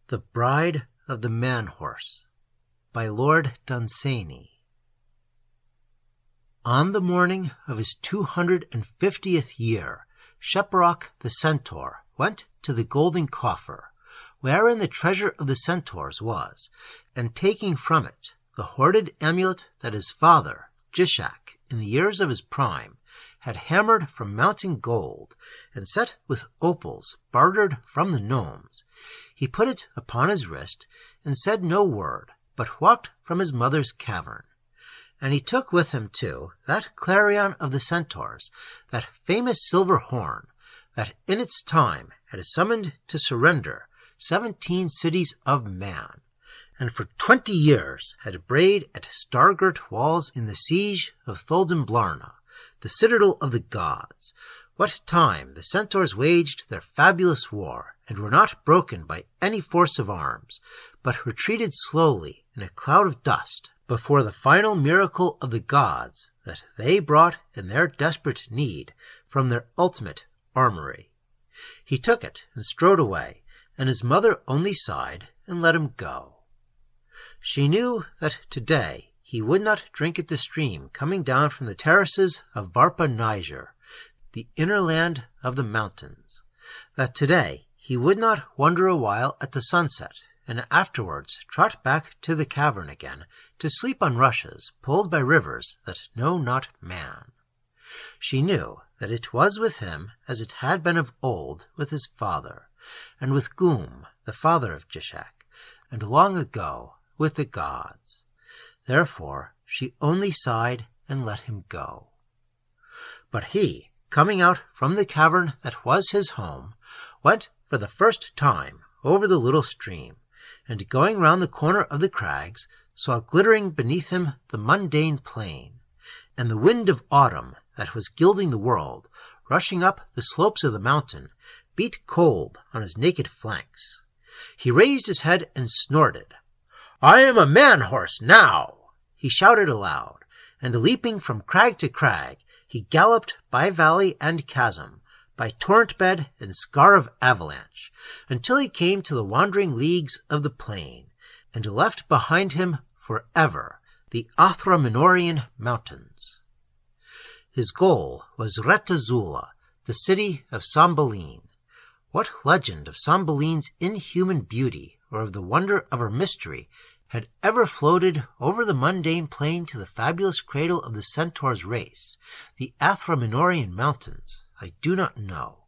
The Bride of the Man-Horse by Lord Dunsany. On the morning of his 250th year, Sheparok the Centaur went to the golden coffer, wherein the treasure of the centaurs was, and taking from it the hoarded amulet that his father, Jishak, in the years of his prime, had hammered from mountain gold, and set with opals bartered from the gnomes, he put it upon his wrist, and said no word, but walked from his mother's cavern. And he took with him, too, that clarion of the centaurs, that famous silver horn, that in its time had summoned to surrender 17 cities of man, and for 20 years had brayed at star-girt walls in the siege of Thangobrind, the citadel of the gods, what time the centaurs waged their fabulous war, and were not broken by any force of arms, but retreated slowly in a cloud of dust before the final miracle of the gods that they brought in their desperate need from their ultimate armory. He took it and strode away, and his mother only sighed and let him go. She knew that today he would not drink at the stream coming down from the terraces of Varpa Niger, the inner land of the mountains, that today he would not wonder a while at the sunset, and afterwards trot back to the cavern again to sleep on rushes pulled by rivers that know not man. She knew that it was with him as it had been of old with his father, and with Goom, the father of Jishak, and long ago with the gods. Therefore she only sighed and let him go. But he, coming out from the cavern that was his home, went for the first time over the little stream, and going round the corner of the crags, saw glittering beneath him the mundane plain, and the wind of autumn that was gilding the world, rushing up the slopes of the mountain, beat cold on his naked flanks. He raised his head and snorted. "I am a man-horse now!" he shouted aloud, and leaping from crag to crag, he galloped by valley and chasm, by torrent bed and scar of avalanche, until he came to the wandering leagues of the plain, and left behind him forever the Athra-Minorian mountains. His goal was Retazula, the city of Cymbeline. What legend of Cymbeline's inhuman beauty, or of the wonder of her mystery, had ever floated over the mundane plain to the fabulous cradle of the centaur's race, the Athra-Minorian mountains, I do not know.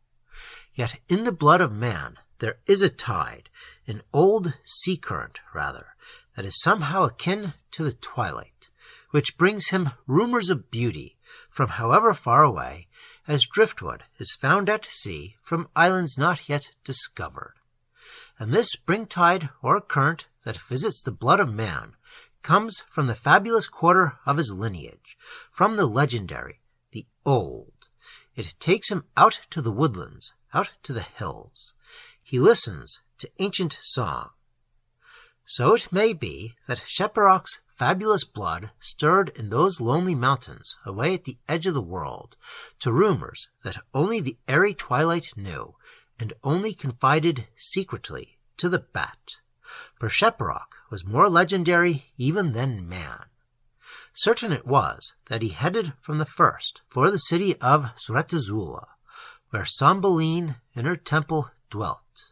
Yet in the blood of man there is a tide, an old sea current, rather, that is somehow akin to the twilight, which brings him rumors of beauty from however far away as driftwood is found at sea from islands not yet discovered. And this springtide or current that visits the blood of man comes from the fabulous quarter of his lineage, from the legendary, the old. It takes him out to the woodlands, out to the hills. He listens to ancient song. So it may be that Sheparok's fabulous blood stirred in those lonely mountains away at the edge of the world to rumors that only the airy twilight knew, and only confided secretly to the bat. For Sheparok was more legendary even than man. Certain it was that he headed from the first for the city of Retazula, where Cymbeline in her temple dwelt,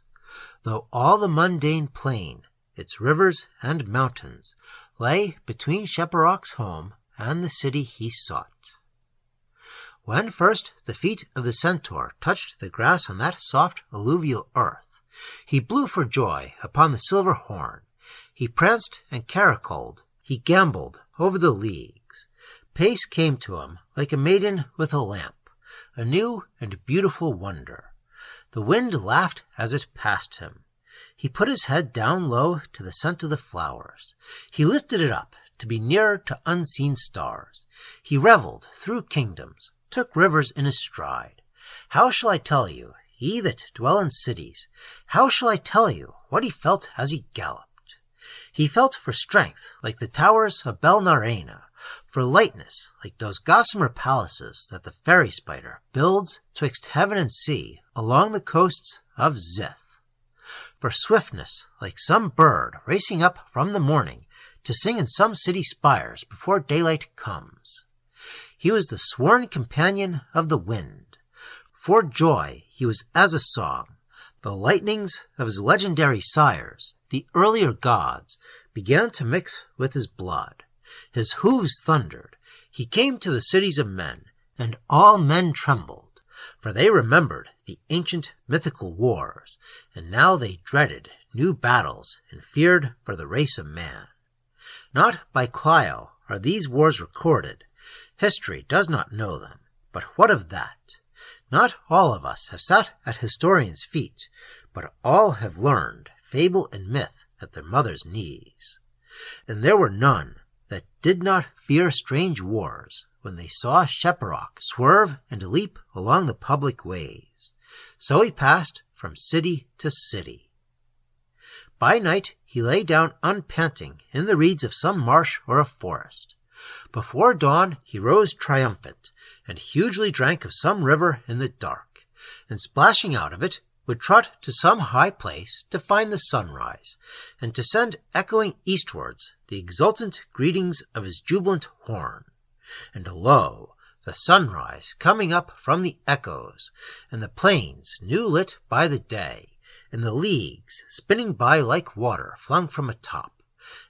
though all the mundane plain, its rivers and mountains, lay between Sheparok's home and the city he sought. When first the feet of the centaur touched the grass on that soft alluvial earth, he blew for joy upon the silver horn. He pranced and caracoled. He gamboled over the leagues. Pace came to him like a maiden with a lamp, a new and beautiful wonder. The wind laughed as it passed him. He put his head down low to the scent of the flowers. He lifted it up to be nearer to unseen stars. He reveled through kingdoms, took rivers in his stride. How shall I tell you, ye that dwell in cities, how shall I tell you what he felt as he galloped? He felt for strength like the towers of Belnarena, for lightness like those gossamer palaces that the fairy spider builds twixt heaven and sea along the coasts of Zith. for swiftness like some bird racing up from the morning to sing in some city spires before daylight comes. He was the sworn companion of the wind. For joy he was as a song. The lightnings of his legendary sires, the earlier gods, began to mix with his blood. His hooves thundered. He came to the cities of men, and all men trembled, for they remembered the ancient mythical wars, and now they dreaded new battles and feared for the race of man. Not by Clio are these wars recorded. History does not know them, but what of that? Not all of us have sat at historians' feet, but all have learned fable and myth at their mother's knees. And there were none that did not fear strange wars when they saw Shap swerve and leap along the public ways. So he passed from city to city. By night he lay down unpanting in the reeds of some marsh or a forest. Before dawn he rose triumphant, and hugely drank of some river in the dark, and splashing out of it would trot to some high place to find the sunrise, and to send echoing eastwards the exultant greetings of his jubilant horn. And lo, the sunrise coming up from the echoes, and the plains new lit by the day, and the leagues spinning by like water flung from atop,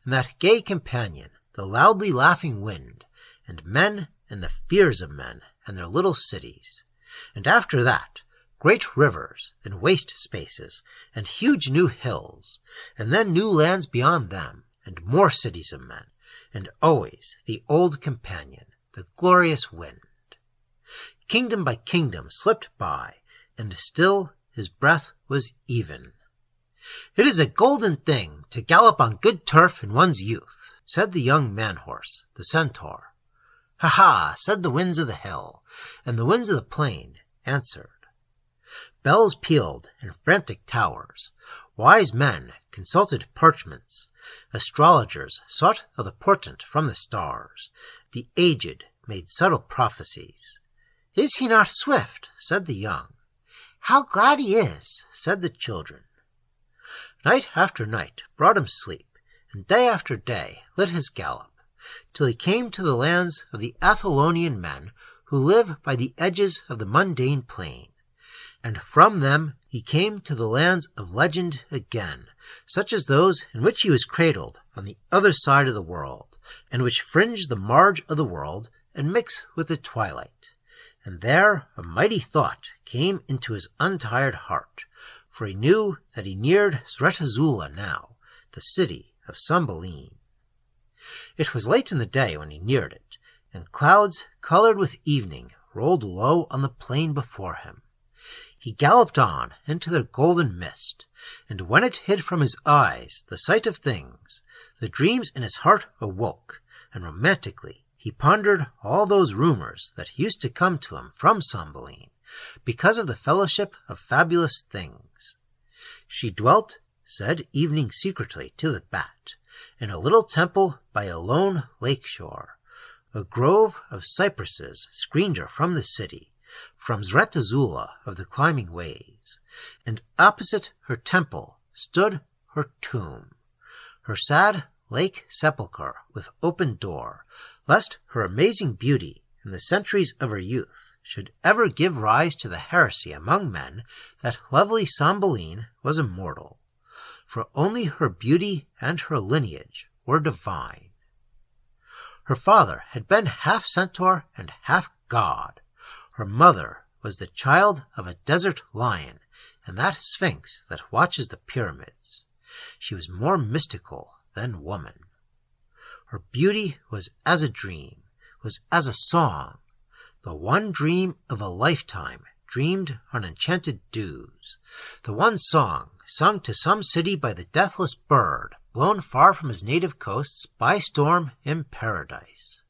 and that gay companion, the loudly laughing wind, and men and the fears of men and their little cities. And after that, great rivers and waste spaces, and huge new hills, and then new lands beyond them, and more cities of men, and always the old companion, the glorious wind. Kingdom by kingdom slipped by, and still his breath was even. "It is a golden thing to gallop on good turf in one's youth," said the young man-horse, the centaur. "Ha ha," said the winds of the hill, and the winds of the plain answered. Bells pealed in frantic towers. Wise men consulted parchments. Astrologers sought of the portent from the stars. The aged made subtle prophecies. "Is he not swift?" said the young. "How glad he is!" said the children. Night after night brought him sleep, and day after day lit his gallop, till he came to the lands of the Athelonian men who live by the edges of the mundane plain. And from them he came to the lands of legend again, such as those in which he was cradled on the other side of the world, and which fringe the marge of the world and mix with the twilight. And there a mighty thought came into his untired heart, for he knew that he neared Sretazula now, the city of Cymbeline. It was late in the day when he neared it, and clouds colored with evening rolled low on the plain before him. He galloped on into the golden mist, and when it hid from his eyes the sight of things, the dreams in his heart awoke, and romantically he pondered all those rumors that used to come to him from Cymbeline, because of the fellowship of fabulous things. She dwelt, said evening secretly to the bat, in a little temple by a lone lake shore. A grove of cypresses screened her from the city, from Sretazula of the climbing ways, and opposite her temple stood her tomb, her sad lake sepulchre with open door, lest her amazing beauty and the centuries of her youth should ever give rise to the heresy among men that lovely Cymbeline was immortal, for only her beauty and her lineage were divine. Her father had been half centaur and half god. Her mother was the child of a desert lion, and that Sphinx that watches the pyramids. She was more mystical than woman. Her beauty was as a dream, was as a song, the one dream of a lifetime dreamed on enchanted dews, the one song sung to some city by the deathless bird, blown far from his native coasts by storm in paradise.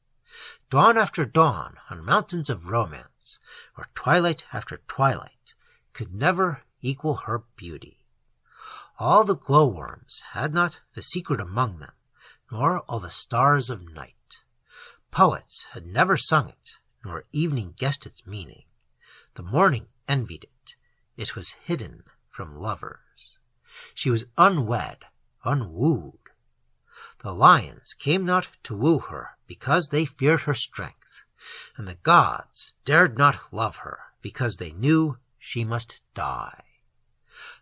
Dawn after dawn on mountains of romance, or twilight after twilight, could never equal her beauty. All the glowworms had not the secret among them, nor all the stars of night. Poets had never sung it, nor evening guessed its meaning. The morning envied it. It was hidden from lovers. She was unwed, unwooed. The lions came not to woo her because they feared her strength, and the gods dared not love her because they knew she must die.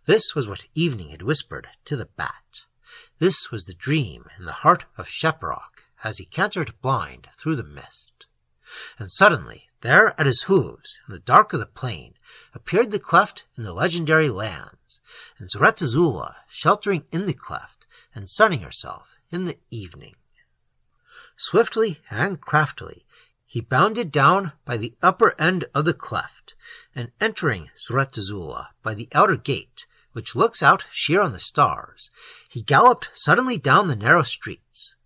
This was what evening had whispered to the bat. This was the dream in the heart of Sheparok as he cantered blind through the mist. And suddenly, there at his hooves, in the dark of the plain, appeared the cleft in the legendary lands, and Zuretazula sheltering in the cleft and sunning herself in the evening. Swiftly and craftily he bounded down by the upper end of the cleft, and entering Zuretazula by the outer gate, which looks out sheer on the stars, he galloped suddenly down the narrow streets.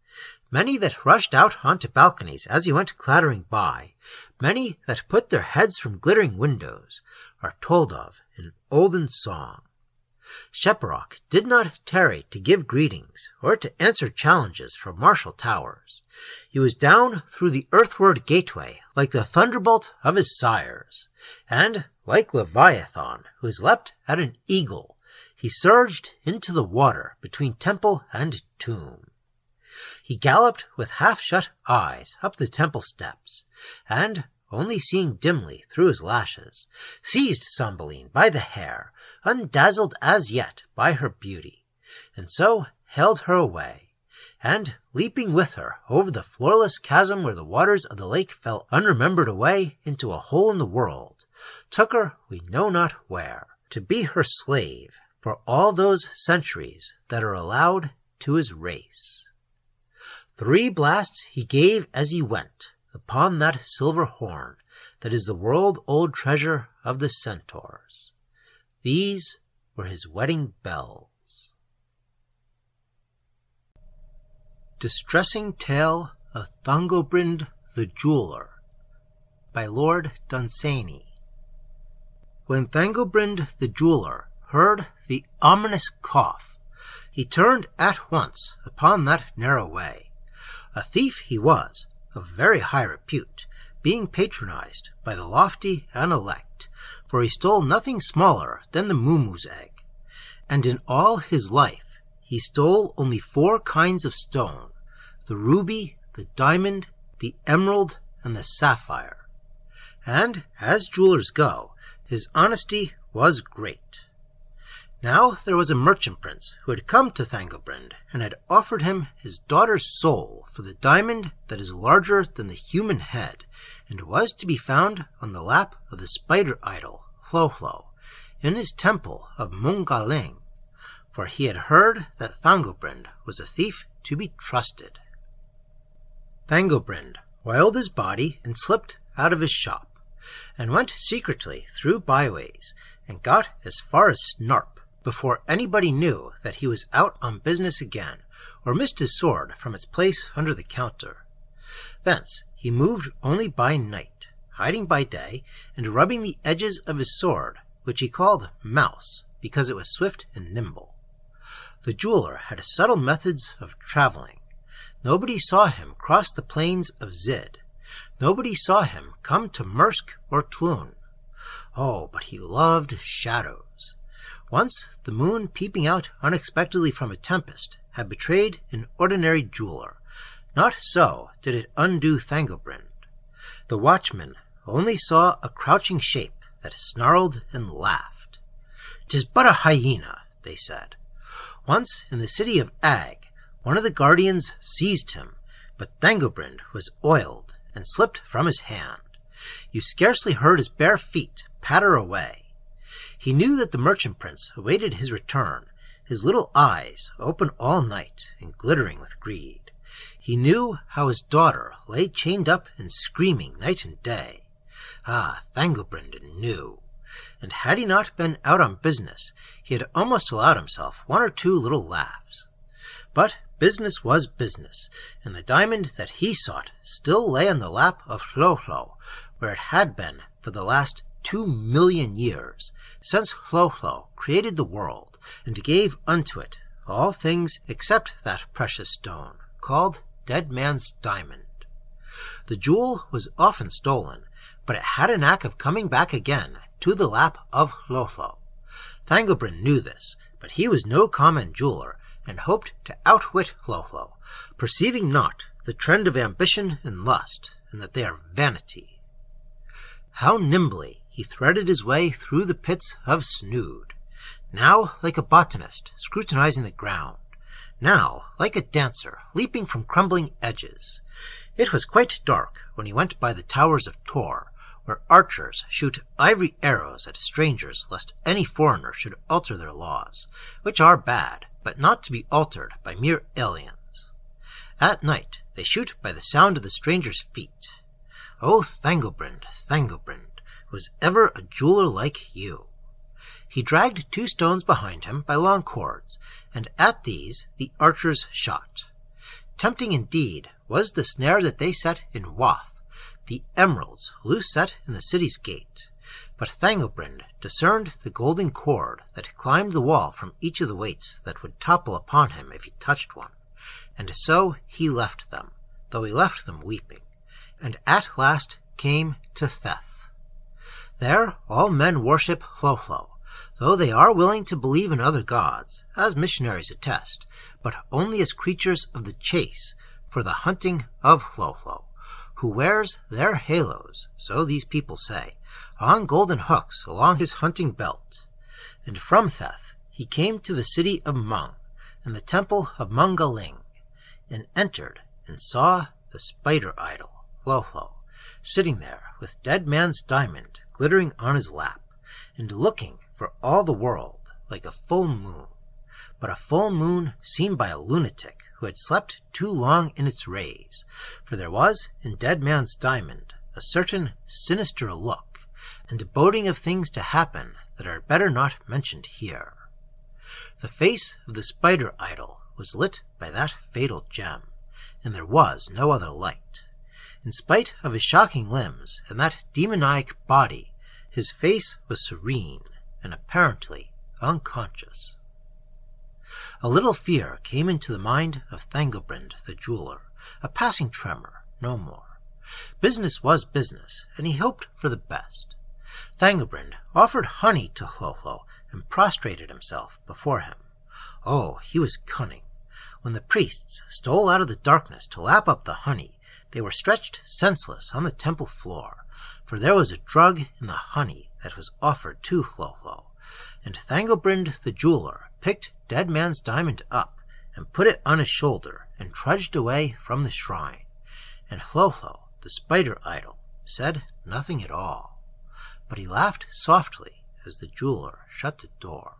Many that rushed out onto balconies as he went clattering by, many that put their heads from glittering windows, are told of in olden song. Sheparok did not tarry to give greetings or to answer challenges from martial towers. He was down through the earthward gateway like the thunderbolt of his sires, and, like Leviathan, who has leapt at an eagle, he surged into the water between temple and tomb. He galloped with half-shut eyes up the temple steps, and, only seeing dimly through his lashes, seized Cymbeline by the hair, undazzled as yet by her beauty, and so held her away, and, leaping with her over the floorless chasm where the waters of the lake fell unremembered away into a hole in the world, took her we know not where, to be her slave for all those centuries that are allowed to his race. 3 blasts he gave as he went upon that silver horn that is the world-old treasure of the centaurs. These were his wedding bells. Distressing Tale of Thangobrind the Jeweler by Lord Dunsany. When Thangobrind the Jeweler heard the ominous cough, he turned at once upon that narrow way. A thief he was, of very high repute, being patronized by the lofty and elect, for he stole nothing smaller than the moo-moo's egg. And in all his life he stole only 4 kinds of stone, the ruby, the diamond, the emerald, and the sapphire. And, as jewelers go, his honesty was great. Now there was a merchant prince who had come to Thangobrind and had offered him his daughter's soul for the diamond that is larger than the human head, and was to be found on the lap of the spider idol Hlo-hlo in his temple of Mungaling, for he had heard that Thangobrind was a thief to be trusted. Thangobrind oiled his body and slipped out of his shop, and went secretly through byways, and got as far as Snarp, before anybody knew that he was out on business again, or missed his sword from its place under the counter. Thence he moved only by night, hiding by day, and rubbing the edges of his sword, which he called Mouse, because it was swift and nimble. The jeweler had subtle methods of traveling. Nobody saw him cross the plains of Zid. Nobody saw him come to Mursk or Tlun. Oh, but he loved shadows. Once the moon peeping out unexpectedly from a tempest had betrayed an ordinary jeweler. Not so did it undo Thangobrind. The watchmen only saw a crouching shape that snarled and laughed. "'Tis but a hyena," they said. Once in the city of Ag, one of the guardians seized him, but Thangobrind was oiled and slipped from his hand. You scarcely heard his bare feet patter away. He knew that the merchant prince awaited his return, his little eyes open all night and glittering with greed. He knew how his daughter lay chained up and screaming night and day. Ah, Thangobrind knew. And had he not been out on business, he had almost allowed himself 1 or 2 little laughs. But business was business, and the diamond that he sought still lay on the lap of Hlo-hlo, where it had been for the last 2 million years, since Hlo-hlo created the world, and gave unto it all things except that precious stone, called Dead Man's Diamond. The jewel was often stolen, but it had a knack of coming back again to the lap of Hlo-hlo. Thangobrind knew this, but he was no common jeweler, and hoped to outwit Hlo-hlo, perceiving not the trend of ambition and lust, and that they are vanity. How nimbly he threaded his way through the pits of snood, now like a botanist scrutinizing the ground, now like a dancer leaping from crumbling edges. It was quite dark when he went by the towers of Tor, where archers shoot ivory arrows at strangers lest any foreigner should alter their laws, which are bad, but not to be altered by mere aliens. At night they shoot by the sound of the stranger's feet. O Thangobrind, Thangobrind, was ever a jeweler like you? He dragged 2 stones behind him by long cords, and at these the archers shot. Tempting indeed was the snare that they set in Wath, the emeralds loose set in the city's gate. But Thangobrind discerned the golden cord that climbed the wall from each of the weights that would topple upon him if he touched one, and so he left them, though he left them weeping, and at last came to Theth. There all men worship Hlo-hlo, though they are willing to believe in other gods, as missionaries attest, but only as creatures of the chase for the hunting of Hlo-hlo, who wears their halos, so these people say, on golden hooks along his hunting belt. And from Theth he came to the city of Mung, and the temple of Mungaling, and entered and saw the spider idol, Hlo-hlo, sitting there with dead man's diamond glittering on his lap, and looking for all the world like a full moon, but a full moon seen by a lunatic who had slept too long in its rays, for there was in dead man's diamond a certain sinister look, and boding of things to happen that are better not mentioned here. The face of the spider idol was lit by that fatal gem, and there was no other light. In spite of his shocking limbs and that demoniac body, his face was serene and apparently unconscious. A little fear came into the mind of Thangobrind the jeweler, a passing tremor, no more. Business was business, and he hoped for the best. Thangobrind offered honey to Hlo-hlo and prostrated himself before him. Oh, he was cunning. When the priests stole out of the darkness to lap up the honey, they were stretched senseless on the temple floor, for there was a drug in the honey that was offered to Hlo-hlo, and Thangobrind the jeweler picked dead man's diamond up and put it on his shoulder and trudged away from the shrine, and Hlo-hlo, the spider idol, said nothing at all, but he laughed softly as the jeweler shut the door.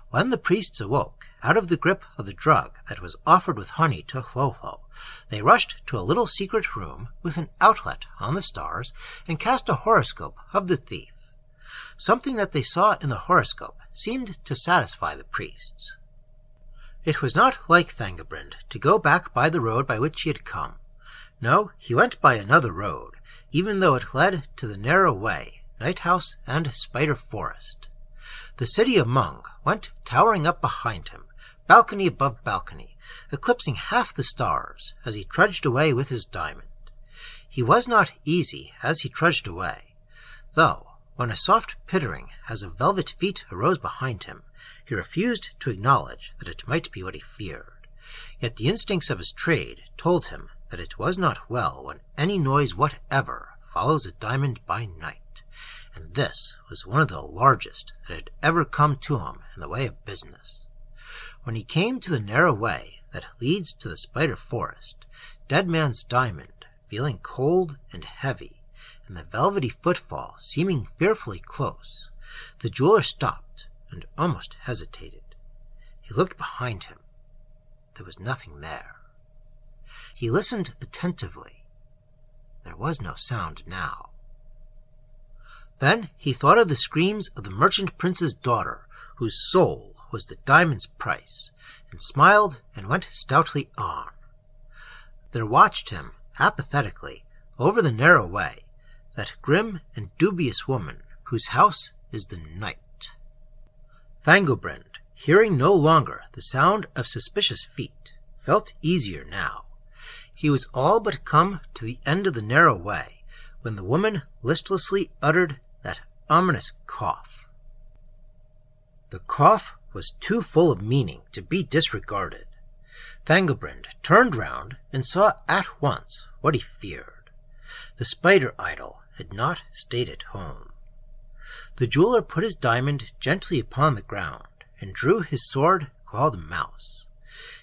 When the priests awoke out of the grip of the drug that was offered with honey to Hlo-hlo, they rushed to a little secret room with an outlet on the stars and cast a horoscope of the thief. Something that they saw in the horoscope seemed to satisfy the priests. It was not like Thangobrind to go back by the road by which he had come. No, he went by another road, even though it led to the narrow way, Night House and Spider Forest. The city of Mung went towering up behind him, balcony above balcony, eclipsing half the stars as he trudged away with his diamond. He was not easy as he trudged away, though when a soft pittering as of velvet feet arose behind him, he refused to acknowledge that it might be what he feared. Yet the instincts of his trade told him that it was not well when any noise whatever follows a diamond by night, and this was one of the largest that had ever come to him in the way of business. When he came to the narrow way that leads to the spider forest, Dead Man's diamond feeling cold and heavy, and the velvety footfall seeming fearfully close, the jeweler stopped and almost hesitated. He looked behind him. There was nothing there. He listened attentively. There was no sound now. Then he thought of the screams of the merchant prince's daughter, whose soul was the diamond's price, and smiled and went stoutly on. There watched him, apathetically, over the narrow way, that grim and dubious woman whose house is the night. Thangobrind, hearing no longer the sound of suspicious feet, felt easier now. He was all but come to the end of the narrow way, when the woman listlessly uttered that ominous cough. The cough was too full of meaning to be disregarded. Thangobrind turned round and saw at once what he feared. The spider idol had not stayed at home. The jeweler put his diamond gently upon the ground and drew his sword called Mouse,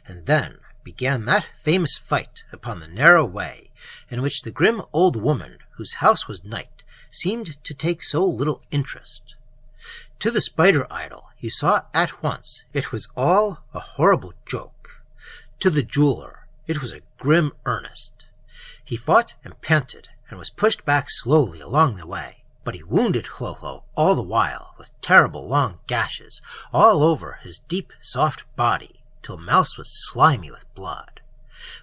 and then began that famous fight upon the narrow way in which the grim old woman whose house was night seemed to take so little interest. To the spider idol he saw at once it was all a horrible joke. To the jeweler it was a grim earnest. He fought and panted and was pushed back slowly along the way, but he wounded Hlo-hlo all the while with terrible long gashes all over his deep soft body, till Mouse was slimy with blood.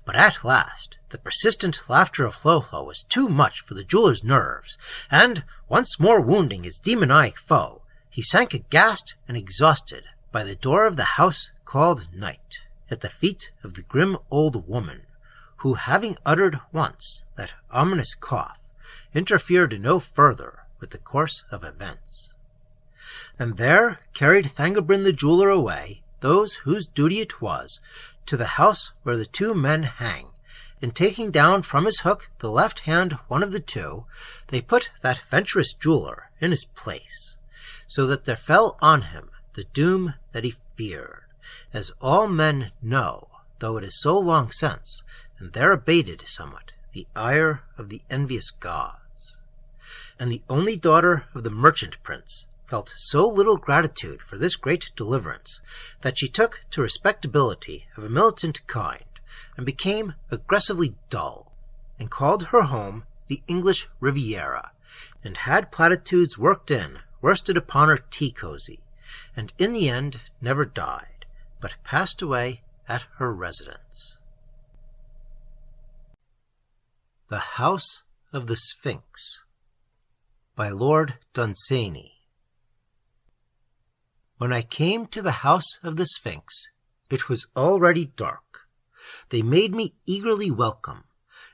But at last the persistent laughter of Hlo-hlo was too much for the jeweler's nerves, and, once more wounding his demoniac foe, he sank aghast and exhausted by the door of the house called Night, at the feet of the grim old woman, who, having uttered once that ominous cough, interfered no further with the course of events. And there carried Thangobrind the jeweler away those whose duty it was to the house where the two men hang, and taking down from his hook the left hand one of the two, they put that venturous jeweler in his place, so that there fell on him the doom that he feared, as all men know, though it is so long since, and there abated somewhat the ire of the envious gods. And the only daughter of the merchant prince felt so little gratitude for this great deliverance that she took to respectability of a militant kind, and became aggressively dull, and called her home the English Riviera, and had platitudes worked in, worsted upon her tea-cozy, and in the end never died, but passed away at her residence. The House of the Sphinx by Lord Dunsany. When I came to the house of the Sphinx, it was already dark. They made me eagerly welcome,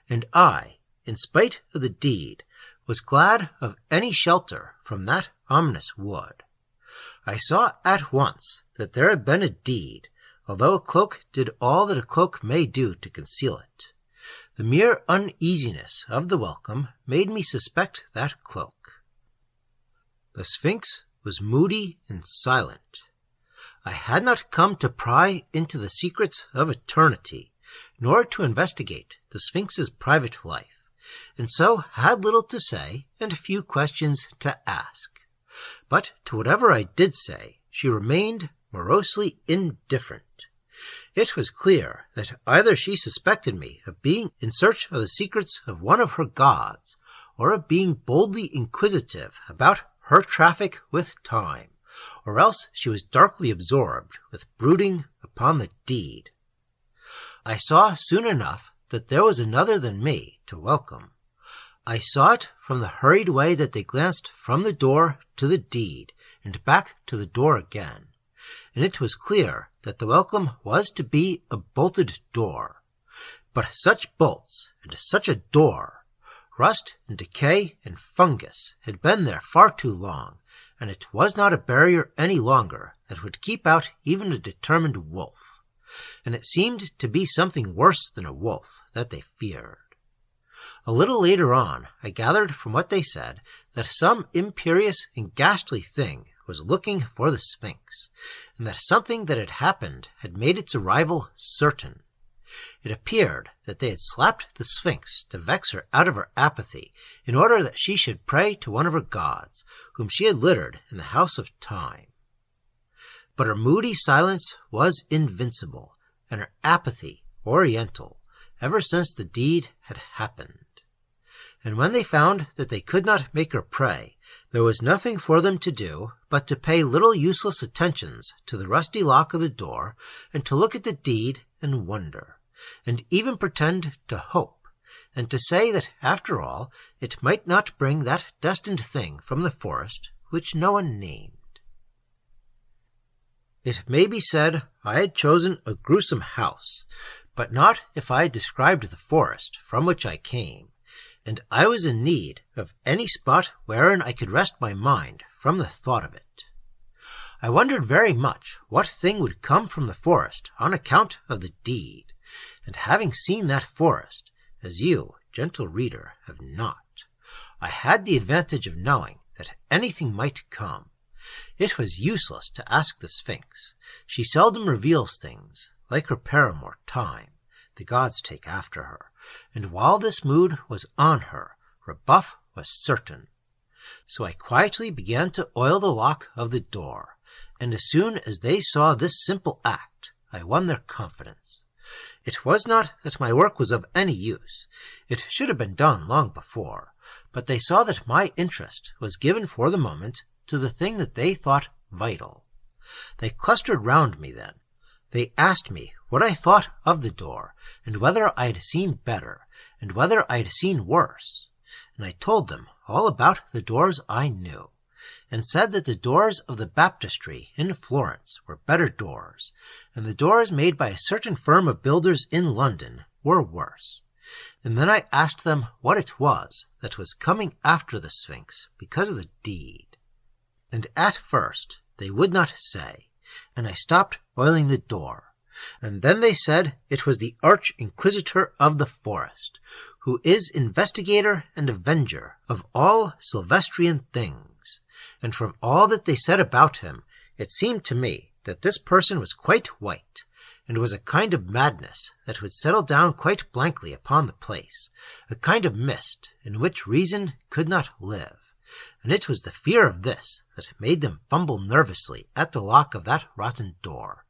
and I, in spite of the deed, was glad of any shelter from that ominous wood. I saw at once that there had been a deed, although a cloak did all that a cloak may do to conceal it. The mere uneasiness of the welcome made me suspect that cloak. The Sphinx was moody and silent. I had not come to pry into the secrets of eternity, nor to investigate the Sphinx's private life, and so had little to say and few questions to ask. But to whatever I did say, she remained morosely indifferent. It was clear that either she suspected me of being in search of the secrets of one of her gods, or of being boldly inquisitive about her traffic with time, or else she was darkly absorbed with brooding upon the deed. I saw soon enough that there was another than me to welcome. I saw it from the hurried way that they glanced from the door to the deed, and back to the door again, and it was clear that the welcome was to be a bolted door. But such bolts and such a door! Rust and decay and fungus had been there far too long, and it was not a barrier any longer that would keep out even a determined wolf. And it seemed to be something worse than a wolf that they feared. A little later on, I gathered from what they said that some imperious and ghastly thing was looking for the Sphinx, and that something that had happened had made its arrival certain. It appeared that they had slapped the Sphinx to vex her out of her apathy, in order that she should pray to one of her gods, whom she had littered in the house of time. But her moody silence was invincible, and her apathy oriental, ever since the deed had happened. And when they found that they could not make her pray, there was nothing for them to do but to pay little useless attentions to the rusty lock of the door, and to look at the deed and wonder, and even pretend to hope, and to say that after all it might not bring that destined thing from the forest which no one named. It may be said I had chosen a gruesome house, but not if I had described the forest from which I came, and I was in need of any spot wherein I could rest my mind from the thought of it. I wondered very much what thing would come from the forest on account of the deed, and having seen that forest, as you, gentle reader, have not, I had the advantage of knowing that anything might come. It was useless to ask the Sphinx. She seldom reveals things, like her paramour, Time. The gods take after her, and while this mood was on her, rebuff was certain. So I quietly began to oil the lock of the door, and as soon as they saw this simple act, I won their confidence. It was not that my work was of any use. It should have been done long before, but they saw that my interest was given for the moment to the thing that they thought vital. They clustered round me then. They asked me what I thought of the door, and whether I had seen better, and whether I had seen worse. And I told them all about the doors I knew, and said that the doors of the baptistry in Florence were better doors, and the doors made by a certain firm of builders in London were worse. And then I asked them what it was that was coming after the Sphinx because of the deed. And at first they would not say, and I stopped oiling the door. And then they said it was the Arch-Inquisitor of the forest, who is investigator and avenger of all Sylvestrian things. And from all that they said about him, it seemed to me that this person was quite white, and was a kind of madness that would settle down quite blankly upon the place, a kind of mist in which reason could not live. And it was the fear of this that made them fumble nervously at the lock of that rotten door.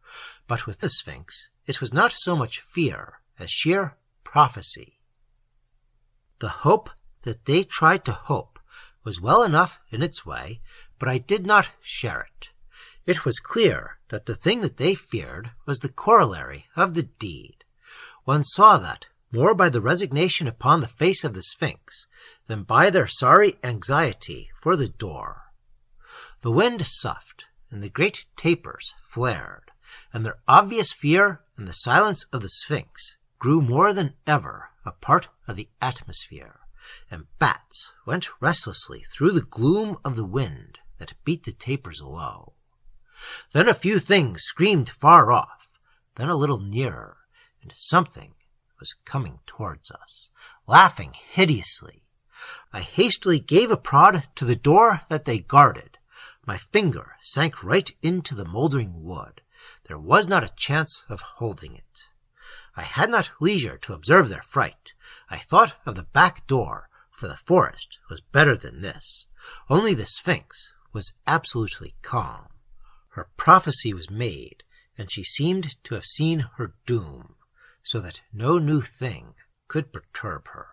But with the Sphinx, it was not so much fear as sheer prophecy. The hope that they tried to hope was well enough in its way, but I did not share it. It was clear that the thing that they feared was the corollary of the deed. One saw that more by the resignation upon the face of the Sphinx than by their sorry anxiety for the door. The wind soughed, and the great tapers flared, and their obvious fear and the silence of the Sphinx grew more than ever a part of the atmosphere, and bats went restlessly through the gloom of the wind that beat the tapers low. Then a few things screamed far off, then a little nearer, and something was coming towards us, laughing hideously. I hastily gave a prod to the door that they guarded. My finger sank right into the mouldering wood. There was not a chance of holding it. I had not leisure to observe their fright. I thought of the back door, for the forest was better than this. Only the Sphinx was absolutely calm. Her prophecy was made, and she seemed to have seen her doom, so that no new thing could perturb her.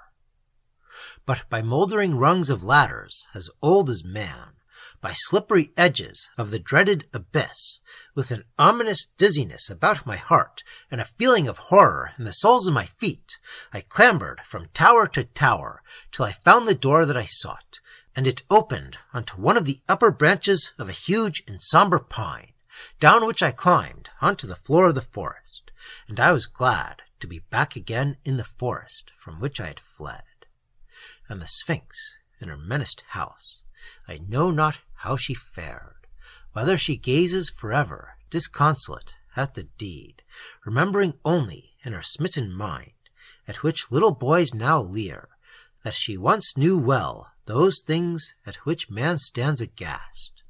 But by mouldering rungs of ladders as old as man, by slippery edges of the dreaded abyss, with an ominous dizziness about my heart and a feeling of horror in the soles of my feet, I clambered from tower to tower till I found the door that I sought, and it opened onto one of the upper branches of a huge and somber pine, down which I climbed onto the floor of the forest, and I was glad to be back again in the forest from which I had fled. And the Sphinx in her menaced house, I know not how she fared, whether she gazes forever disconsolate at the deed, remembering only in her smitten mind, at which little boys now leer, that she once knew well those things at which man stands aghast,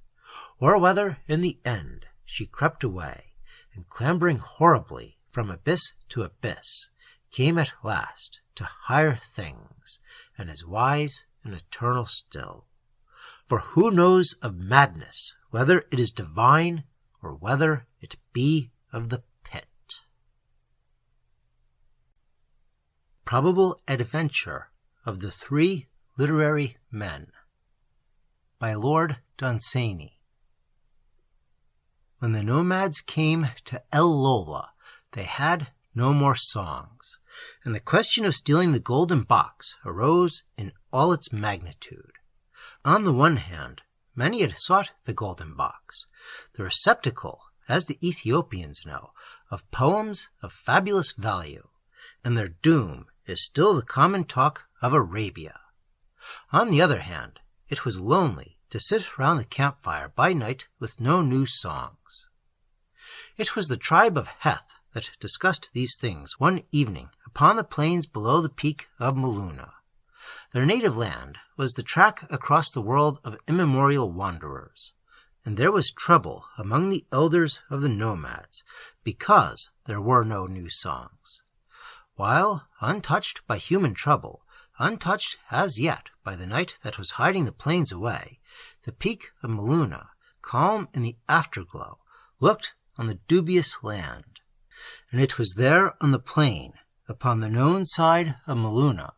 or whether in the end she crept away, and clambering horribly from abyss to abyss, came at last to higher things, and is wise and eternal still. For who knows of madness, whether it is divine, or whether it be of the pit? Probable Adventure of the Three Literary Men by Lord Dunsany. When the nomads came to Hlo-hlo, they had no more songs, and the question of stealing the golden box arose in all its magnitude. On the one hand, many had sought the golden box, the receptacle, as the Ethiopians know, of poems of fabulous value, and their doom is still the common talk of Arabia. On the other hand, it was lonely to sit round the campfire by night with no new songs. It was the tribe of Heth that discussed these things one evening upon the plains below the peak of Maluna. Their native land was the track across the world of immemorial wanderers, and there was trouble among the elders of the nomads because there were no new songs. While untouched by human trouble, untouched as yet by the night that was hiding the plains away, the peak of Maluna, calm in the afterglow, looked on the dubious land. And it was there on the plain, upon the known side of Maluna,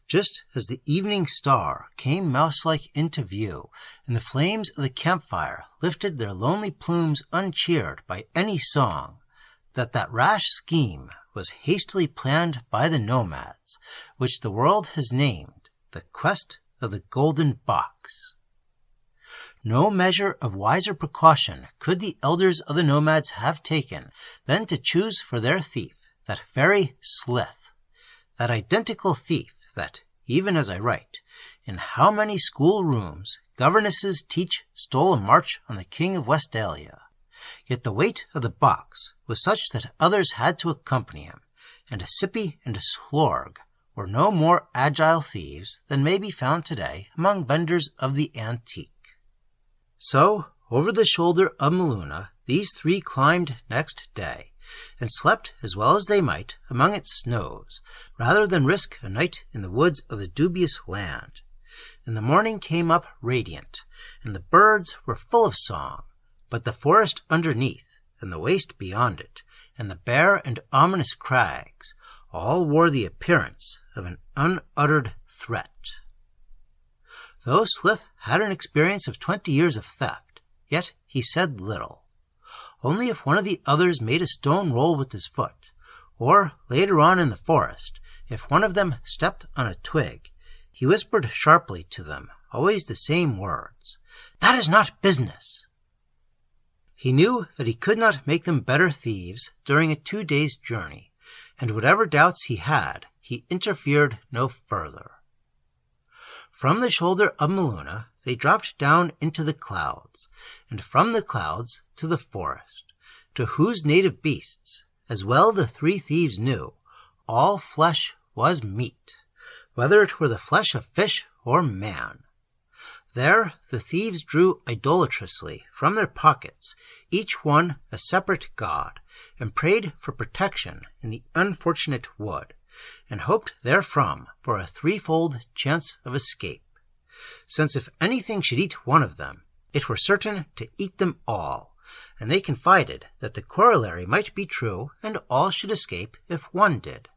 just as the evening star came mouse-like into view, and the flames of the campfire lifted their lonely plumes uncheered by any song, that rash scheme was hastily planned by the nomads, which the world has named the Quest of the Golden Box. No measure of wiser precaution could the elders of the nomads have taken than to choose for their thief that very Slith, that identical thief that, even as I write, in how many schoolrooms governesses teach stole a march on the King of Westphalia. Yet the weight of the box was such that others had to accompany him, and a Sippy and a Slorg were no more agile thieves than may be found today among vendors of the antique. So, over the shoulder of Maluna, these three climbed next day, and slept as well as they might among its snows, rather than risk a night in the woods of the dubious land. And the morning came up radiant, and the birds were full of song, but the forest underneath, and the waste beyond it, and the bare and ominous crags, all wore the appearance of an unuttered threat. Though Slith had an experience of 20 years of theft, yet he said little. Only if one of the others made a stone roll with his foot, or later on in the forest, if one of them stepped on a twig, he whispered sharply to them always the same words, "That is not business." He knew that he could not make them better thieves during a 2 days' journey, and whatever doubts he had, he interfered no further. From the shoulder of Maluna they dropped down into the clouds, and from the clouds to the forest, to whose native beasts, as well the three thieves knew, all flesh was meat, whether it were the flesh of fish or man. There the thieves drew idolatrously from their pockets, each one a separate god, and prayed for protection in the unfortunate wood, and hoped therefrom for a threefold chance of escape, since if anything should eat one of them, it were certain to eat them all, and they confided that the corollary might be true, and all should escape if one did.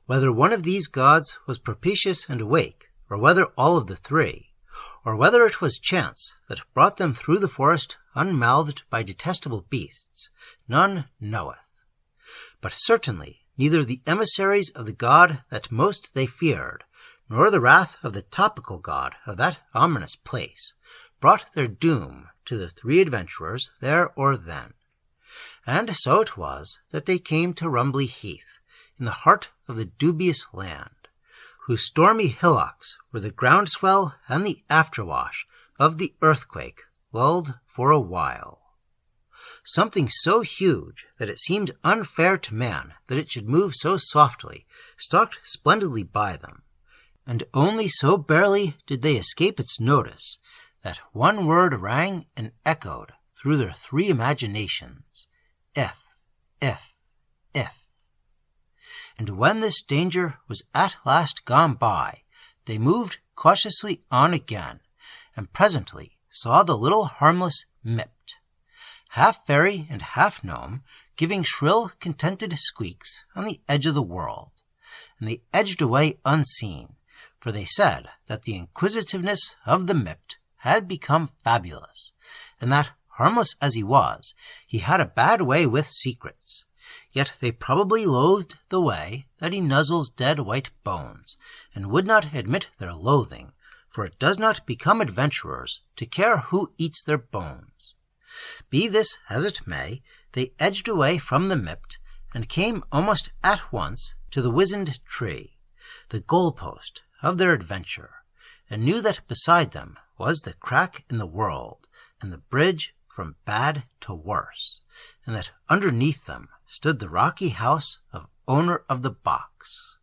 Whether one of these gods was propitious and awake, or whether all of the three, or whether it was chance that brought them through the forest unmouthed by detestable beasts, none knoweth. But certainly neither the emissaries of the god that most they feared, nor the wrath of the topical god of that ominous place, brought their doom to the three adventurers there or then. And so it was that they came to Rumbly Heath, in the heart of the dubious land, whose stormy hillocks were the groundswell and the afterwash of the earthquake lulled for a while. Something so huge that it seemed unfair to man that it should move so softly stalked splendidly by them, and only so barely did they escape its notice that one word rang and echoed through their three imaginations, if. And when this danger was at last gone by, they moved cautiously on again, and presently saw the little harmless Mipt, half fairy and half gnome, giving shrill, contented squeaks on the edge of the world. And they edged away unseen, for they said that the inquisitiveness of the Mipt had become fabulous, and that, harmless as he was, he had a bad way with secrets. Yet they probably loathed the way that he nuzzles dead white bones, and would not admit their loathing, for it does not become adventurers to care who eats their bones. Be this as it may, they edged away from the Mipt, and came almost at once to the wizened tree, the goal-post of their adventure, and knew that beside them was the crack in the world, and the bridge from bad to worse, and that underneath them stood the rocky house of owner of the box.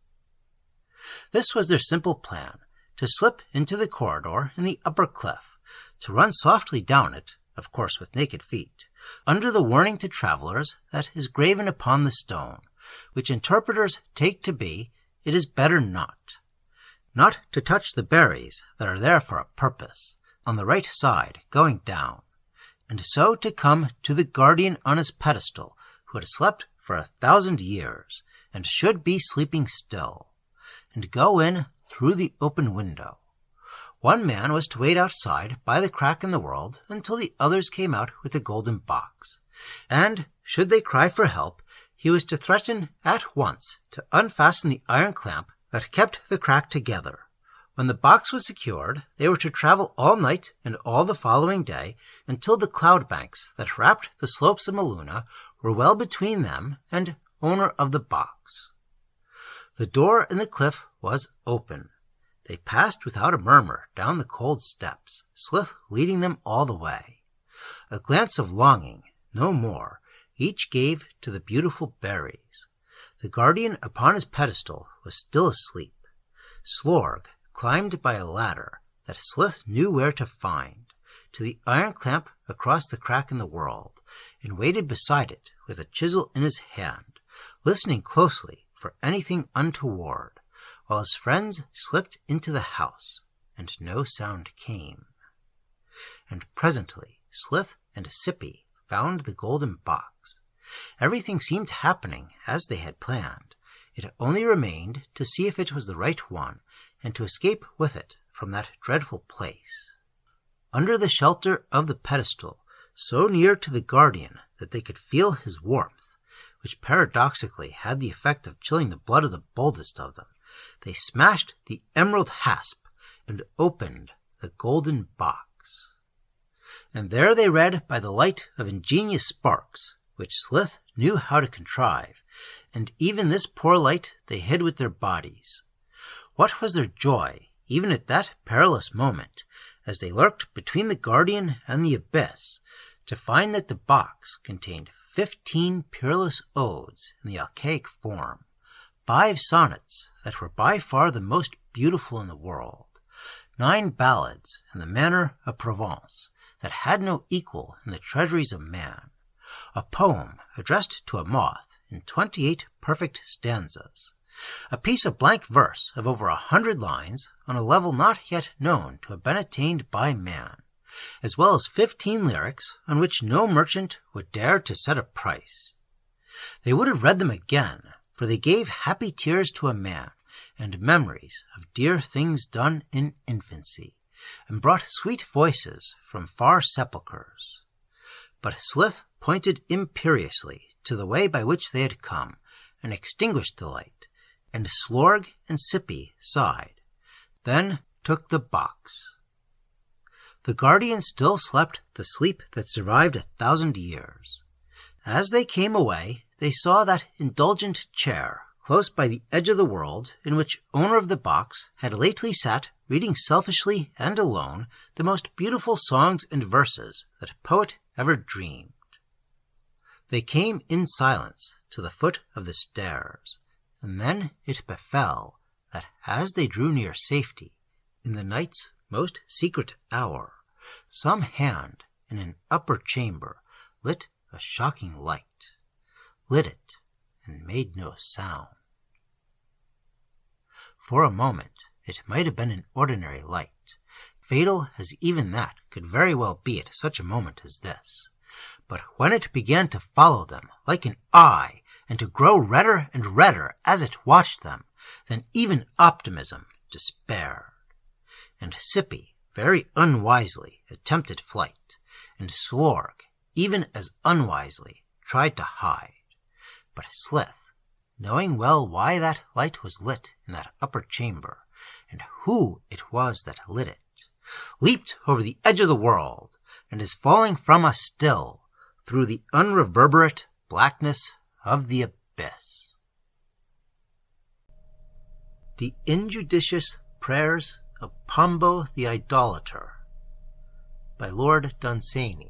This was their simple plan, to slip into the corridor in the upper cliff, to run softly down it, of course with naked feet, under the warning to travelers that is graven upon the stone, which interpreters take to be, "It is better not." Not to touch the berries that are there for a purpose, on the right side going down, and so to come to the guardian on his pedestal, who had slept for 1,000 years, and should be sleeping still, and go in through the open window. One man was to wait outside by the crack in the world until the others came out with the golden box, and should they cry for help, he was to threaten at once to unfasten the iron clamp that kept the crack together. When the box was secured, they were to travel all night and all the following day until the cloud banks that wrapped the slopes of Maluna were well between them and owner of the box. The door in the cliff was open. They passed without a murmur down the cold steps, Slith leading them all the way. A glance of longing, no more, each gave to the beautiful berries. The guardian upon his pedestal was still asleep. Slorg climbed by a ladder that Slith knew where to find, to the iron clamp across the crack in the world, and waited beside it with a chisel in his hand, listening closely for anything untoward, while his friends slipped into the house, and no sound came. And presently Slith and Sippy found the golden box. Everything seemed happening as they had planned. It only remained to see if it was the right one, and to escape with it from that dreadful place. Under the shelter of the pedestal, so near to the guardian that they could feel his warmth, which paradoxically had the effect of chilling the blood of the boldest of them, they smashed the emerald hasp and opened the golden box. And there they read by the light of ingenious sparks, which Slith knew how to contrive, and even this poor light they hid with their bodies. What was their joy, even at that perilous moment, as they lurked between the guardian and the abyss, to find that the box contained 15 peerless odes in the archaic form, 5 sonnets that were by far the most beautiful in the world, 9 ballads in the manner of Provence that had no equal in the treasuries of man, a poem addressed to a moth in 28 perfect stanzas, a piece of blank verse of over 100 lines on a level not yet known to have been attained by man, as well as 15 lyrics on which no merchant would dare to set a price. They would have read them again, for they gave happy tears to a man, and memories of dear things done in infancy, and brought sweet voices from far sepulchres. But Slith pointed imperiously to the way by which they had come, and extinguished the light, and Slorg and Sippy sighed, then took the box. The guardian still slept the sleep that survived 1,000 years. As they came away, they saw that indulgent chair close by the edge of the world in which owner of the box had lately sat reading selfishly and alone the most beautiful songs and verses that poet ever dreamed. They came in silence to the foot of the stairs, and then it befell that as they drew near safety, in the night's most secret hour, some hand in an upper chamber lit a shocking light, lit it, and made no sound. For a moment it might have been an ordinary light, fatal as even that could very well be at such a moment as this. But when it began to follow them like an eye, and to grow redder and redder as it watched them, then even optimism despaired. And Sippy very unwisely attempted flight, and Slorg even as unwisely tried to hide. But Slith, knowing well why that light was lit in that upper chamber, and who it was that lit it, leaped over the edge of the world, and is falling from us still through the unreverberate blackness of the abyss. The Injudicious Prayers of Pombo the Idolator, by Lord Dunsany.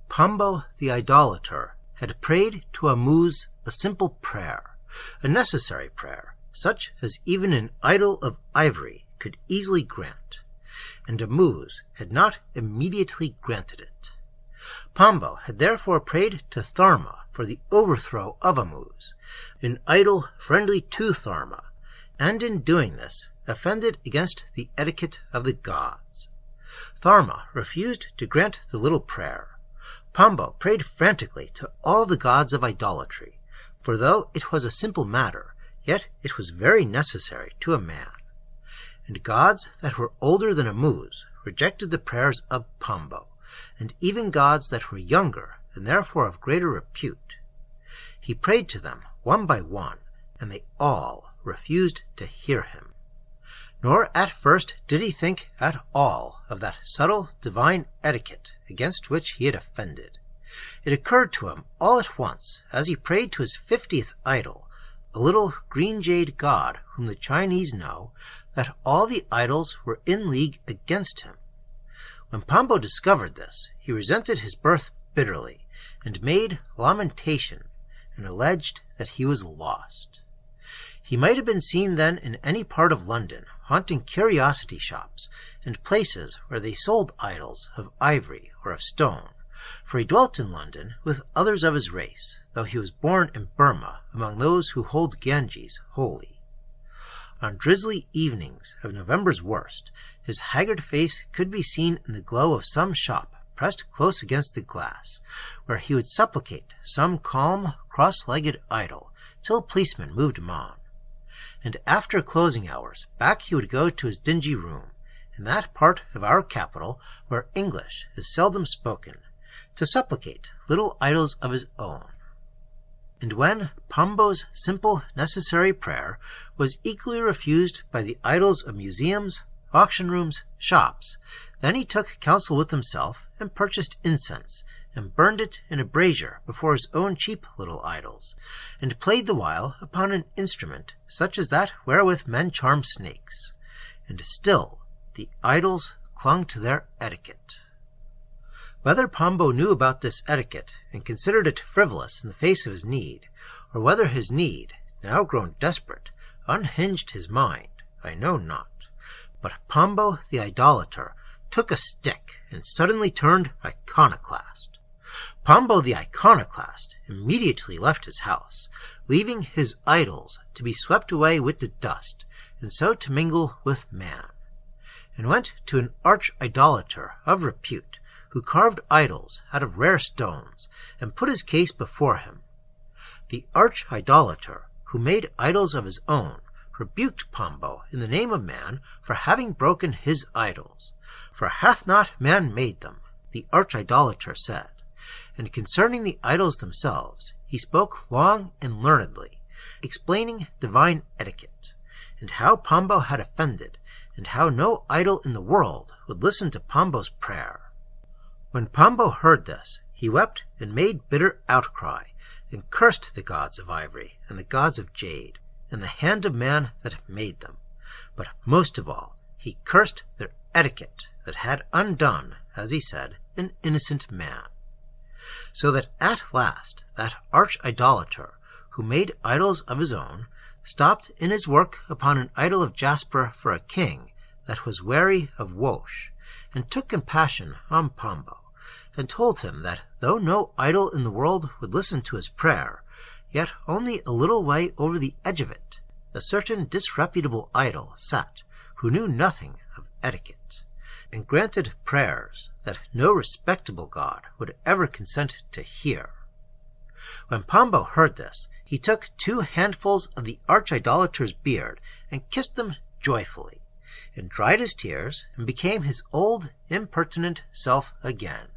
Pombo the Idolator had prayed to Amuse a simple prayer, a necessary prayer, such as even an idol of ivory could easily grant, and Amuse had not immediately granted it. Pombo had therefore prayed to Tharma for the overthrow of Amuse, an idol friendly to Tharma, and in doing this offended against the etiquette of the gods. Tharma refused to grant the little prayer. Pombo prayed frantically to all the gods of idolatry, for though it was a simple matter, yet it was very necessary to a man. And gods that were older than Amuse rejected the prayers of Pombo, and even gods that were younger and therefore of greater repute. He prayed to them one by one, and they all refused to hear him. Nor at first did he think at all of that subtle divine etiquette against which he had offended. It occurred to him all at once, as he prayed to his 50th idol, a little green jade god whom the Chinese know, that all the idols were in league against him. When Pombo discovered this, he resented his birth bitterly, and made lamentation, and alleged that he was lost. He might have been seen then in any part of London, haunting curiosity shops, and places where they sold idols of ivory or of stone, for he dwelt in London with others of his race, though he was born in Burma among those who hold Ganges holy. On drizzly evenings of November's worst, his haggard face could be seen in the glow of some shop pressed close against the glass, where he would supplicate some calm, cross-legged idol till a policeman moved him on. And after closing hours, back he would go to his dingy room, in that part of our capital where English is seldom spoken, to supplicate little idols of his own. And when Pombo's simple necessary prayer was equally refused by the idols of museums, auction rooms, shops, then he took counsel with himself and purchased incense, and burned it in a brazier before his own cheap little idols, and played the while upon an instrument such as that wherewith men charm snakes. And still the idols clung to their etiquette. Whether Pombo knew about this etiquette and considered it frivolous in the face of his need, or whether his need, now grown desperate, unhinged his mind, I know not. But Pombo the Idolator took a stick and suddenly turned iconoclast. Pombo the Iconoclast immediately left his house, leaving his idols to be swept away with the dust, and so to mingle with man, and went to an arch-idolater of repute, who carved idols out of rare stones, and put his case before him. The arch-idolater, who made idols of his own, rebuked Pombo in the name of man for having broken his idols. For hath not man made them, the arch-idolater said. And concerning the idols themselves, he spoke long and learnedly, explaining divine etiquette, and how Pombo had offended, and how no idol in the world would listen to Pombo's prayer. When Pombo heard this, he wept and made bitter outcry, and cursed the gods of ivory and the gods of jade, and the hand of man that made them. But most of all, he cursed their etiquette that had undone, as he said, an innocent man. So that at last that arch-idolater, who made idols of his own, stopped in his work upon an idol of jasper for a king that was weary of Wosh, and took compassion on Pombo, and told him that though no idol in the world would listen to his prayer, yet only a little way over the edge of it, a certain disreputable idol sat, who knew nothing of etiquette, and granted prayers that no respectable god would ever consent to hear. When Pombo heard this, he took 2 handfuls of the arch-idolater's beard, and kissed them joyfully, and dried his tears, and became his old impertinent self again.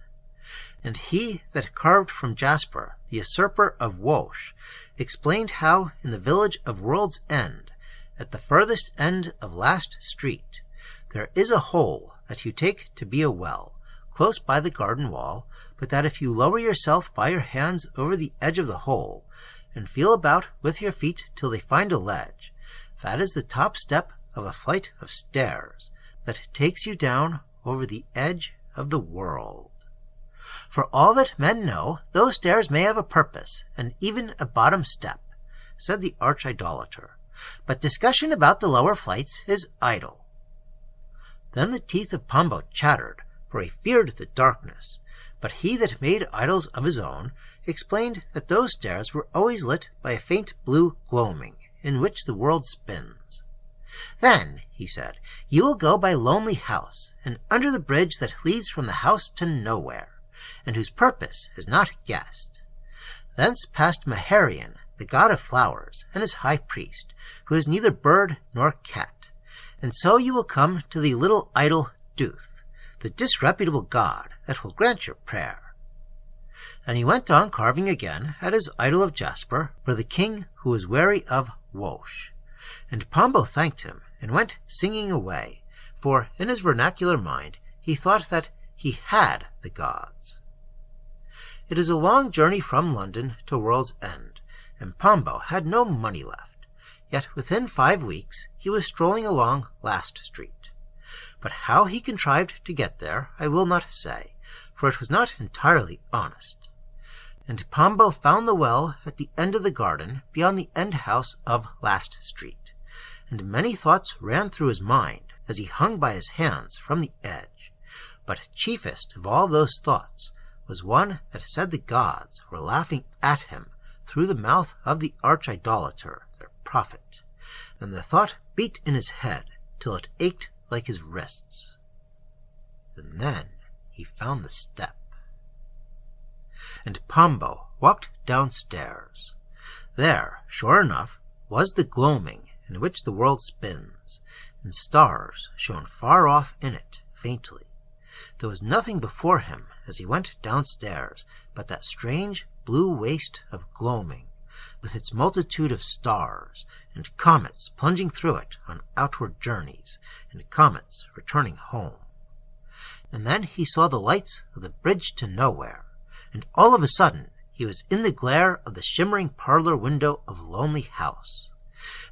And he that carved from jasper the usurper of Wosh explained how in the village of World's End, at the furthest end of last street, there is a hole that you take to be a well, close by the garden wall, but that if you lower yourself by your hands over the edge of the hole, and feel about with your feet till they find a ledge, that is the top step of a flight of stairs, that takes you down over the edge of the world. For all that men know, those stairs may have a purpose, and even a bottom step, said the arch-idolater, but discussion about the lower flights is idle. Then the teeth of Pombo chattered, for he feared the darkness, but he that made idols of his own explained that those stairs were always lit by a faint blue gloaming, in which the world spins. Then, he said, you will go by Lonely House, and under the bridge that leads from the house to nowhere, and whose purpose is not guessed. Thence past Maharian, the god of flowers, and his high priest, who is neither bird nor cat, and so you will come to the little idol Duth, the disreputable god that will grant your prayer. And he went on carving again at his idol of jasper for the king who was weary of Wosh. And Pombo thanked him, and went singing away, for in his vernacular mind he thought that he had the gods. It is a long journey from London to World's End, and Pombo had no money left, yet within 5 weeks he was strolling along Last Street. But how he contrived to get there I will not say, for it was not entirely honest. And Pombo found the well at the end of the garden beyond the end house of Last Street, and many thoughts ran through his mind as he hung by his hands from the edge. But chiefest of all those thoughts was one that said the gods were laughing at him through the mouth of the arch-idolater, their prophet, and the thought beat in his head till it ached like his wrists. And then he found the step. And Pombo walked downstairs. There, sure enough, was the gloaming in which the world spins, and stars shone far off in it faintly. There was nothing before him as he went downstairs but that strange blue waste of gloaming, with its multitude of stars, and comets plunging through it on outward journeys, and comets returning home. And then he saw the lights of the bridge to nowhere, and all of a sudden he was in the glare of the shimmering parlor window of Lonely House.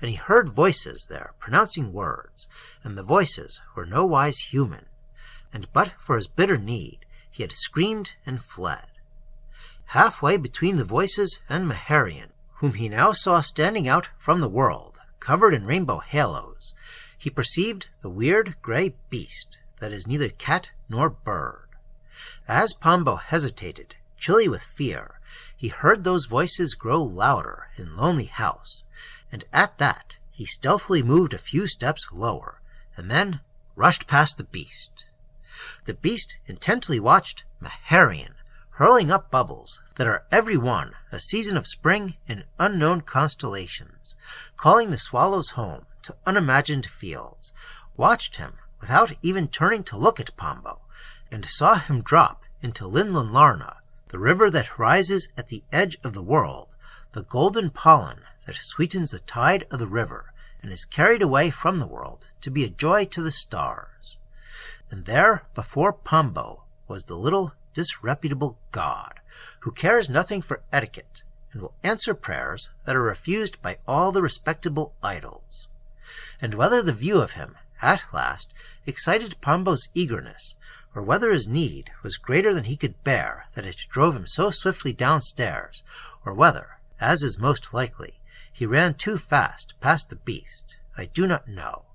And he heard voices there pronouncing words, and the voices were nowise human, and but for his bitter need he had screamed and fled. Halfway between the voices and Maharian, whom he now saw standing out from the world, covered in rainbow halos, he perceived the weird gray beast that is neither cat nor bird. As Pombo hesitated, chilly with fear, he heard those voices grow louder in Lonely House, and at that he stealthily moved a few steps lower, and then rushed past the beast. The beast intently watched Maharian, hurling up bubbles that are every one a season of spring in unknown constellations, calling the swallows home to unimagined fields, watched him without even turning to look at Pombo, and saw him drop into Linlanlarna, the river that rises at the edge of the world, the golden pollen that sweetens the tide of the river, and is carried away from the world to be a joy to the stars. And there before Pombo was the little disreputable god, who cares nothing for etiquette, and will answer prayers that are refused by all the respectable idols. And whether the view of him, at last, excited Pombo's eagerness, or whether his need was greater than he could bear that it drove him so swiftly downstairs, or whether, as is most likely, he ran too fast past the beast, I do not know,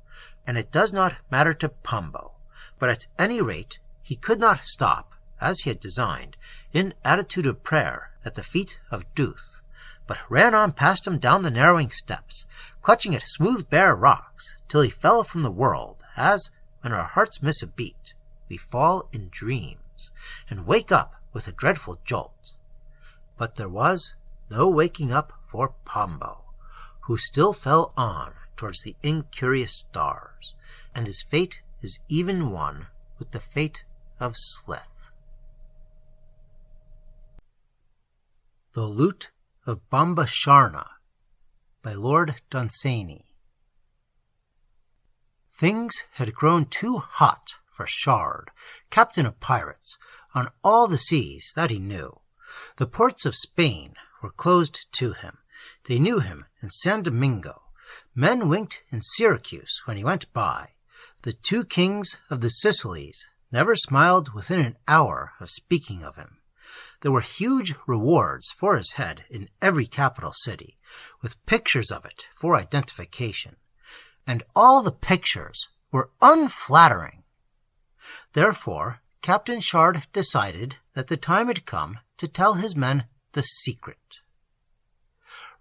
and it does not matter to Pombo, but at any rate he could not stop, as he had designed, in attitude of prayer at the feet of Duth, but ran on past him down the narrowing steps, clutching at smooth bare rocks, till he fell from the world, as, when our hearts miss a beat, we fall in dreams, and wake up with a dreadful jolt. But there was no waking up for Pombo, who still fell on towards the incurious stars, and his fate is even one with the fate of Slith. The Loot of Bombasharna by Lord Dunsany. Things had grown too hot for Shard, captain of pirates, on all the seas that he knew. The ports of Spain were closed to him. They knew him in San Domingo. Men winked in Syracuse when he went by. The 2 kings of the Sicilies never smiled within an hour of speaking of him. There were huge rewards for his head in every capital city, with pictures of it for identification, and all the pictures were unflattering. Therefore, Captain Shard decided that the time had come to tell his men the secret.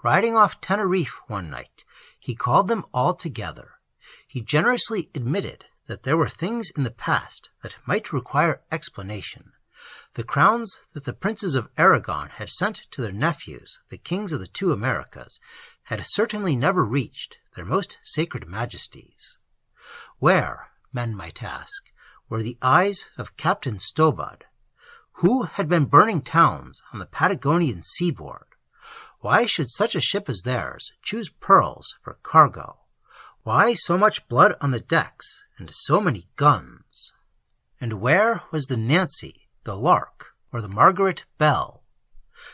Riding off Tenerife one night, he called them all together. He generously admitted that there were things in the past that might require explanation. The crowns that the princes of Aragon had sent to their nephews, the kings of the two Americas, had certainly never reached their most sacred majesties. Where, men might ask, were the eyes of Captain Stobud? Who had been burning towns on the Patagonian seaboard? Why should such a ship as theirs choose pearls for cargo? Why so much blood on the decks and so many guns? And where was the Nancy, the Lark, or the Margaret Bell?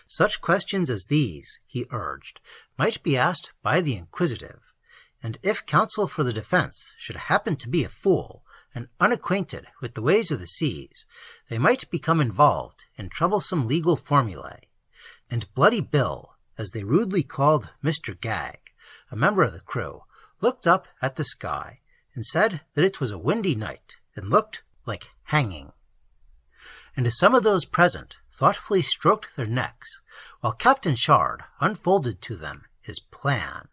Such questions as these, he urged, might be asked by the inquisitive, and if counsel for the defense should happen to be a fool and unacquainted with the ways of the seas, they might become involved in troublesome legal formulae. And Bloody Bill, as they rudely called Mr. Gagg, a member of the crew, looked up at the sky and said that it was a windy night and looked like hanging. And some of those present thoughtfully stroked their necks, while Captain Shard unfolded to them his plan.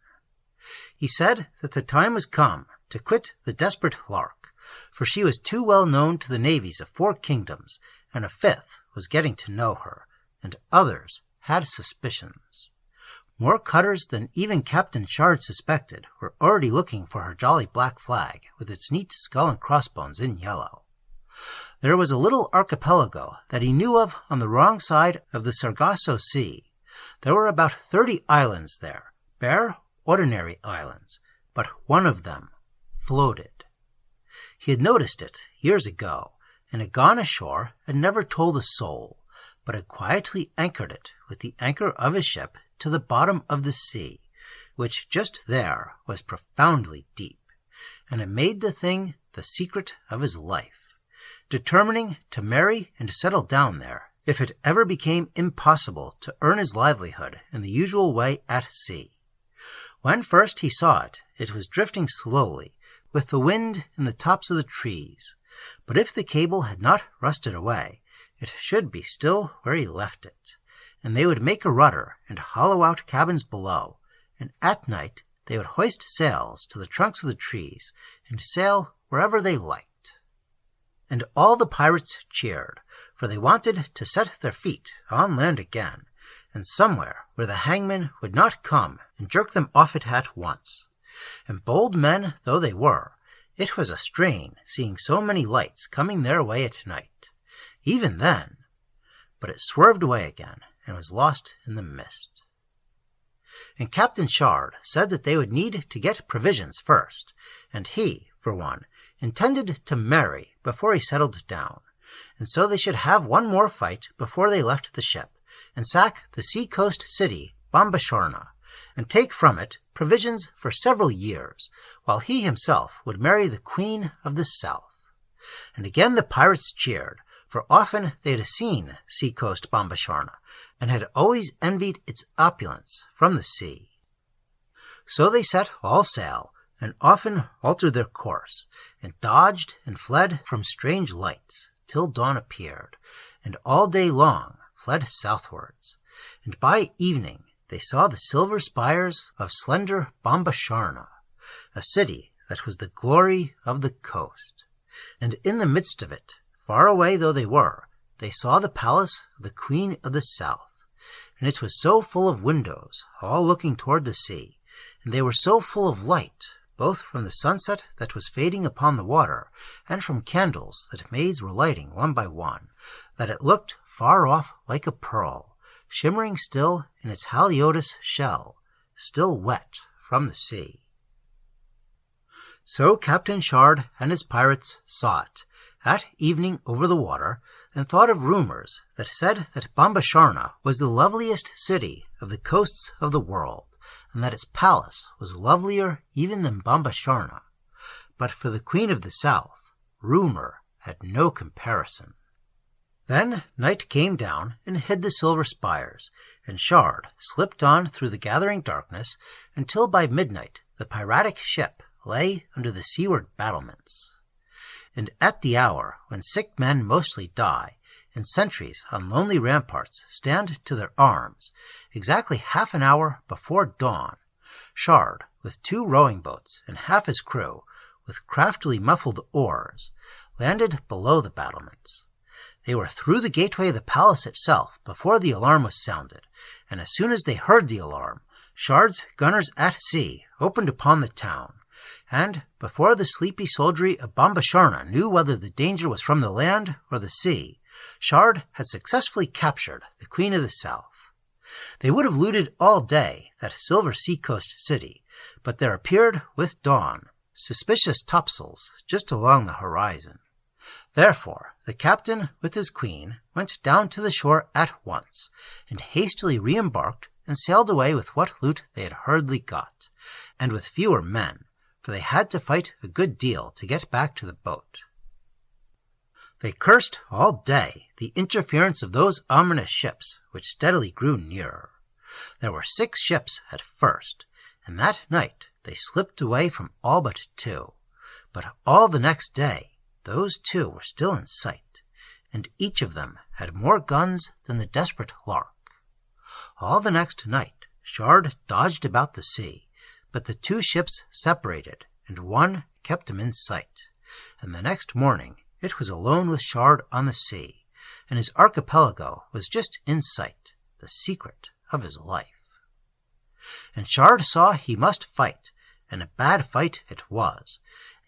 He said that the time was come to quit the desperate Lark, for she was too well known to the navies of 4 kingdoms, and a 5th was getting to know her, and others had suspicions. More cutters than even Captain Shard suspected were already looking for her jolly black flag with its neat skull and crossbones in yellow. There was a little archipelago that he knew of on the wrong side of the Sargasso Sea. There were about 30 islands there, bare, ordinary islands, but one of them floated. He had noticed it years ago, and had gone ashore and never told a soul, but had quietly anchored it with the anchor of his ship to the bottom of the sea, which just there was profoundly deep, and had made the thing the secret of his life, determining to marry and settle down there if it ever became impossible to earn his livelihood in the usual way at sea. When first he saw it, it was drifting slowly, with the wind in the tops of the trees, but if the cable had not rusted away, it should be still where he left it, and they would make a rudder and hollow out cabins below, and at night they would hoist sails to the trunks of the trees and sail wherever they liked. And all the pirates cheered, for they wanted to set their feet on land again, and somewhere where the hangman would not come and jerk them off it at once. And bold men though they were, it was a strain seeing so many lights coming their way at night. Even then, but it swerved away again and was lost in the mist. And Captain Shard said that they would need to get provisions first, and he, for one, intended to marry before he settled down, and so they should have one more fight before they left the ship, and sack the sea-coast city Bombasharna, and take from it provisions for several years, while he himself would marry the Queen of the South. And again the pirates cheered, for often they had seen sea-coast Bombasharna, and had always envied its opulence from the sea. So they set all sail, and often altered their course, and dodged and fled from strange lights, till dawn appeared, and all day long fled southwards. And by evening they saw the silver spires of slender Bombasharna, a city that was the glory of the coast. And in the midst of it, far away though they were, they saw the palace of the Queen of the South, and it was so full of windows, all looking toward the sea, and they were so full of light, both from the sunset that was fading upon the water, and from candles that maids were lighting one by one, that it looked far off like a pearl, shimmering still in its Haliotis shell, still wet from the sea. So Captain Shard and his pirates saw it, at evening over the water, and thought of rumors that said that Bombasharna was the loveliest city of the coasts of the world, and that its palace was lovelier even than Bombasharna. But for the Queen of the South, rumor had no comparison. Then night came down and hid the silver spires, and Shard slipped on through the gathering darkness until by midnight the piratic ship lay under the seaward battlements. And at the hour when sick men mostly die, and sentries on lonely ramparts stand to their arms, exactly half an hour before dawn, Shard, with 2 rowing boats and half his crew, with craftily muffled oars, landed below the battlements. They were through the gateway of the palace itself before the alarm was sounded, and as soon as they heard the alarm, Shard's gunners at sea opened upon the town, and before the sleepy soldiery of Bombasharna knew whether the danger was from the land or the sea, Shard had successfully captured the Queen of the South. They would have looted all day that silver seacoast city, but there appeared with dawn suspicious topsails just along the horizon. Therefore the captain with his queen went down to the shore at once, and hastily re-embarked and sailed away with what loot they had hurriedly got, and with fewer men, for they had to fight a good deal to get back to the boat. They cursed all day the interference of those ominous ships which steadily grew nearer. There were 6 ships at first, and that night they slipped away from all but 2, but all the next day those 2 were still in sight, and each of them had more guns than the desperate Lark. All the next night Shard dodged about the sea, but the 2 ships separated, and one kept him in sight, and the next morning it was alone with Shard on the sea, and his archipelago was just in sight, the secret of his life. And Shard saw he must fight, and a bad fight it was,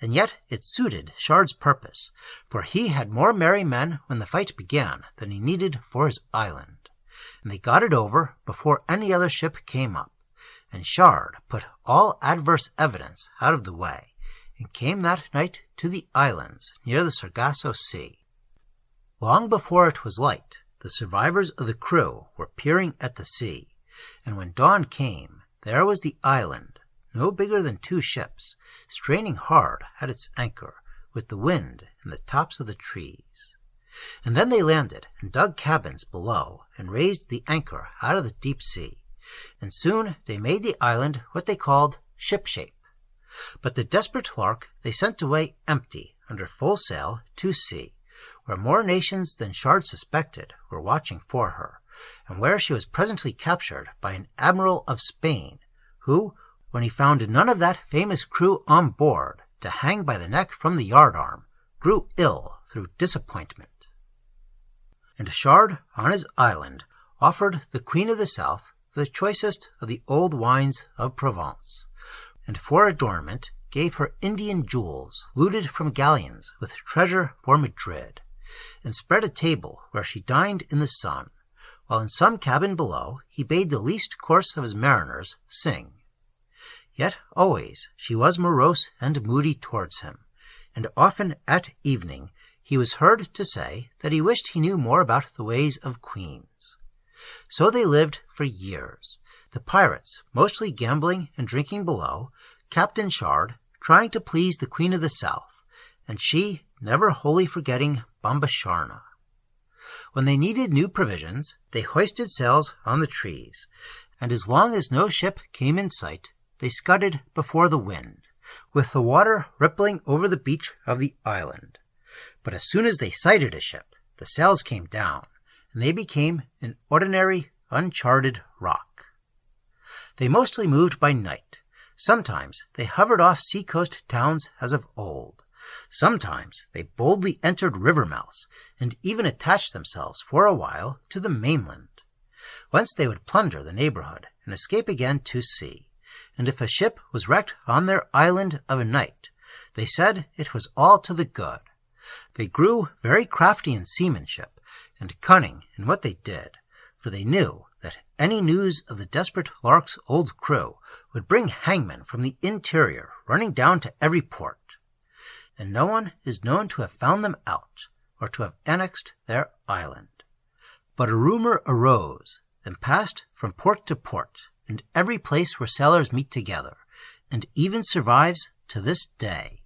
and yet it suited Shard's purpose, for he had more merry men when the fight began than he needed for his island, and they got it over before any other ship came up, and Shard put all adverse evidence out of the way, and came that night to the islands near the Sargasso Sea. Long before it was light, the survivors of the crew were peering at the sea, and when dawn came, there was the island, no bigger than 2 ships, straining hard at its anchor, with the wind in the tops of the trees. And then they landed and dug cabins below, and raised the anchor out of the deep sea, and soon they made the island what they called ship-shape. But the desperate Lark they sent away empty under full sail to sea, where more nations than Shard suspected were watching for her, and where she was presently captured by an admiral of Spain, who, when he found none of that famous crew on board to hang by the neck from the yardarm, grew ill through disappointment. And Shard on his island offered the Queen of the South the choicest of the old wines of Provence, and for adornment gave her Indian jewels looted from galleons with treasure for Madrid, and spread a table where she dined in the sun, while in some cabin below he bade the least coarse of his mariners sing. Yet always she was morose and moody towards him, and often at evening he was heard to say that he wished he knew more about the ways of queens. So they lived for years, the pirates mostly gambling and drinking below, Captain Shard trying to please the Queen of the South, and she never wholly forgetting Bombasharna. When they needed new provisions, they hoisted sails on the trees, and as long as no ship came in sight, they scudded before the wind, with the water rippling over the beach of the island. But as soon as they sighted a ship, the sails came down, and they became an ordinary, uncharted rock. They mostly moved by night. Sometimes they hovered off seacoast towns as of old. Sometimes they boldly entered river mouths, and even attached themselves for a while to the mainland, whence they would plunder the neighborhood and escape again to sea. And if a ship was wrecked on their island of a night, they said it was all to the good. They grew very crafty in seamanship, and cunning in what they did, for they knew that any news of the desperate Lark's old crew would bring hangmen from the interior running down to every port, and no one is known to have found them out, or to have annexed their island. But a rumor arose, and passed from port to port, and every place where sailors meet together, and even survives to this day,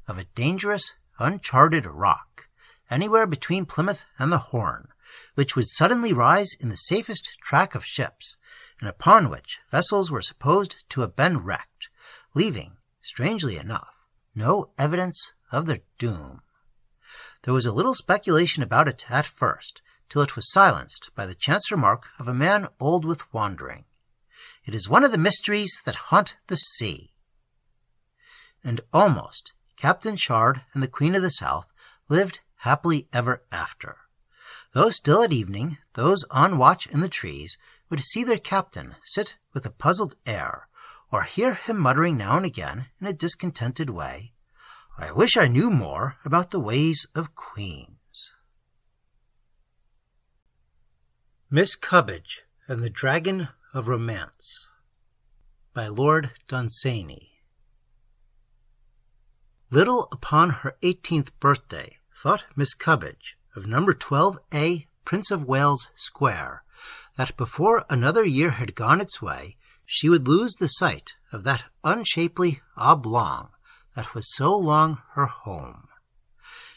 of a dangerous, uncharted rock, anywhere between Plymouth and the Horn, which would suddenly rise in the safest track of ships, and upon which vessels were supposed to have been wrecked, leaving, strangely enough, no evidence of their doom. There was a little speculation about it at first, till it was silenced by the chance remark of a man old with wandering. "It is one of the mysteries that haunt the sea." And almost Captain Shard and the Queen of the South lived happily ever after. Though still at evening, those on watch in the trees would see their captain sit with a puzzled air, or hear him muttering now and again in a discontented way, "I wish I knew more about the ways of queens." Miss Cubbidge and the Dragon of Romance by Lord Dunsany. Little upon her 18th birthday thought Miss Cubbidge of number 12A, Prince of Wales Square, that before another year had gone its way, she would lose the sight of that unshapely oblong that was so long her home.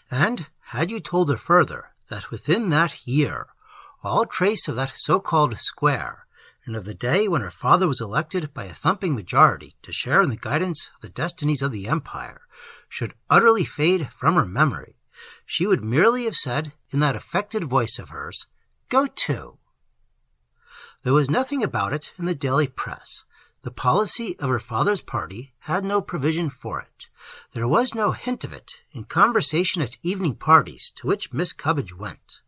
And had you told her further that within that year all trace of that so-called square, and of the day when her father was elected by a thumping majority to share in the guidance of the destinies of the empire, should utterly fade from her memory, she would merely have said in that affected voice of hers, "Go to." There was nothing about it in the daily press. The policy of her father's party had no provision for it. There was no hint of it in conversation at evening parties to which Miss Cubbidge went.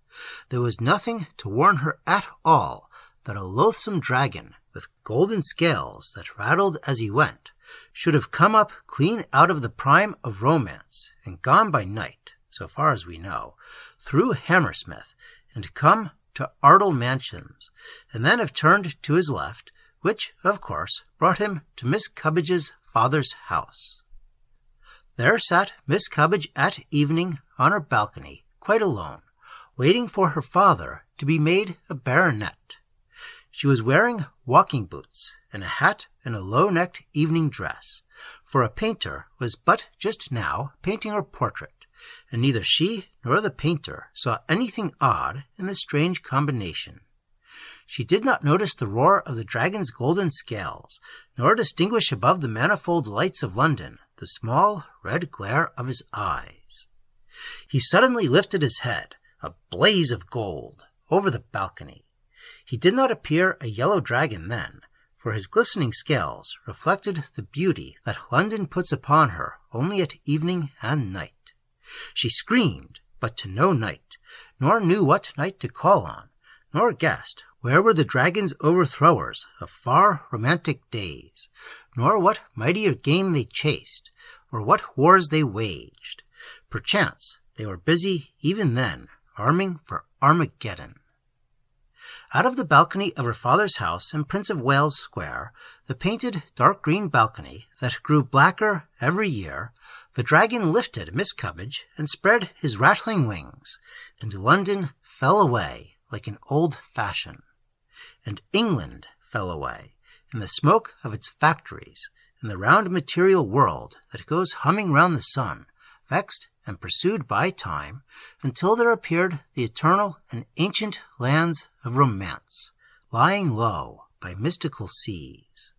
There was nothing to warn her at all that a loathsome dragon with golden scales that rattled as he went should have come up clean out of the prime of romance and gone by night, so far as we know, through Hammersmith and come to Ardle Mansions, and then have turned to his left, which, of course, brought him to Miss Cubbidge's father's house. There sat Miss Cubbidge at evening on her balcony, quite alone, waiting for her father to be made a baronet. She was wearing walking boots and a hat and a low-necked evening dress, for a painter was but just now painting her portrait, and neither she nor the painter saw anything odd in the strange combination. She did not notice the roar of the dragon's golden scales, nor distinguish above the manifold lights of London the small red glare of his eyes. He suddenly lifted his head, a blaze of gold, over the balcony. He did not appear a yellow dragon then, for his glistening scales reflected the beauty that London puts upon her only at evening and night. She screamed, but to no knight, nor knew what knight to call on, nor guessed where were the dragon's overthrowers of far romantic days, nor what mightier game they chased, or what wars they waged. Perchance they were busy even then, arming for Armageddon. Out of the balcony of her father's house in Prince of Wales Square, the painted dark green balcony that grew blacker every year, the dragon lifted Miss Cubbidge and spread his rattling wings, and London fell away like an old fashion, and England fell away in the smoke of its factories, in the round material world that goes humming round the sun, vexed and pursued by time, until there appeared the eternal and ancient lands of romance, lying low by mystical seas.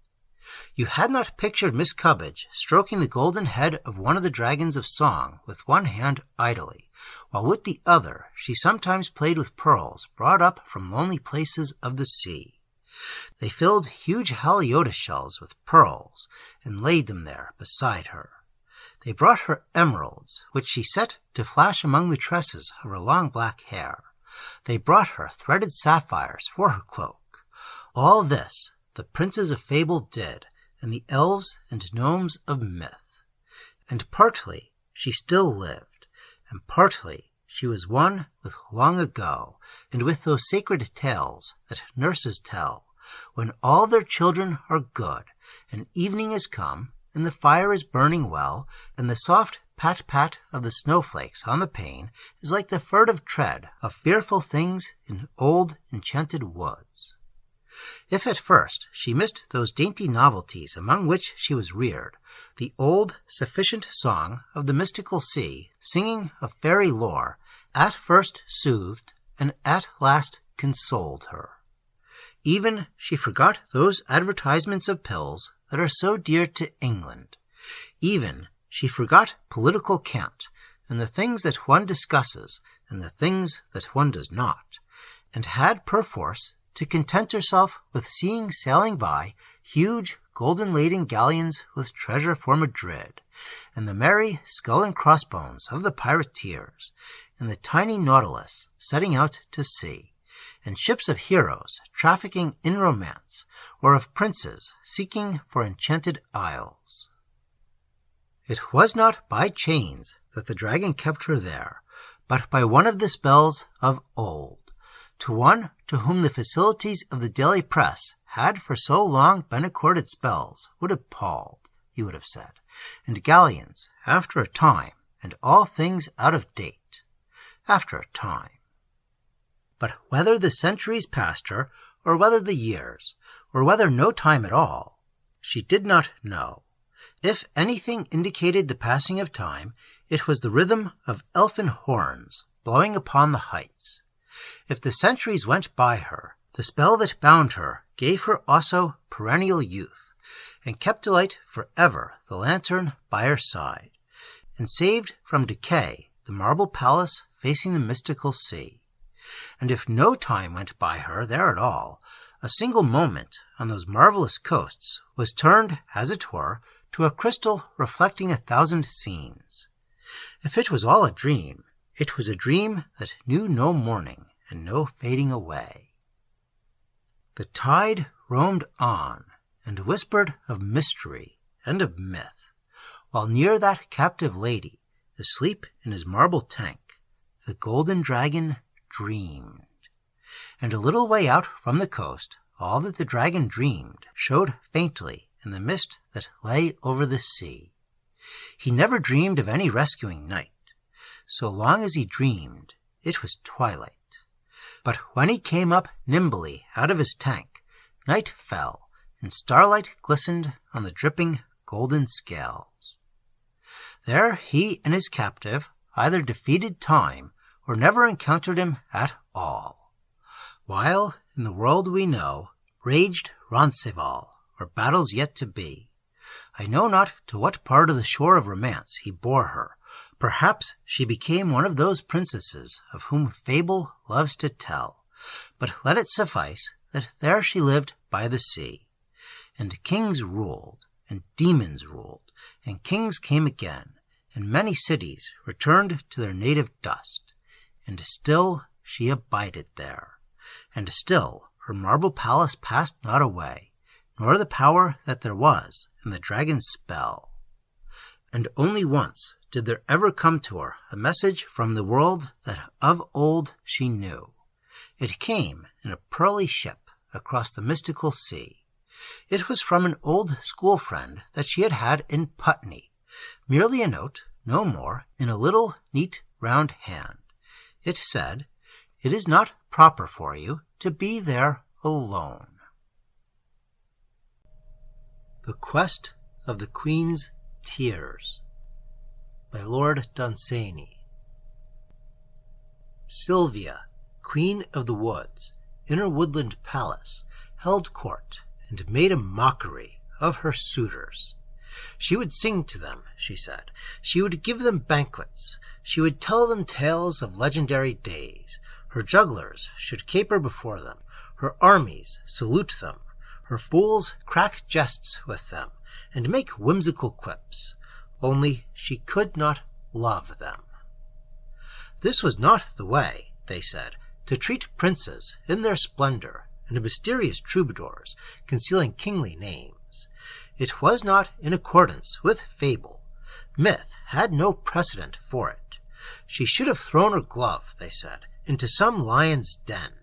You had not pictured Miss Cubbidge stroking the golden head of one of the dragons of song with one hand idly, while with the other she sometimes played with pearls brought up from lonely places of the sea. They filled huge Hlo-hlo shells with pearls and laid them there beside her. They brought her emeralds, which she set to flash among the tresses of her long black hair. They brought her threaded sapphires for her cloak. All this the princes of fable did, and the elves and gnomes of myth. And partly she still lived, and partly she was one with long ago, and with those sacred tales that nurses tell, when all their children are good, and evening is come, and the fire is burning well, and the soft pat-pat of the snowflakes on the pane is like the furtive tread of fearful things in old enchanted woods. If at first she missed those dainty novelties among which she was reared, the old sufficient song of the mystical sea, singing of fairy lore, at first soothed and at last consoled her. Even she forgot those advertisements of pills that are so dear to England. Even she forgot political cant, and the things that one discusses, and the things that one does not, and had perforce to content herself with seeing sailing by huge golden-laden galleons with treasure for Madrid, and the merry skull and crossbones of the pirateers, and the tiny Nautilus setting out to sea, and ships of heroes trafficking in romance, or of princes seeking for enchanted isles. It was not by chains that the dragon kept her there, but by one of the spells of old, to one to whom the facilities of the daily press had for so long been accorded spells would have palled, you would have said, and galleons after a time, and all things out of date after a time. But whether the centuries passed her, or whether the years, or whether no time at all, she did not know. If anything indicated the passing of time, it was the rhythm of elfin horns blowing upon the heights. If the centuries went by her, the spell that bound her gave her also perennial youth, and kept alight forever the lantern by her side, and saved from decay the marble palace facing the mystical sea. And if no time went by her there at all, a single moment on those marvelous coasts was turned, as it were, to a crystal reflecting 1,000 scenes. If it was all a dream, it was a dream that knew no morning and no fading away. The tide roamed on, and whispered of mystery and of myth, while near that captive lady, asleep in his marble tank, the golden dragon dreamed. And a little way out from the coast, all that the dragon dreamed showed faintly in the mist that lay over the sea. He never dreamed of any rescuing night. So long as he dreamed, it was twilight. But when he came up nimbly out of his tank, night fell, and starlight glistened on the dripping golden scales. There he and his captive either defeated time or never encountered him at all, while in the world we know raged Roncesvalles, or battles yet to be. I know not to what part of the shore of romance he bore her. Perhaps she became one of those princesses of whom fable loves to tell, but let it suffice that there she lived by the sea, and kings ruled, and demons ruled, and kings came again, and many cities returned to their native dust, and still she abided there, and still her marble palace passed not away, nor the power that there was in the dragon's spell. And only once did there ever come to her a message from the world that of old she knew. It came in a pearly ship across the mystical sea. It was from an old school friend that she had had in Putney, merely a note, no more, in a little neat round hand. It said, "It is not proper for you to be there alone." The Quest of the Queen's Tears by Lord Dunsany. Sylvia, Queen of the Woods, in her woodland palace, held court and made a mockery of her suitors. She would sing to them, she said. She would give them banquets. She would tell them tales of legendary days. Her jugglers should caper before them. Her armies salute them. Her fools crack jests with them, and make whimsical quips. Only she could not love them. This was not the way, they said, to treat princes in their splendor, and mysterious troubadours concealing kingly names. It was not in accordance with fable. Myth had no precedent for it. She should have thrown her glove, they said, into some lion's den.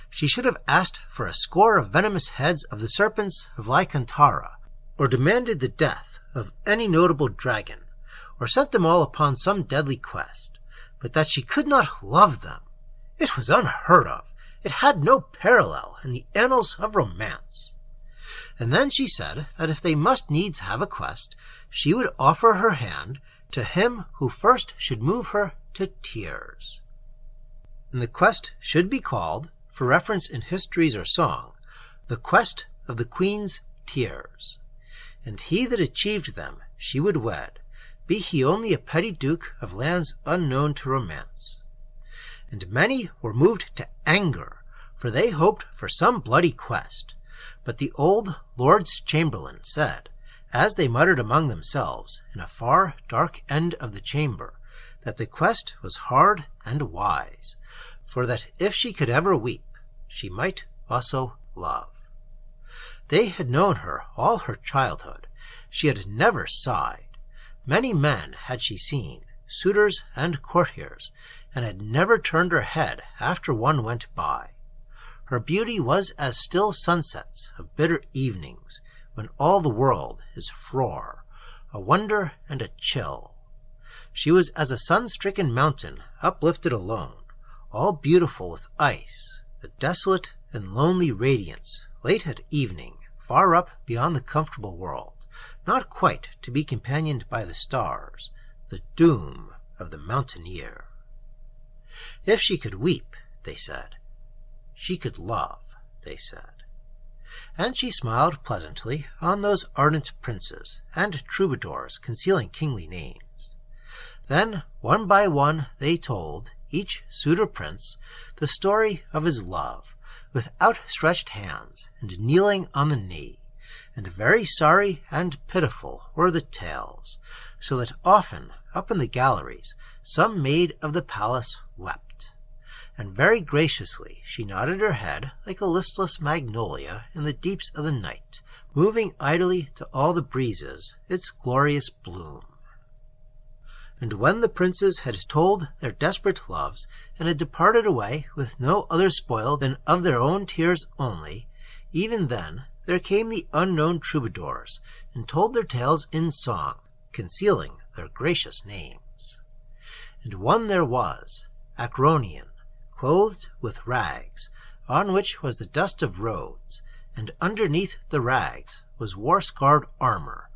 She should have asked for a score of venomous heads of the serpents of Lycantara, or demanded the death of any notable dragon, or sent them all upon some deadly quest. But that she could not love them, it was unheard of. It had no parallel in the annals of romance. And then she said that if they must needs have a quest, she would offer her hand to him who first should move her to tears. and the quest should be called, for reference in histories or song, the quest of the Queen's tears. And he that achieved them she would wed, be he only a petty duke of lands unknown to romance. And many were moved to anger, for they hoped for some bloody quest. But the old Lord's Chamberlain said, as they muttered among themselves in a far dark end of the chamber, that the quest was hard and wise, for that if she could ever weep, she might also love. They had known her all her childhood. She had never sighed. Many men had she seen, suitors and courtiers, and had never turned her head after one went by. Her beauty was as still sunsets of bitter evenings, when all the world is frore, a wonder and a chill. She was as a sun-stricken mountain uplifted alone, all beautiful with ice, a desolate and lonely radiance late at evening, far up beyond the comfortable world, not quite to be companioned by the stars, the doom of the mountaineer. If she could weep, they said, she could love, they said. And she smiled pleasantly on those ardent princes and troubadours concealing kingly names. Then, one by one, they told, each suitor prince, the story of his love, with outstretched hands and kneeling on the knee, and very sorry and pitiful were the tales, so that often, up in the galleries, some maid of the palace wept. And very graciously she nodded her head like a listless magnolia in the deeps of the night, moving idly to all the breezes its glorious bloom. And when the princes had told their desperate loves, and had departed away with no other spoil than of their own tears only, even then there came the unknown troubadours, and told their tales in song, concealing their gracious names. And one there was, Acronian, clothed with rags, on which was the dust of roads, and underneath the rags was war-scarred armor,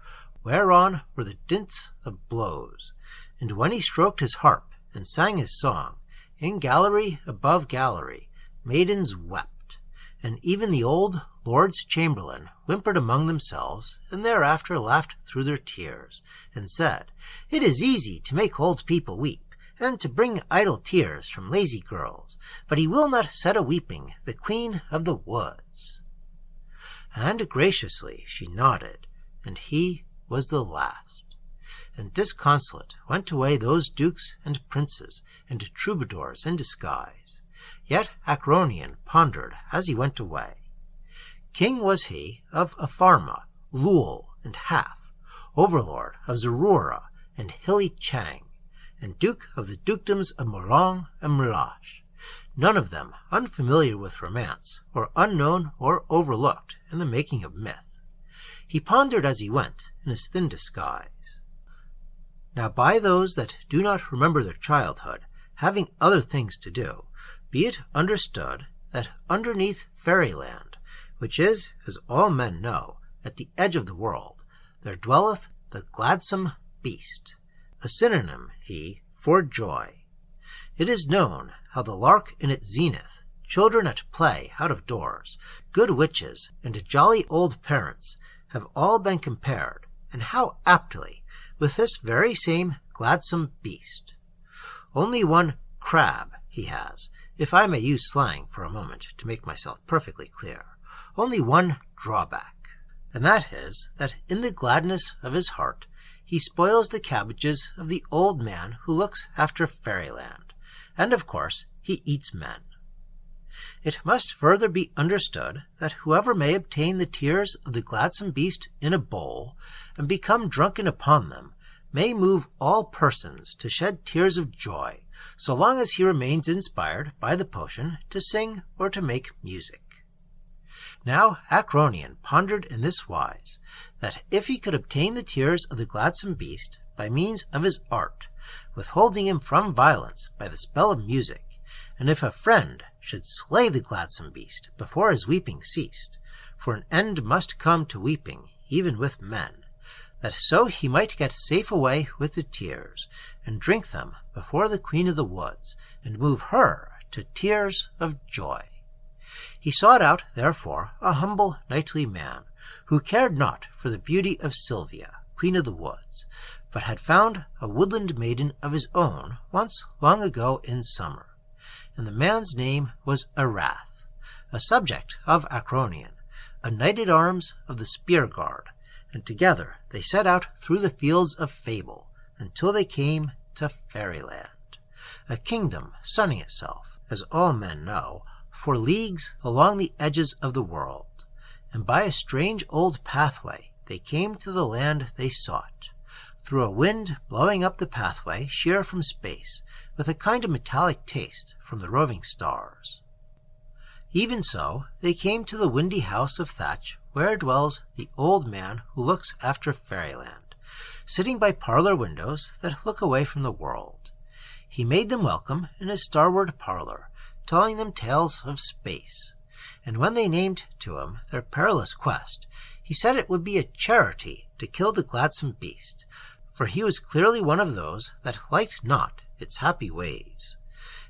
whereon were the dints of blows. And when he stroked his harp and sang his song, in gallery above gallery, maidens wept, and even the old Lord's Chamberlain whimpered among themselves, and thereafter laughed through their tears, and said, "It is easy to make old people weep, and to bring idle tears from lazy girls, but he will not set a-weeping the Queen of the Woods." And graciously she nodded, and he was the last. And disconsolate went away those dukes and princes and troubadours in disguise. Yet Acronian pondered as he went away. King was he of Apharma, Lul, and Half, overlord of Zarura and hilly Chang, and duke of the dukedoms of Molong and Melash, none of them unfamiliar with romance, or unknown or overlooked in the making of myth. He pondered as he went in his thin disguise. Now by those that do not remember their childhood, having other things to do, be it understood that underneath fairyland, which is, as all men know, at the edge of the world, there dwelleth the gladsome beast, a synonym he for joy. It is known how the lark in its zenith, children at play out of doors, good witches, and jolly old parents have all been compared, and how aptly, with this very same gladsome beast. Only one crab he has, if I may use slang for a moment to make myself perfectly clear, only one drawback, and that is that in the gladness of his heart he spoils the cabbages of the old man who looks after fairyland, and of course he eats men. It must further be understood that whoever may obtain the tears of the gladsome beast in a bowl, and become drunken upon them, may move all persons to shed tears of joy, so long as he remains inspired by the potion to sing or to make music. Now Acronian pondered in this wise, that if he could obtain the tears of the gladsome beast by means of his art, withholding him from violence by the spell of music, and if a friend should slay the gladsome beast before his weeping ceased, for an end must come to weeping even with men, that so he might get safe away with the tears, and drink them before the Queen of the Woods, and move her to tears of joy. He sought out, therefore, a humble knightly man, who cared not for the beauty of Sylvia, Queen of the Woods, but had found a woodland maiden of his own once long ago in summer. And the man's name was Arath, a subject of Acronion, a knight-at-arms of the Spear Guard, and together they set out through the fields of fable until they came to Fairyland, a kingdom sunning itself, as all men know, for leagues along the edges of the world. And by a strange old pathway they came to the land they sought, through a wind blowing up the pathway sheer from space, with a kind of metallic taste from the roving stars. Even so, they came to the windy house of thatch where dwells the old man who looks after Fairyland, sitting by parlor windows that look away from the world. He made them welcome in his starward parlor, telling them tales of space, and when they named to him their perilous quest, he said it would be a charity to kill the gladsome beast, for he was clearly one of those that liked not its happy ways.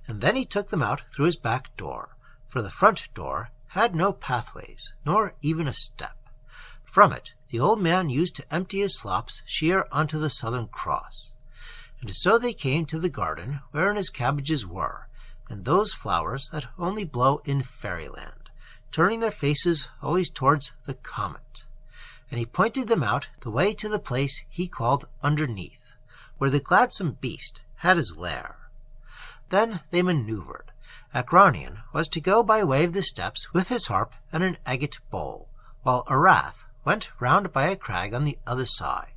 And then he took them out through his back door, for the front door had no pathways, nor even a step. From it the old man used to empty his slops sheer onto the southern cross. And so they came to the garden wherein his cabbages were, and those flowers that only blow in Fairyland, turning their faces always towards the comet. And he pointed them out the way to the place he called Underneath, where the gladsome beast had his lair. Then they maneuvered. Acronion was to go by way of the steps with his harp and an agate bowl, while Arath went round by a crag on the other side.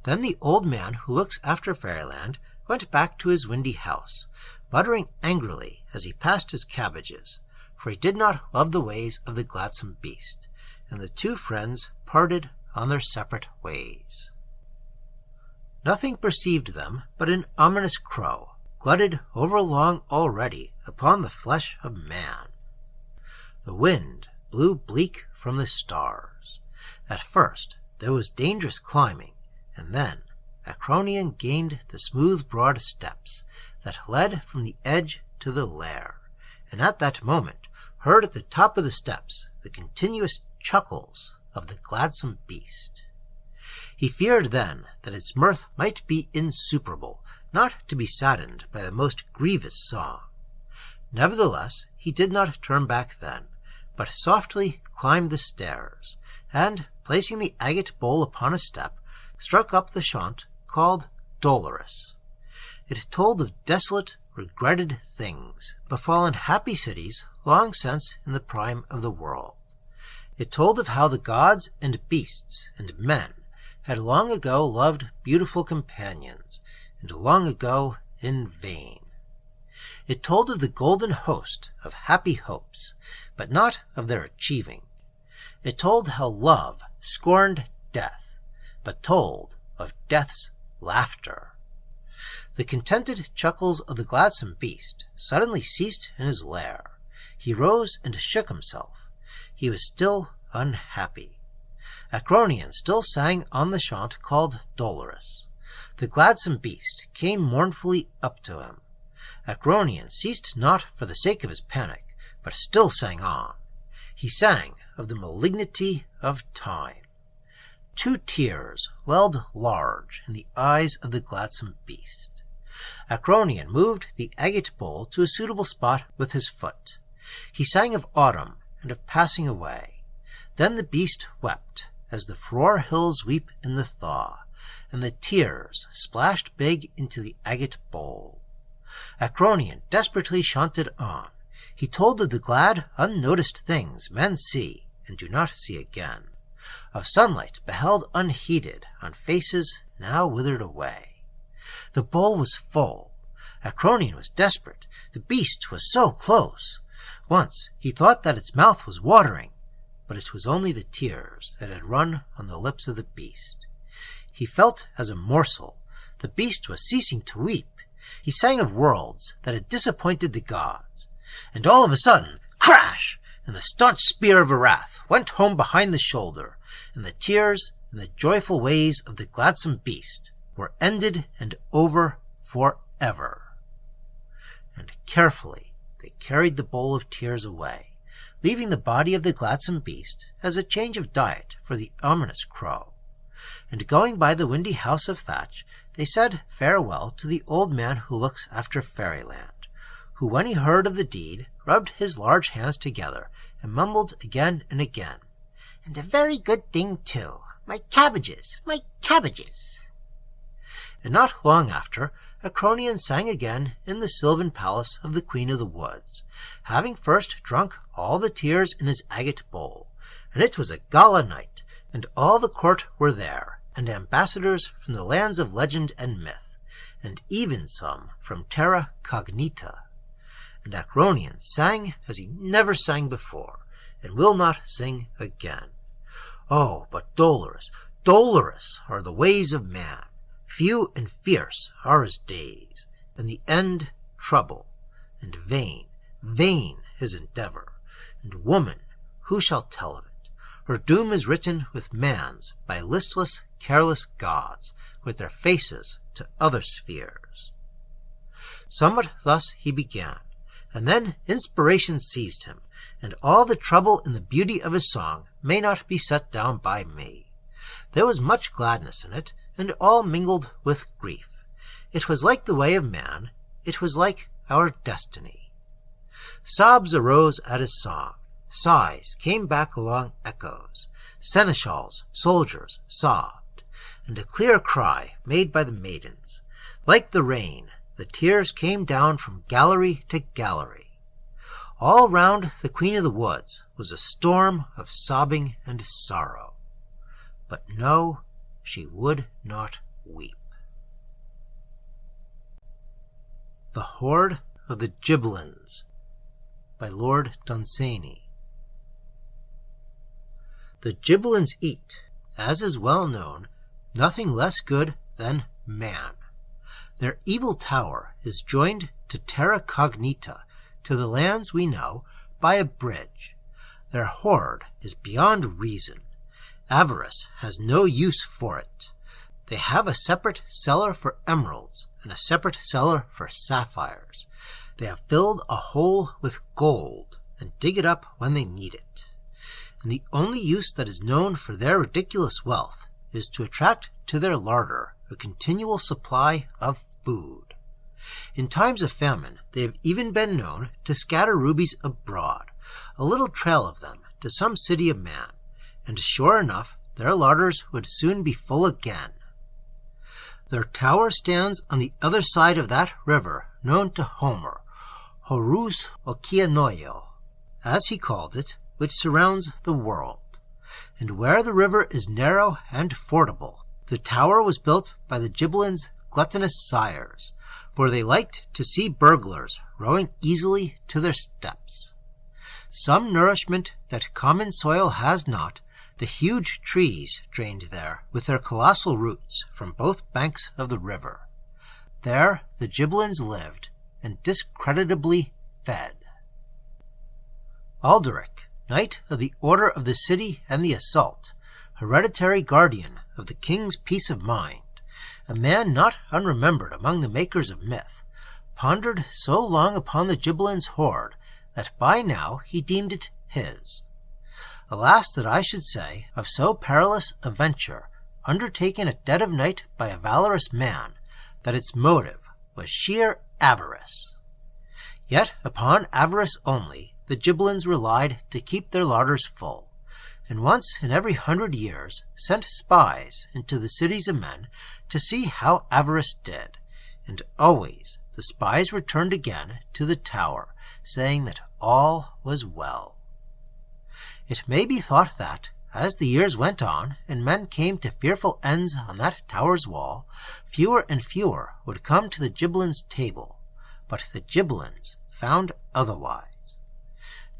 Then the old man who looks after Fairyland went back to his windy house, muttering angrily as he passed his cabbages, for he did not love the ways of the gladsome beast, and the two friends parted on their separate ways. Nothing perceived them but an ominous crow, glutted overlong already upon the flesh of man. The wind blew bleak from the stars. At first there was dangerous climbing, and then Acronion gained the smooth broad steps that led from the edge to the lair, and at that moment heard at the top of the steps the continuous chuckles of the gladsome beast. He feared then that its mirth might be insuperable, not to be saddened by the most grievous song. Nevertheless, he did not turn back then, but softly climbed the stairs, and, placing the agate bowl upon a step, struck up the chaunt called Dolorous. It told of desolate, regretted things, befallen happy cities long since in the prime of the world. It told of how the gods and beasts and men had long ago loved beautiful companions, and long ago in vain. It told of the golden host of happy hopes, but not of their achieving. It told how love scorned death, but told of death's laughter. The contented chuckles of the gladsome beast suddenly ceased in his lair. He rose and shook himself. He was still unhappy. Acronion still sang on the chaunt called Dolorous. The gladsome beast came mournfully up to him. Acronion ceased not for the sake of his panic, but still sang on. He sang of the malignity of time. 2 tears welled large in the eyes of the gladsome beast. Acronion moved the agate bowl to a suitable spot with his foot. He sang of autumn and of passing away. Then the beast wept, as the frore hills weep in the thaw, and the tears splashed big into the agate bowl. Acronion desperately chaunted on. He told of the glad, unnoticed things men see and do not see again, of sunlight beheld unheeded on faces now withered away. The bowl was full. Acronion was desperate. The beast was so close. Once he thought that its mouth was watering, but it was only the tears that had run on the lips of the beast. He felt as a morsel. The beast was ceasing to weep. He sang of worlds that had disappointed the gods. And all of a sudden, crash! And the staunch spear of Arath went home behind the shoulder, and the tears and the joyful ways of the gladsome beast were ended and over forever. And carefully they carried the bowl of tears away, leaving the body of the gladsome beast as a change of diet for the ominous crow. And going by the windy house of thatch, they said farewell to the old man who looks after fairyland, who, when he heard of the deed, rubbed his large hands together and mumbled again and again, "And a very good thing, too. My cabbages, my cabbages!" And not long after, a cronian sang again in the sylvan palace of the Queen of the Woods, having first drunk all the tears in his agate bowl. And it was a gala night, and all the court were there, and ambassadors from the lands of legend and myth, and even some from terra cognita. And Acronian sang as he never sang before, and will not sing again. Oh, but dolorous, dolorous are the ways of man. Few and fierce are his days, and the end trouble, and vain, vain his endeavor. And woman, who shall tell of it? Her doom is written with man's by listless, careless gods, with their faces to other spheres. Somewhat thus he began, and then inspiration seized him, and all the trouble in the beauty of his song may not be set down by me. There was much gladness in it, and all mingled with grief. It was like the way of man, it was like our destiny. Sobs arose at his song, sighs came back along echoes, seneschals, soldiers sobbed, and a clear cry made by the maidens. Like the rain, the tears came down from gallery to gallery. All round the Queen of the Woods was a storm of sobbing and sorrow. But no, she would not weep. The Hoard of the Biggelins by Lord Dunsany. The Biggelins eat, as is well known, nothing less good than man. Their evil tower is joined to terra cognita, to the lands we know, by a bridge. Their hoard is beyond reason. Avarice has no use for it. They have a separate cellar for emeralds and a separate cellar for sapphires. They have filled a hole with gold and dig it up when they need it. And the only use that is known for their ridiculous wealth is to attract to their larder a continual supply of food. In times of famine, they have even been known to scatter rubies abroad, a little trail of them, to some city of man, and sure enough, their larders would soon be full again. Their tower stands on the other side of that river known to Homer, Horus Okeanoio, as he called it, which surrounds the world. And where the river is narrow and fordable, the tower was built by the Biggelins' gluttonous sires, for they liked to see burglars rowing easily to their steps. Some nourishment that common soil has not, the huge trees drained there with their colossal roots from both banks of the river. There the Biggelins lived, and discreditably fed. Alderic, Knight of the Order of the City and the Assault, hereditary guardian of the king's peace of mind, a man not unremembered among the makers of myth, pondered so long upon the Biggelins' hoard that by now he deemed it his. Alas that I should say of so perilous a venture, undertaken at dead of night by a valorous man, that its motive was sheer avarice. Yet upon avarice only the Biggelins relied to keep their larders full, and once in every 100 years sent spies into the cities of men to see how avarice did, and always the spies returned again to the tower, saying that all was well. It may be thought that, as the years went on and men came to fearful ends on that tower's wall, fewer and fewer would come to the Biggelins' table, but the Biggelins found otherwise.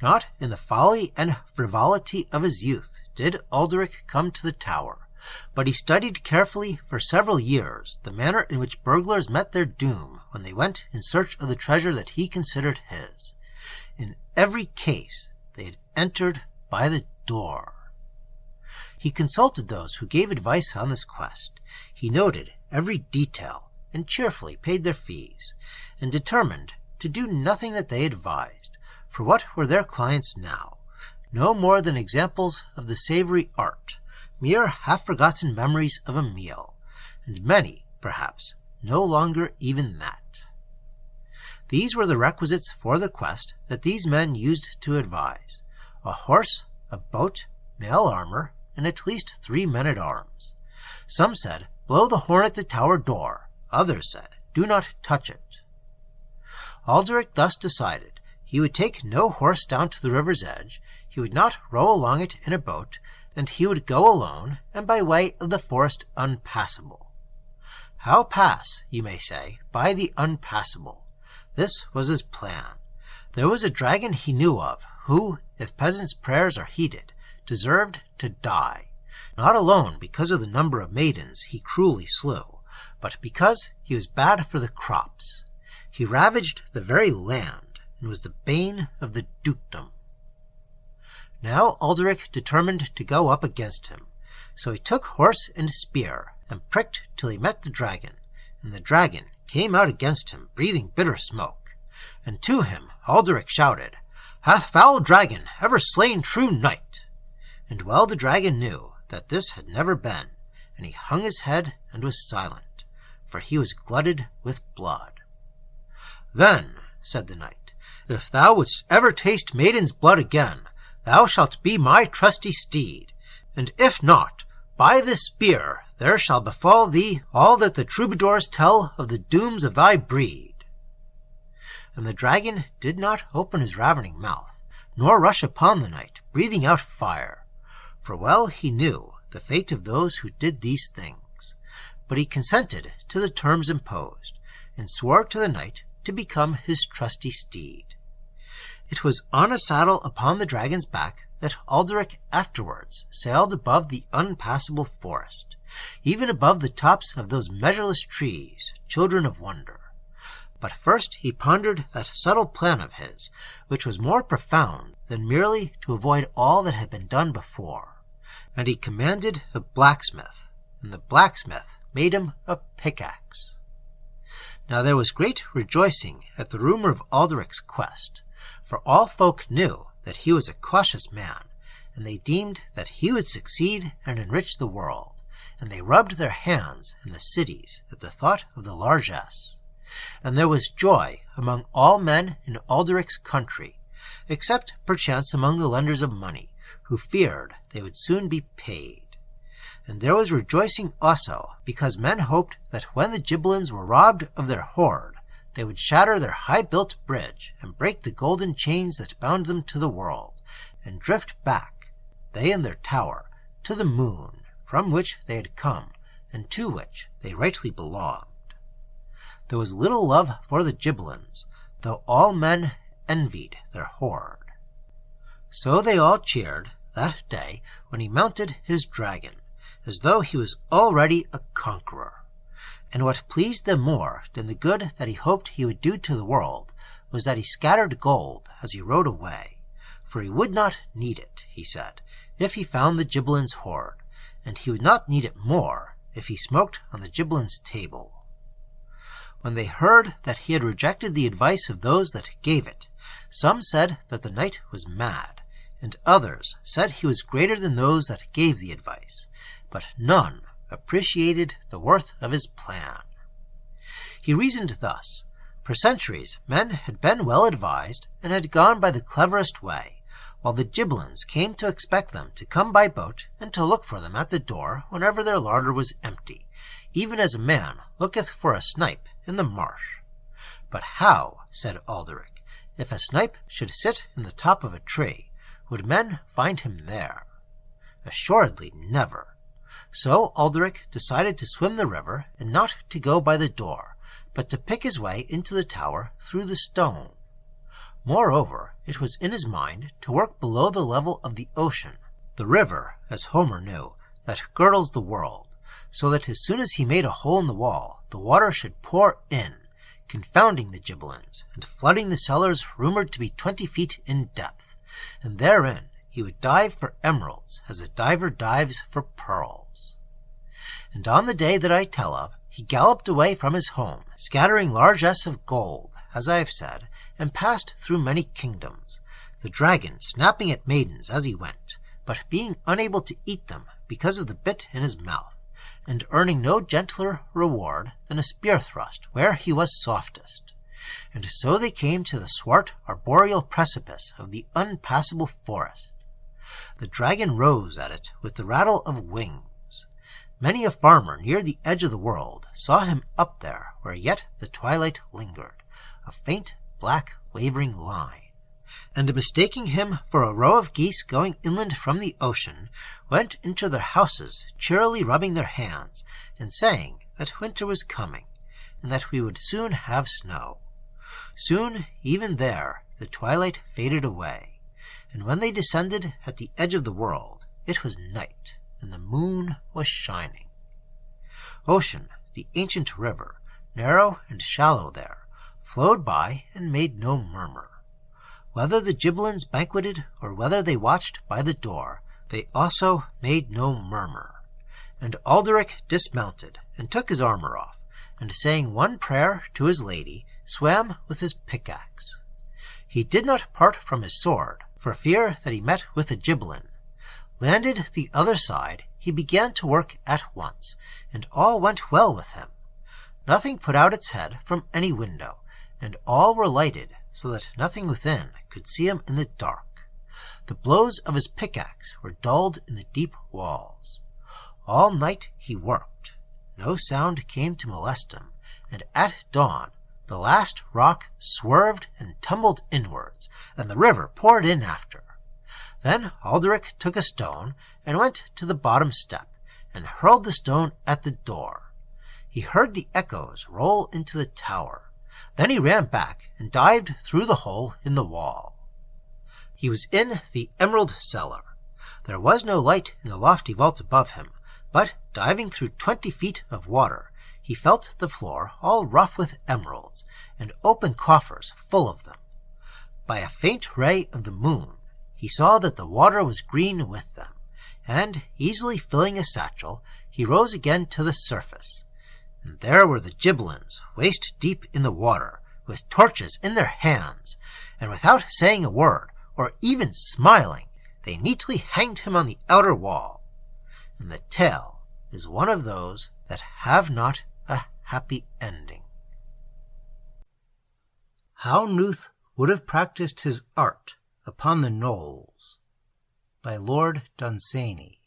Not in the folly and frivolity of his youth did Alderic come to the tower, but he studied carefully for several years the manner in which burglars met their doom when they went in search of the treasure that he considered his. In every case they had entered by the door. He consulted those who gave advice on this quest. He noted every detail and cheerfully paid their fees, and determined to do nothing that they advised, for what were their clients now? No more than examples of the savory art, mere half-forgotten memories of a meal, and many, perhaps, no longer even that. These were the requisites for the quest that these men used to advise: a horse, a boat, mail armor, and at least 3 men-at-arms. Some said, "Blow the horn at the tower door." Others said, "Do not touch it." Alderic thus decided. He would take no horse down to the river's edge, he would not row along it in a boat, and he would go alone, and by way of the forest unpassable. How pass, you may say, by the unpassable? This was his plan. There was a dragon he knew of, who, if peasants' prayers are heeded, deserved to die, not alone because of the number of maidens he cruelly slew, but because he was bad for the crops. He ravaged the very land, and was the bane of the dukedom. Now Alderic determined to go up against him, so he took horse and spear, and pricked till he met the dragon, and the dragon came out against him, breathing bitter smoke. And to him Alderic shouted, "Hath foul dragon ever slain true knight?" And well the dragon knew that this had never been, and he hung his head and was silent, for he was glutted with blood. "Then," said the knight, "if thou wouldst ever taste maiden's blood again, thou shalt be my trusty steed, and if not, by this spear there shall befall thee all that the troubadours tell of the dooms of thy breed." And the dragon did not open his ravening mouth, nor rush upon the knight, breathing out fire, for well he knew the fate of those who did these things. But he consented to the terms imposed, and swore to the knight to become his trusty steed. It was on a saddle upon the dragon's back that Alderic afterwards sailed above the unpassable forest, even above the tops of those measureless trees, children of wonder. But first he pondered that subtle plan of his, which was more profound than merely to avoid all that had been done before. And he commanded a blacksmith, and the blacksmith made him a pickaxe. Now there was great rejoicing at the rumor of Alderic's quest, for all folk knew that he was a cautious man, and they deemed that he would succeed and enrich the world, and they rubbed their hands in the cities at the thought of the largesse. And there was joy among all men in Alderic's country, except perchance among the lenders of money, who feared they would soon be paid. And there was rejoicing also, because men hoped that when the Gibelins were robbed of their hoard, they would shatter their high-built bridge, and break the golden chains that bound them to the world, and drift back, they and their tower, to the moon, from which they had come, and to which they rightly belonged. There was little love for the Gibelins, though all men envied their hoard. So they all cheered that day when he mounted his dragon, as though he was already a conqueror. And what pleased them more than the good that he hoped he would do to the world was that he scattered gold as he rode away, for he would not need it, he said, if he found the Gibelins' hoard, and he would not need it more if he smoked on the Gibelins' table. When they heard that he had rejected the advice of those that gave it, some said that the knight was mad, and others said he was greater than those that gave the advice, but none appreciated the worth of his plan. He reasoned thus. For centuries men had been well advised, and had gone by the cleverest way, while the Gibelins came to expect them to come by boat, and to look for them at the door whenever their larder was empty, even as a man looketh for a snipe in the marsh. But how, said Alderic, if a snipe should sit in the top of a tree, would men find him there? Assuredly never. So Alderic decided to swim the river, and not to go by the door, but to pick his way into the tower through the stone. Moreover, it was in his mind to work below the level of the ocean, the river, as Homer knew, that girdles the world, so that as soon as he made a hole in the wall, the water should pour in, confounding the Gibelins, and flooding the cellars rumored to be 20 feet in depth, and therein he would dive for emeralds as a diver dives for pearls. And on the day that I tell of, he galloped away from his home, scattering largesse of gold, as I have said, and passed through many kingdoms, the dragon snapping at maidens as he went, but being unable to eat them because of the bit in his mouth, and earning no gentler reward than a spear thrust where he was softest. And so they came to the swart arboreal precipice of the unpassable forest. The dragon rose at it with the rattle of wings. Many a farmer near the edge of the world saw him up there where yet the twilight lingered, a faint black wavering line, and mistaking him for a row of geese going inland from the ocean, went into their houses cheerily rubbing their hands and saying that winter was coming, and that we would soon have snow. Soon even there the twilight faded away, and when they descended at the edge of the world, it was night, and the moon was shining. Ocean, the ancient river, narrow and shallow there, flowed by and made no murmur. Whether the Gibelins banqueted or whether they watched by the door, they also made no murmur. And Alderic dismounted and took his armor off, and saying one prayer to his lady, swam with his pickaxe. He did not part from his sword, for fear that he met with a Gibelin. Landed the other side, he began to work at once, and all went well with him. Nothing put out its head from any window, and all were lighted, so that nothing within could see him in the dark. The blows of his pickaxe were dulled in the deep walls. All night he worked. No sound came to molest him, and at dawn the last rock swerved and tumbled inwards, and the river poured in after. Then Alderic took a stone and went to the bottom step, and hurled the stone at the door. He heard the echoes roll into the tower. Then he ran back and dived through the hole in the wall. He was in the emerald cellar. There was no light in the lofty vault above him, but diving through 20 feet of water, he felt the floor all rough with emeralds, and open coffers full of them. By a faint ray of the moon, he saw that the water was green with them, and, easily filling a satchel, he rose again to the surface. And there were the Gibelins, waist deep in the water, with torches in their hands, and without saying a word, or even smiling, they neatly hanged him on the outer wall. And the tale is one of those that have not a happy ending. How Nuth would have practised his art upon the Gnoles, by Lord Dunsany.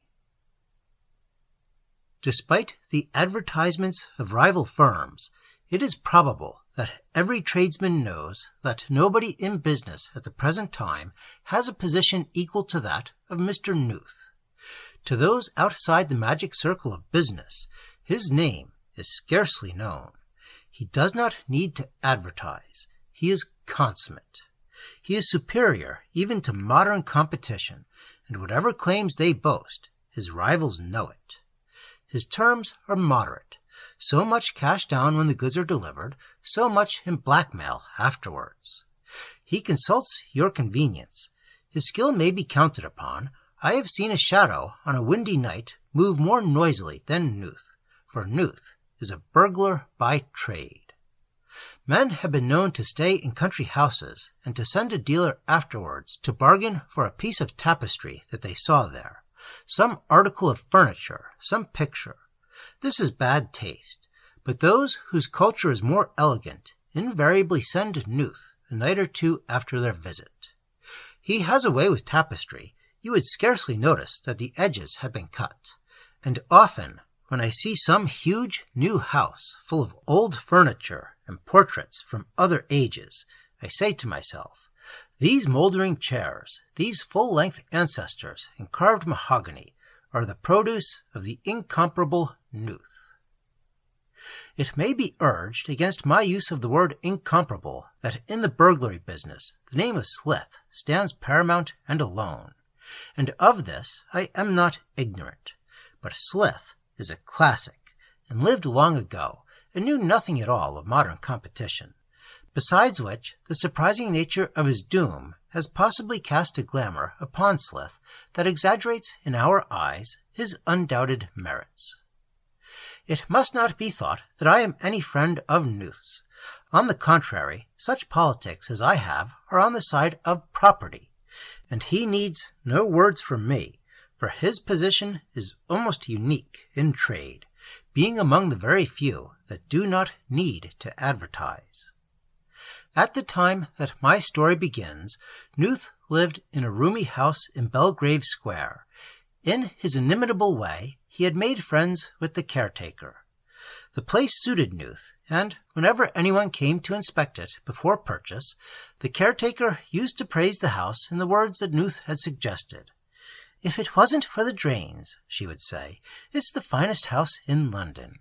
Despite the advertisements of rival firms, it is probable that every tradesman knows that nobody in business at the present time has a position equal to that of Mr. Nuth. To those outside the magic circle of business, his name is scarcely known. He does not need to advertise. He is consummate. He is superior even to modern competition, and whatever claims they boast, his rivals know it. His terms are moderate. So much cash down when the goods are delivered, so much in blackmail afterwards. He consults your convenience. His skill may be counted upon. I have seen a shadow on a windy night move more noisily than Nuth, for Nuth is a burglar by trade. Men have been known to stay in country houses and to send a dealer afterwards to bargain for a piece of tapestry that they saw there, some article of furniture, some picture. This is bad taste, but those whose culture is more elegant invariably send Nuth a night or two after their visit. He has a way with tapestry. You would scarcely notice that the edges had been cut, and often when I see some huge new house full of old furniture and portraits from other ages, I say to myself, these mouldering chairs, these full-length ancestors in carved mahogany, are the produce of the incomparable Nuth. It may be urged against my use of the word incomparable that in the burglary business the name of Slith stands paramount and alone, and of this I am not ignorant. But Slith is a classic, and lived long ago, and knew nothing at all of modern competition. Besides which, the surprising nature of his doom has possibly cast a glamour upon Slith that exaggerates in our eyes his undoubted merits. It must not be thought that I am any friend of Nuth's. On the contrary, such politics as I have are on the side of property, and he needs no words from me, for his position is almost unique in trade, being among the very few that do not need to advertise. At the time that my story begins, Nuth lived in a roomy house in Belgrave Square. In his inimitable way, he had made friends with the caretaker. The place suited Nuth, and whenever anyone came to inspect it before purchase, the caretaker used to praise the house in the words that Nuth had suggested. "If it wasn't for the drains," she would say, "it's the finest house in London."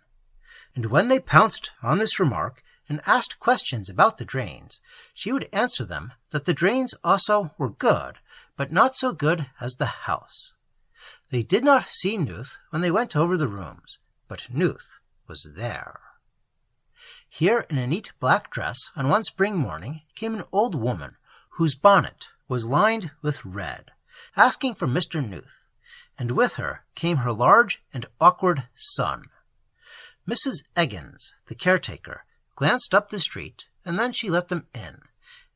And when they pounced on this remark and asked questions about the drains, she would answer them that the drains also were good, but not so good as the house. They did not see Nuth when they went over the rooms, but Nuth was there. Here in a neat black dress on one spring morning came an old woman whose bonnet was lined with red, asking for Mr. Nuth, and with her came her large and awkward son. Mrs. Eggins, the caretaker, glanced up the street, and then she let them in,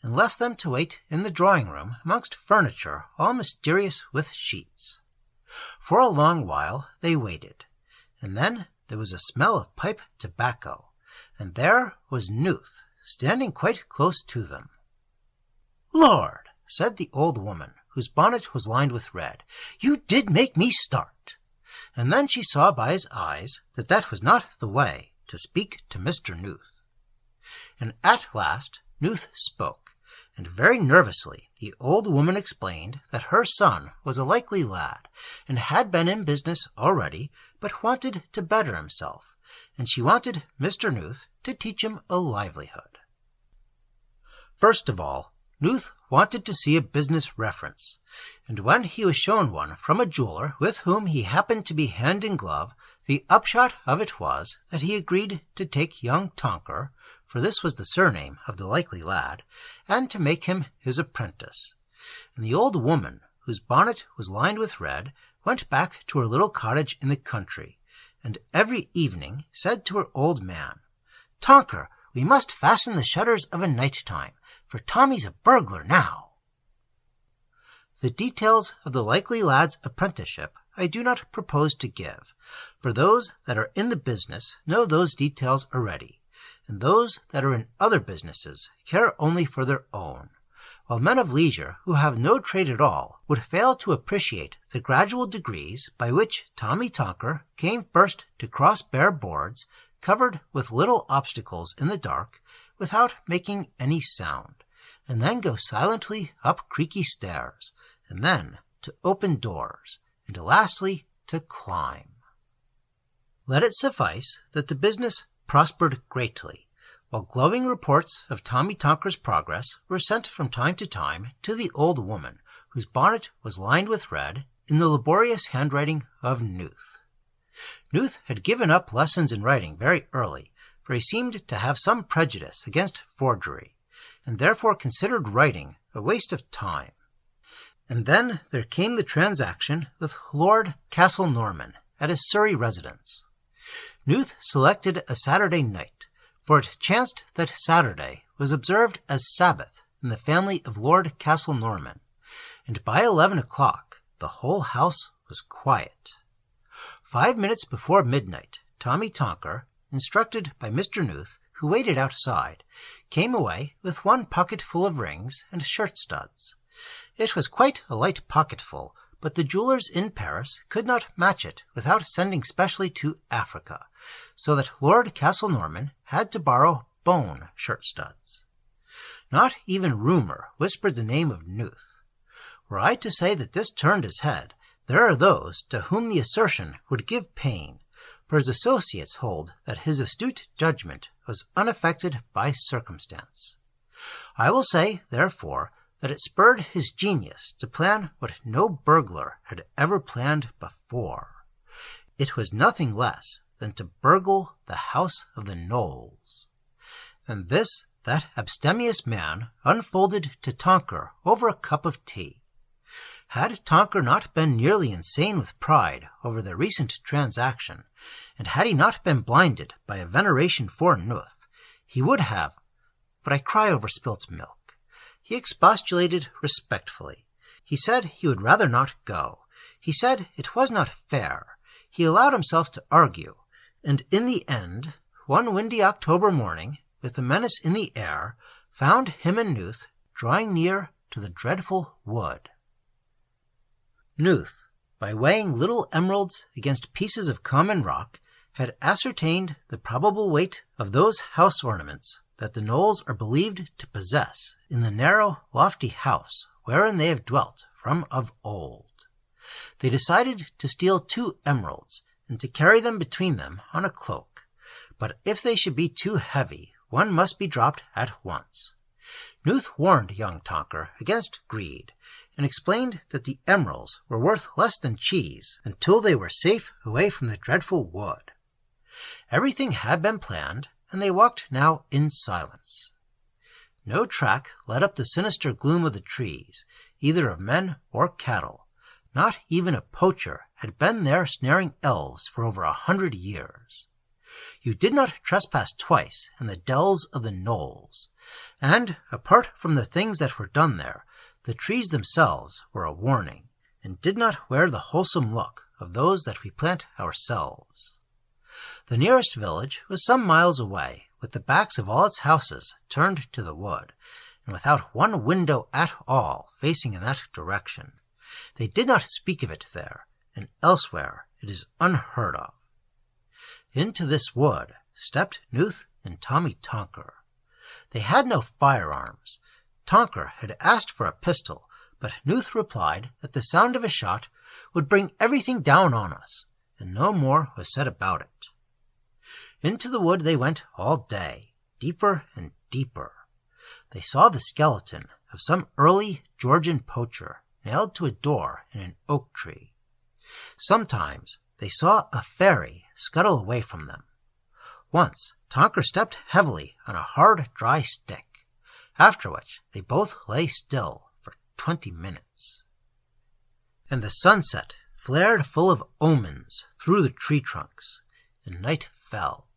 and left them to wait in the drawing-room amongst furniture all mysterious with sheets. For a long while they waited, and then there was a smell of pipe tobacco, and there was Nuth standing quite close to them. "Lord," said the old woman, whose bonnet was lined with red, "you did make me start." And then she saw by his eyes that that was not the way to speak to Mr. Nuth. And at last Nuth spoke, and very nervously the old woman explained that her son was a likely lad, and had been in business already, but wanted to better himself, and she wanted Mr. Nuth to teach him a livelihood. First of all, Nuth wanted to see a business reference, and when he was shown one from a jeweler with whom he happened to be hand in glove, the upshot of it was that he agreed to take young Tonker, for this was the surname of the likely lad, and to make him his apprentice. And the old woman, whose bonnet was lined with red, went back to her little cottage in the country, and every evening said to her old man, "Tonker, we must fasten the shutters of a night time, for Tommy's a burglar now." The details of the likely lad's apprenticeship I do not propose to give, for those that are in the business know those details already, and those that are in other businesses care only for their own, while men of leisure who have no trade at all would fail to appreciate the gradual degrees by which Tommy Tonker came first to cross bare boards covered with little obstacles in the dark without making any sound, and then go silently up creaky stairs, and then to open doors, and lastly to climb. Let it suffice that the business prospered greatly, while glowing reports of Tommy Tonker's progress were sent from time to time to the old woman, whose bonnet was lined with red, in the laborious handwriting of Nuth. Nuth had given up lessons in writing very early, for he seemed to have some prejudice against forgery, and therefore considered writing a waste of time. And then there came the transaction with Lord Castle-Norman at his Surrey residence. Nuth selected a Saturday night, for it chanced that Saturday was observed as Sabbath in the family of Lord Castle-Norman, and by 11 o'clock the whole house was quiet. 5 minutes before midnight, Tommy Tonker, instructed by Mr. Nuth, who waited outside, came away with one pocket full of rings and shirt studs. It was quite a light pocketful, but the jewelers in Paris could not match it without sending specially to Africa, so that Lord Castle-Norman had to borrow bone shirt studs. Not even rumour whispered the name of Nuth. Were I to say that this turned his head, there are those to whom the assertion would give pain, for his associates hold that his astute judgment was unaffected by circumstance. I will say, therefore, that it spurred his genius to plan what no burglar had ever planned before. It was nothing less than to burgle the house of the Gnoles. And this that abstemious man unfolded to Tonker over a cup of tea. Had Tonker not been nearly insane with pride over the recent transaction, and had he not been blinded by a veneration for Nuth, he would have— but I cry over spilt milk. He expostulated respectfully. He said he would rather not go. He said it was not fair. He allowed himself to argue, and in the end, one windy October morning, with the menace in the air, found him and Nuth drawing near to the dreadful wood. Nuth, by weighing little emeralds against pieces of common rock, had ascertained the probable weight of those house ornaments that the Gnoles are believed to possess in the narrow, lofty house wherein they have dwelt from of old. They decided to steal 2 emeralds, and to carry them between them on a cloak, but if they should be too heavy, one must be dropped at once. Nuth warned young Tonker against greed, and explained that the emeralds were worth less than cheese until they were safe away from the dreadful wood. Everything had been planned, and they walked now in silence. No track led up the sinister gloom of the trees, either of men or cattle. Not even a poacher had been there snaring elves for over 100 years. You did not trespass twice in the dells of the Gnoles, and, apart from the things that were done there, the trees themselves were a warning, and did not wear the wholesome look of those that we plant ourselves. The nearest village was some miles away, with the backs of all its houses turned to the wood, and without one window at all facing in that direction. They did not speak of it there, and elsewhere it is unheard of. Into this wood stepped Nuth and Tommy Tonker. They had no firearms. Tonker had asked for a pistol, but Nuth replied that the sound of a shot would bring everything down on us, and no more was said about it. Into the wood they went all day, deeper and deeper. They saw the skeleton of some early Georgian poacher nailed to a door in an oak tree. Sometimes they saw a fairy scuttle away from them. Once Tonker stepped heavily on a hard, dry stick, after which they both lay still for 20 minutes. And the sunset flared full of omens through the tree trunks, and night fell,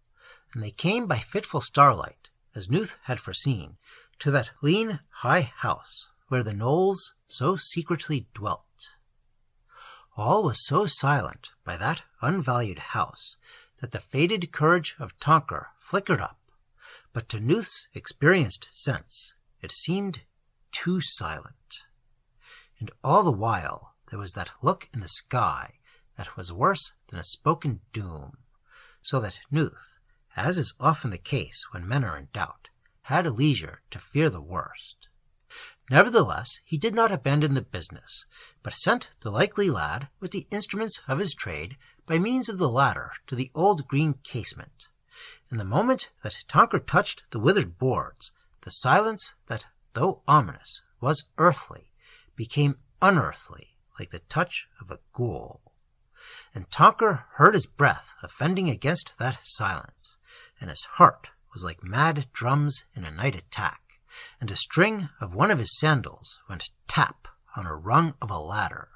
and they came by fitful starlight, as Nuth had foreseen, to that lean, high house where the Gnoles so secretly dwelt. All was so silent by that unvalued house that the faded courage of Tonker flickered up, but to Nuth's experienced sense it seemed too silent. And all the while there was that look in the sky that was worse than a spoken doom, so that Nuth, as is often the case when men are in doubt, had leisure to fear the worst. Nevertheless, he did not abandon the business, but sent the likely lad with the instruments of his trade by means of the ladder to the old green casement. In the moment that Tonker touched the withered boards, the silence that, though ominous, was earthly, became unearthly, like the touch of a ghoul. And Tonker heard his breath offending against that silence, and his heart was like mad drums in a night attack, and a string of one of his sandals went tap on a rung of a ladder,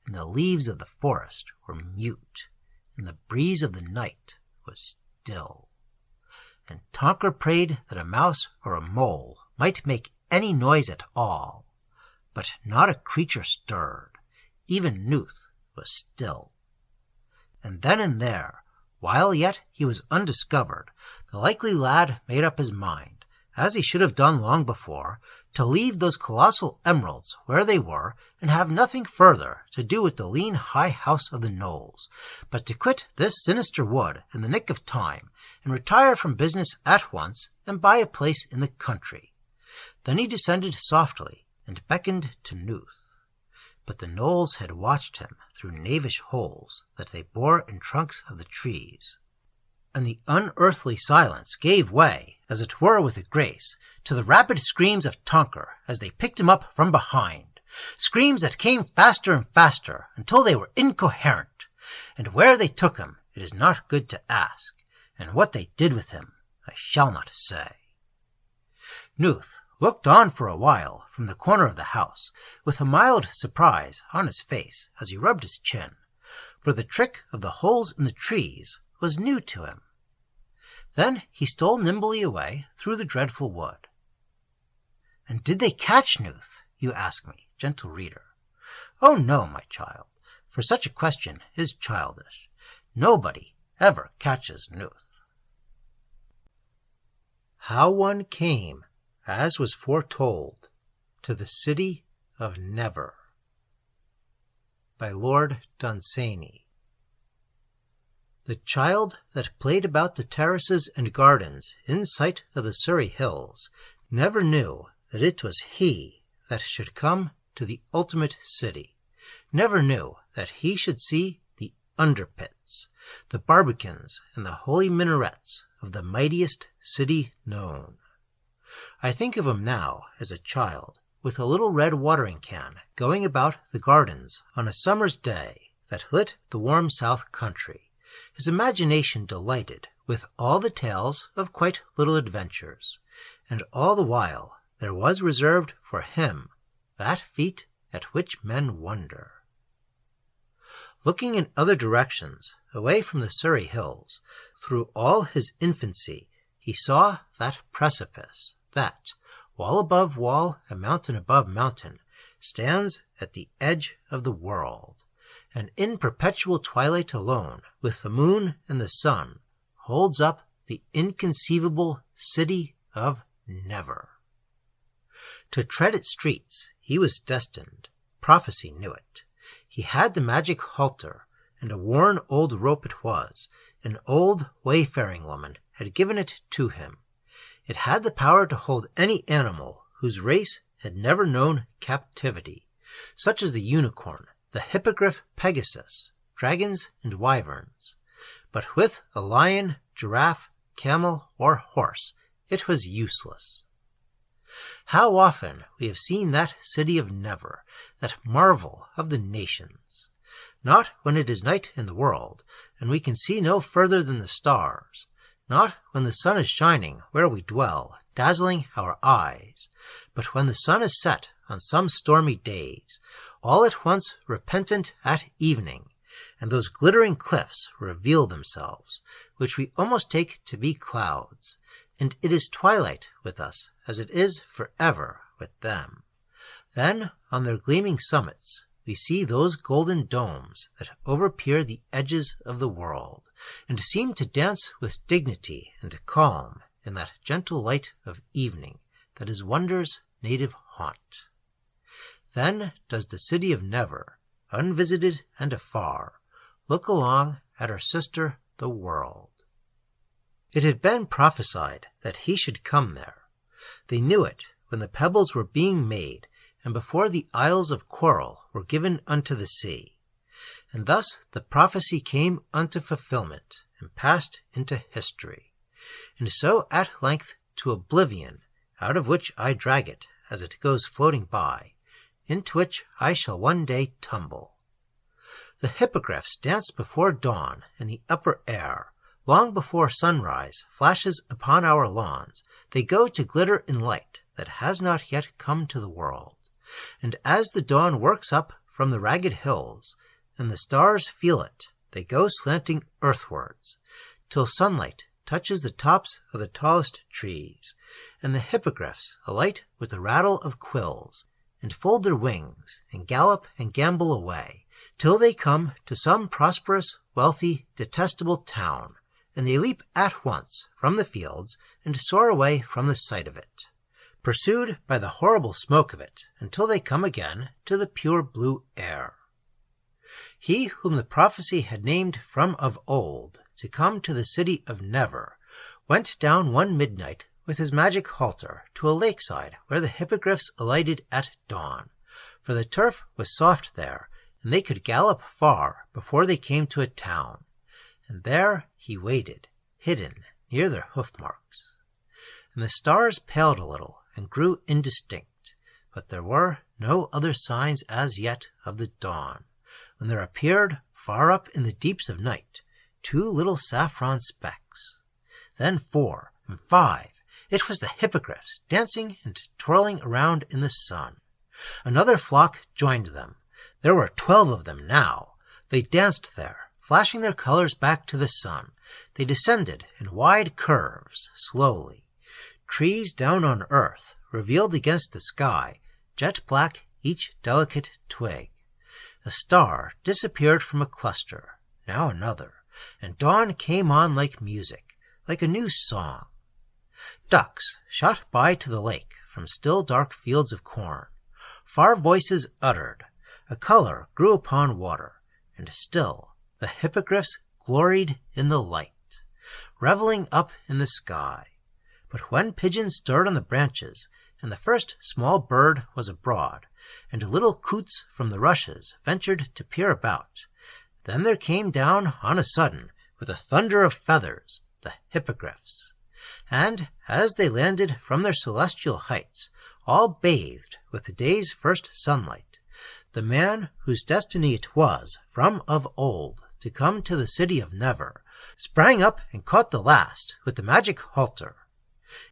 and the leaves of the forest were mute, and the breeze of the night was still. And Tonker prayed that a mouse or a mole might make any noise at all, but not a creature stirred. Even Nuth was still. And then and there, while yet he was undiscovered, the likely lad made up his mind, as he should have done long before, to leave those colossal emeralds where they were, and have nothing further to do with the lean high house of the Gnoles, but to quit this sinister wood in the nick of time, and retire from business at once, and buy a place in the country. Then he descended softly, and beckoned to Nuth. But the Gnoles had watched him through knavish holes that they bore in trunks of the trees, and the unearthly silence gave way, as it were with a grace, to the rapid screams of Tonker as they picked him up from behind, screams that came faster and faster until they were incoherent, and where they took him it is not good to ask, and what they did with him I shall not say. Nuth looked on for a while from the corner of the house, with a mild surprise on his face as he rubbed his chin, for the trick of the holes in the trees was new to him. Then he stole nimbly away through the dreadful wood. And did they catch Nuth, you ask me, gentle reader? Oh no, my child, for such a question is childish. Nobody ever catches Nuth. How one came, as was foretold, to the city of Never, by Lord Dunsany. The child that played about the terraces and gardens in sight of the Surrey hills never knew that it was he that should come to the ultimate city, never knew that he should see the underpits, the barbicans, and the holy minarets of the mightiest city known. I think of him now as a child, with a little red watering can, going about the gardens on a summer's day that lit the warm south country, his imagination delighted with all the tales of quite little adventures, and all the while there was reserved for him that feat at which men wonder. Looking in other directions, away from the Surrey hills, through all his infancy he saw that precipice that, wall above wall and mountain above mountain, stands at the edge of the world, and in perpetual twilight alone, with the moon and the sun, holds up the inconceivable city of Never. To tread its streets he was destined. Prophecy knew it. He had the magic halter, and a worn old rope it was. An old wayfaring woman had given it to him. It had the power to hold any animal whose race had never known captivity, such as the unicorn, the hippogriff Pegasus, dragons and wyverns. But with a lion, giraffe, camel, or horse it was useless. How often we have seen that city of Never, that marvel of the nations, not when it is night in the world, and we can see no further than the stars, not when the sun is shining where we dwell, dazzling our eyes, but when the sun is set on some stormy days, all at once repentant at evening, and those glittering cliffs reveal themselves, which we almost take to be clouds, and it is twilight with us as it is forever with them. Then on their gleaming summits we see those golden domes that overpeer the edges of the world, and seem to dance with dignity and calm in that gentle light of evening that is wonder's native haunt. Then does the city of Never, unvisited and afar, look along at her sister the world. It had been prophesied that he should come there. They knew it when the pebbles were being made, and before the isles of coral were given unto the sea. And thus the prophecy came unto fulfillment, and passed into history. And so at length to oblivion, out of which I drag it as it goes floating by, into which I shall one day tumble. The hippogriffs dance before dawn in the upper air. Long before sunrise flashes upon our lawns, they go to glitter in light that has not yet come to the world. And as the dawn works up from the ragged hills, and the stars feel it, they go slanting earthwards, till sunlight touches the tops of the tallest trees, and the hippogriffs alight with the rattle of quills, and fold their wings, and gallop and gambol away, till they come to some prosperous, wealthy, detestable town, and they leap at once from the fields and soar away from the sight of it, pursued by the horrible smoke of it, until they come again to the pure blue air. He whom the prophecy had named from of old to come to the city of Never went down one midnight with his magic halter to a lakeside where the hippogriffs alighted at dawn, for the turf was soft there, and they could gallop far before they came to a town. And there he waited, hidden near their hoof-marks. And the stars paled a little and grew indistinct, but there were no other signs as yet of the dawn, when there appeared, far up in the deeps of night, 2 little saffron specks. Then 4 and 5. It was the hippogriffs, dancing and twirling around in the sun. Another flock joined them. There were 12 of them now. They danced there, flashing their colors back to the sun, They descended in wide curves, slowly. Trees down on earth revealed against the sky, jet black each delicate twig. A star disappeared from a cluster, now another, and dawn came on like music, like a new song. Ducks shot by to the lake from still dark fields of corn. Far voices uttered, a color grew upon water, and still the hippogriffs gloried in the light, reveling up in the sky. But when pigeons stirred on the branches, and the first small bird was abroad, and little coots from the rushes ventured to peer about, then there came down on a sudden, with a thunder of feathers, the hippogriffs. And as they landed from their celestial heights, all bathed with the day's first sunlight, the man whose destiny it was from of old to come to the city of Never sprang up and caught the last with the magic halter.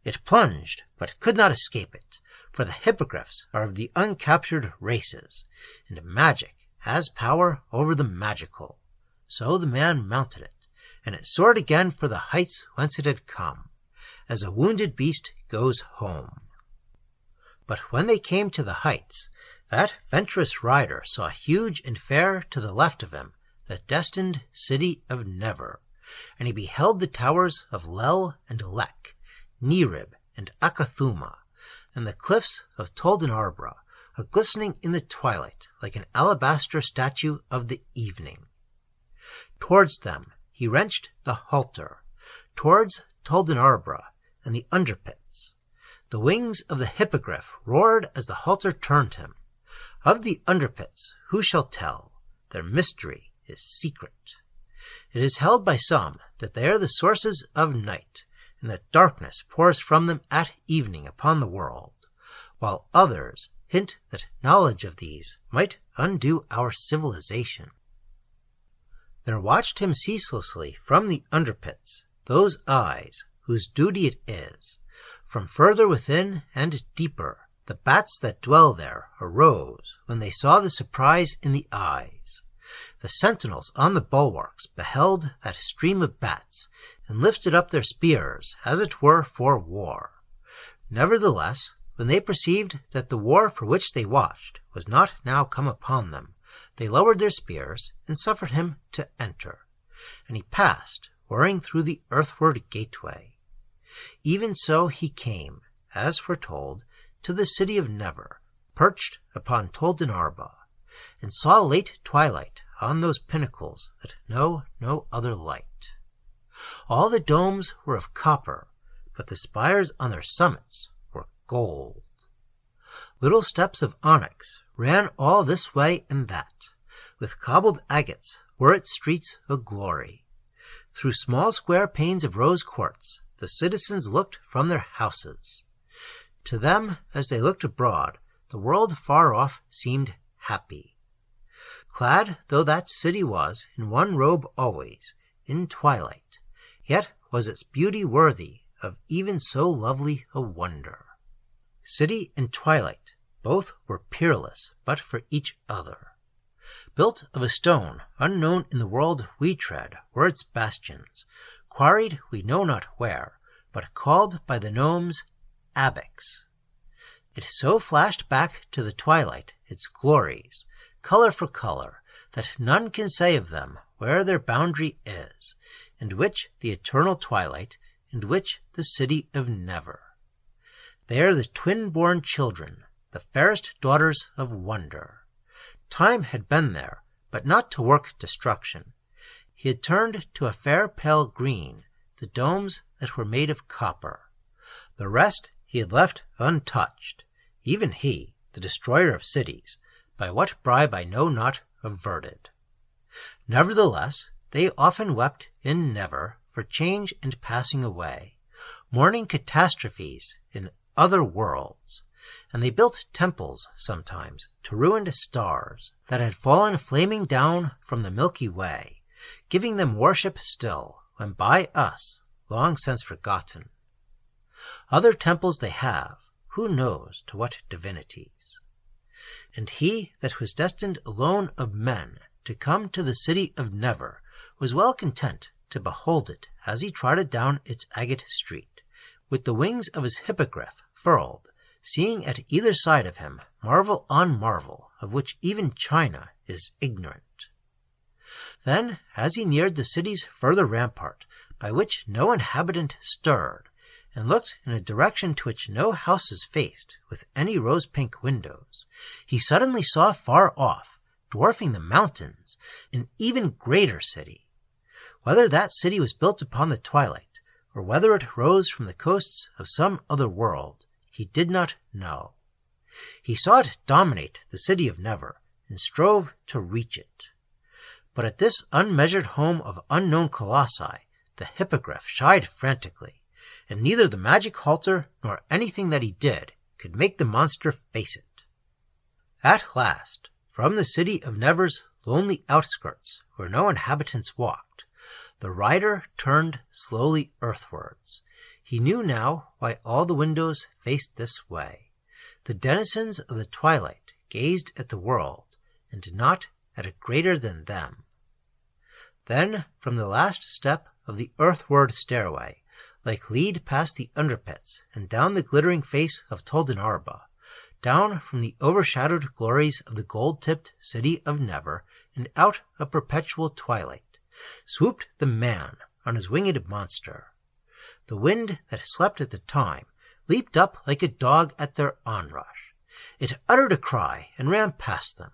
It plunged, but could not escape it, for the hippogriffs are of the uncaptured races, and magic has power over the magical. So the man mounted it, and it soared again for the heights whence it had come, as a wounded beast goes home. But when they came to the heights, that venturous rider saw huge and fair to the left of him the destined city of Never, and he beheld the towers of Lel and Lek, Nerib and Akathuma, and the cliffs of Toldenarbra, a-glistening in the twilight like an alabaster statue of the evening. Towards them he wrenched the halter, towards Toldenarbra and the underpits. The wings of the hippogriff roared as the halter turned him. Of the underpits who shall tell? Their mystery is secret. It is held by some that they are the sources of night, and that darkness pours from them at evening upon the world, while others hint that knowledge of these might undo our civilization. There watched him ceaselessly from the underpits those eyes whose duty it is. From further within and deeper, the bats that dwell there arose when they saw the surprise in the eyes. The sentinels on the bulwarks beheld that stream of bats, and lifted up their spears, as it were, for war. Nevertheless, when they perceived that the war for which they watched was not now come upon them, they lowered their spears and suffered him to enter. And he passed, whirring through the earthward gateway. Even so he came, as foretold, to the city of Never, perched upon Toldenarbra, and saw late twilight on those pinnacles that know no other light. All the domes were of copper, but the spires on their summits were gold. Little steps of onyx ran all this way and that. With cobbled agates were its streets a glory. Through small square panes of rose quartz the citizens looked from their houses. To them, as they looked abroad, the world far off seemed happy. Clad though that city was in one robe always, in twilight, yet was its beauty worthy of even so lovely a wonder. City and twilight, both were peerless but for each other. Built of a stone unknown in the world we tread were its bastions, quarried we know not where, but called by the gnomes abex. It so flashed back to the twilight its glories, color for color, that none can say of them where their boundary is, and which the eternal twilight, and which the city of Never. They are the twin-born children, the fairest daughters of wonder. Time had been there, but not to work destruction. He had turned to a fair pale green the domes that were made of copper. The rest he had left untouched, even he, the destroyer of cities, by what bribe I know not, averted. Nevertheless, they often wept in Never for change and passing away, mourning catastrophes in other worlds, and they built temples sometimes to ruined stars that had fallen flaming down from the Milky Way, giving them worship still, when by us long since forgotten. Other temples they have, who knows to what divinities. And he that was destined alone of men to come to the city of Never was well content to behold it as he trotted down its agate street, with the wings of his hippogriff furled, seeing at either side of him marvel on marvel of which even China is ignorant. Then, as he neared the city's further rampart, by which no inhabitant stirred, and looked in a direction to which no houses faced with any rose-pink windows, he suddenly saw far off, dwarfing the mountains, an even greater city. Whether that city was built upon the twilight, or whether it rose from the coasts of some other world, he did not know. He saw it dominate the city of Never, and strove to reach it. But at this unmeasured home of unknown colossi, the hippogriff shied frantically, and neither the magic halter nor anything that he did could make the monster face it. At last, from the city of Never's lonely outskirts, where no inhabitants walked, the rider turned slowly earthwards. He knew now why all the windows faced this way. The denizens of the twilight gazed at the world, and not at a greater than them. Then, from the last step of the earthward stairway, like lead past the underpits and down the glittering face of Toldenarba, down from the overshadowed glories of the gold-tipped city of Never, and out of perpetual twilight, swooped the man on his winged monster. The wind that slept at the time leaped up like a dog at their onrush. It uttered a cry and ran past them.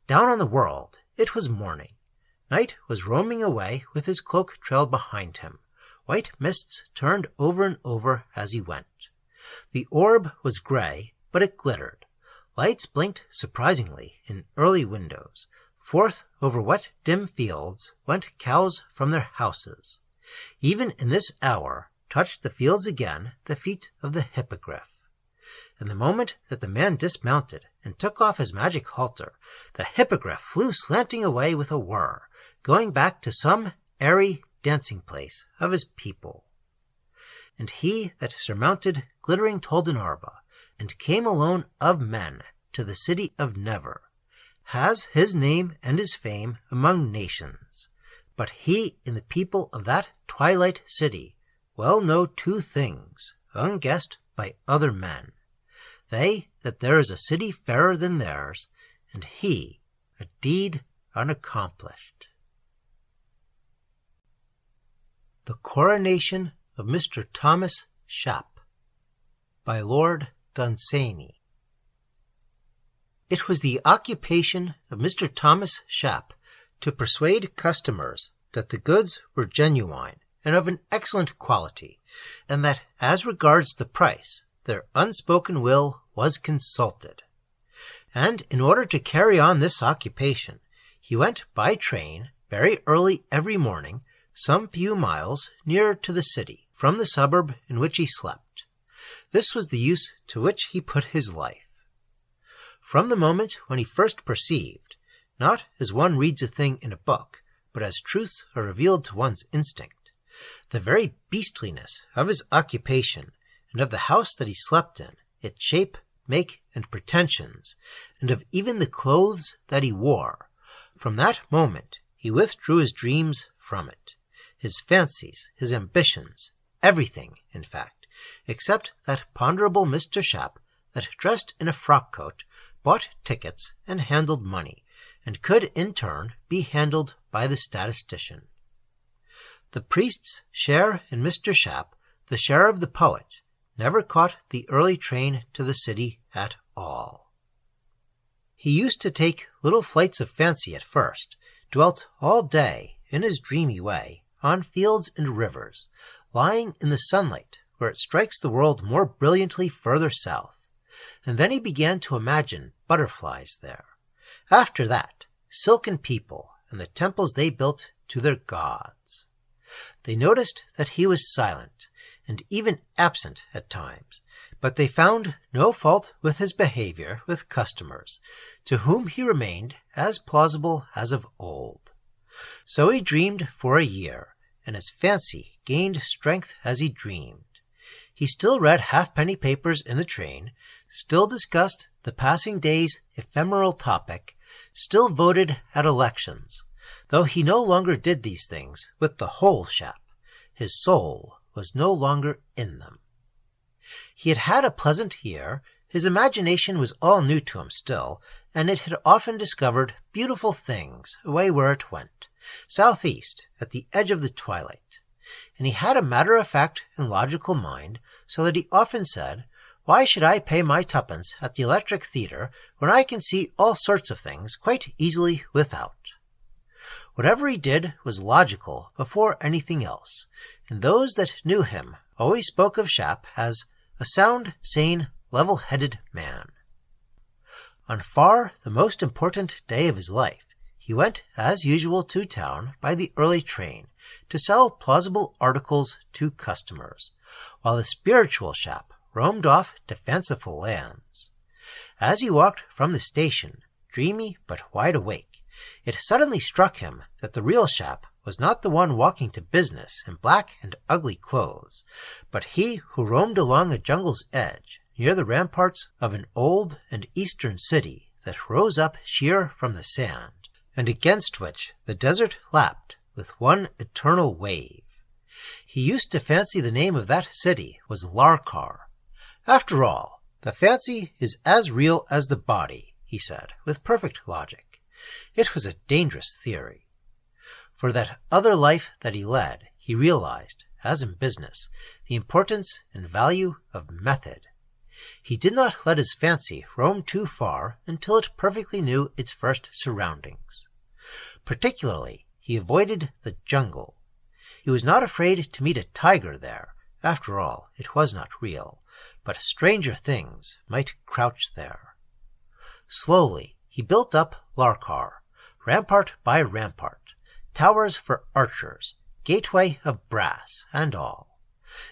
Down on the world it was morning. Night was roaming away with his cloak trailed behind him. White mists turned over and over as he went. The orb was gray, but it glittered. Lights blinked surprisingly in early windows. Forth over wet dim fields went cows from their houses. Even in this hour touched the fields again the feet of the hippogriff. And the moment that the man dismounted and took off his magic halter, the hippogriff flew slanting away with a whir, going back to some airy dancing place of his people. And he that surmounted glittering Toldenarba, and came alone of men to the city of Never, has his name and his fame among nations. But he and the people of that twilight city well know two things, unguessed by other men. They, that there is a city fairer than theirs, and he, a deed unaccomplished. The Coronation of Mr. Thomas Shap, by Lord Dunsany. It was the occupation of Mr. Thomas Shap to persuade customers that the goods were genuine and of an excellent quality, and that as regards the price, their unspoken will was consulted. And in order to carry on this occupation, he went by train very early every morning, some few miles nearer to the city from the suburb in which he slept. This was the use to which he put his life. From the moment when he first perceived, not as one reads a thing in a book, but as truths are revealed to one's instinct, the very beastliness of his occupation and of the house that he slept in, its shape, make, and pretensions, and of even the clothes that he wore, from that moment he withdrew his dreams from it, his fancies, his ambitions, everything, in fact, except that ponderable Mr. Shap that dressed in a frock-coat, bought tickets, and handled money, and could in turn be handled by the statistician. The priest's share in Mr. Shap, the share of the poet, never caught the early train to the city at all. He used to take little flights of fancy at first, dwelt all day, in his dreamy way, on fields and rivers, lying in the sunlight where it strikes the world more brilliantly further south, and then he began to imagine butterflies there. After that, silken people and the temples they built to their gods. They noticed that he was silent, and even absent at times, but they found no fault with his behavior with customers, to whom he remained as plausible as of old. So he dreamed for a year, and his fancy gained strength as he dreamed. He still read halfpenny papers in the train, still discussed the passing day's ephemeral topic, still voted at elections. though he no longer did these things with the whole Shap. His soul was no longer in them. He had had a pleasant year. His imagination was all new to him still, and it had often discovered beautiful things away where it went, southeast, at the edge of the twilight. And he had a matter-of-fact and logical mind, so that he often said, "Why should I pay my tuppence at the Electric Theatre when I can see all sorts of things quite easily without?" Whatever he did was logical before anything else, and those that knew him always spoke of Shap as a sound, sane, level-headed man. On far the most important day of his life, he went as usual to town by the early train to sell plausible articles to customers, while the spiritual Shap roamed off to fanciful lands. As he walked from the station, dreamy but wide awake, it suddenly struck him that the real Shap was not the one walking to business in black and ugly clothes, but he who roamed along a jungle's edge near the ramparts of an old and eastern city that rose up sheer from the sand, and against which the desert lapped with one eternal wave. He used to fancy the name of that city was Larkar. After all, the fancy is as real as the body, he said, with perfect logic. It was a dangerous theory. For that other life that he led, he realized, as in business, the importance and value of method. He did not let his fancy roam too far until it perfectly knew its first surroundings. Particularly, he avoided the jungle. He was not afraid to meet a tiger there. After all, it was not real, but stranger things might crouch there. Slowly, he built up Larkar, rampart by rampart, towers for archers, gateway of brass, and all.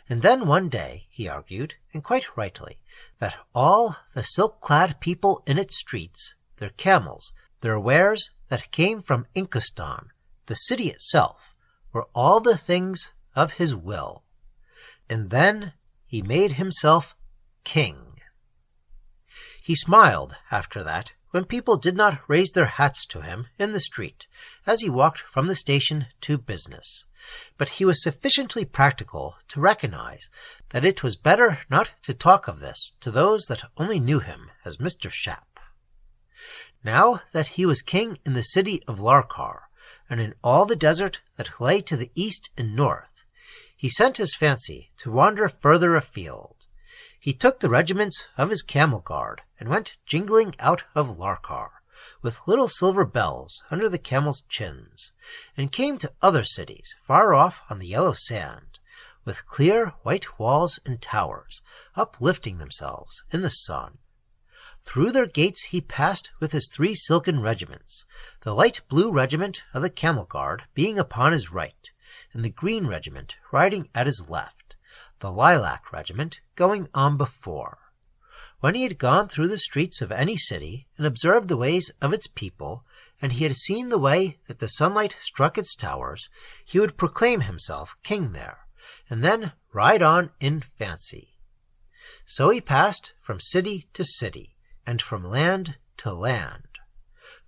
And then one day he argued, and quite rightly, that all the silk-clad people in its streets, their camels, their wares that came from Inkostan, the city itself, were all the things of his will. And then he made himself king. He smiled after that when people did not raise their hats to him in the street as he walked from the station to business, but he was sufficiently practical to recognize that it was better not to talk of this to those that only knew him as Mr. Shap. Now that he was king in the city of Larkar, and in all the desert that lay to the east and north, he sent his fancy to wander further afield. He took the regiments of his camel guard and went jingling out of Larkar, with little silver bells under the camels' chins, and came to other cities far off on the yellow sand, with clear white walls and towers uplifting themselves in the sun. Through their gates he passed with his 3 silken regiments, the light blue regiment of the camel guard being upon his right, and the green regiment riding at his left, the lilac regiment going on before. When he had gone through the streets of any city and observed the ways of its people, and he had seen the way that the sunlight struck its towers, he would proclaim himself king there, and then ride on in fancy. So he passed from city to city, and from land to land.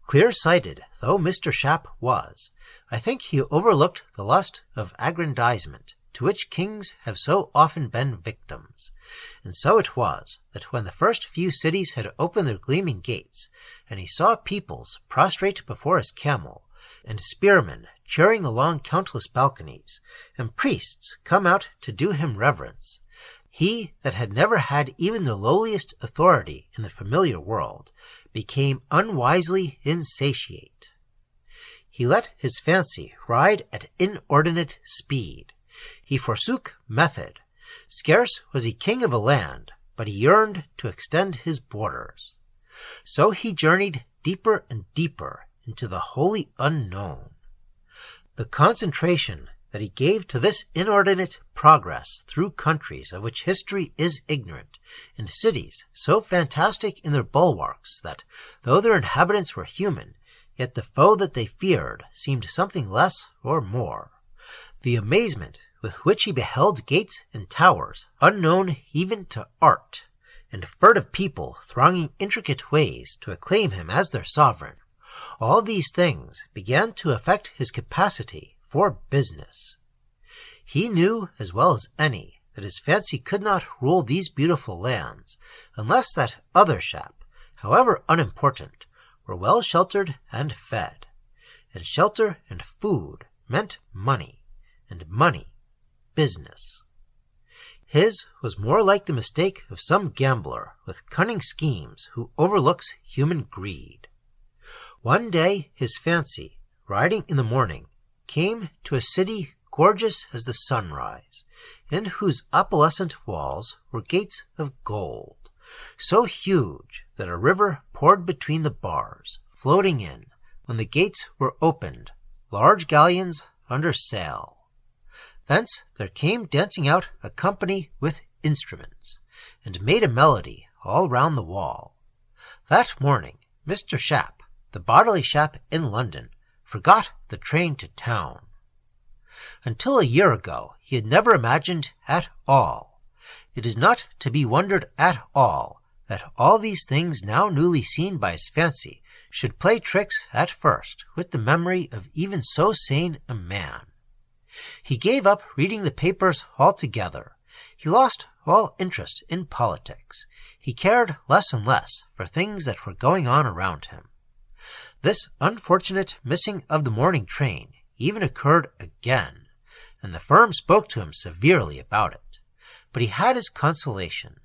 Clear-sighted though Mr. Shap was, I think he overlooked the lust of aggrandizement to which kings have so often been victims. And so it was that when the first few cities had opened their gleaming gates, and he saw peoples prostrate before his camel, and spearmen cheering along countless balconies, and priests come out to do him reverence, he that had never had even the lowliest authority in the familiar world became unwisely insatiate. He let his fancy ride at inordinate speed. He forsook method. Scarce was he king of a land, but he yearned to extend his borders. So he journeyed deeper and deeper into the wholly unknown. The concentration that he gave to this inordinate progress through countries of which history is ignorant, and cities so fantastic in their bulwarks that, though their inhabitants were human, yet the foe that they feared seemed something less or more. The amazement with which he beheld gates and towers unknown even to art, and furtive people thronging intricate ways to acclaim him as their sovereign, All these things began to affect his capacity for business. He knew as well as any that his fancy could not rule these beautiful lands unless that other Shap, however unimportant, were well sheltered and fed. And shelter and food meant money, and money, business. His was more like the mistake of some gambler with cunning schemes who overlooks human greed. One day his fancy, riding in the morning, came to a city gorgeous as the sunrise, in whose opalescent walls were gates of gold, so huge that a river poured between the bars, floating in, when the gates were opened, large galleons under sail. Thence there came dancing out a company with instruments, and made a melody all round the wall. That morning Mr. Shap, the bodily Shap in London, forgot the train to town. Until a year ago he had never imagined at all. It is not to be wondered at all that all these things now newly seen by his fancy should play tricks at first with the memory of even so sane a man. He gave up reading the papers altogether. He lost all interest in politics. He cared less and less for things that were going on around him. This unfortunate missing of the morning train even occurred again, and the firm spoke to him severely about it. But he had his consolation.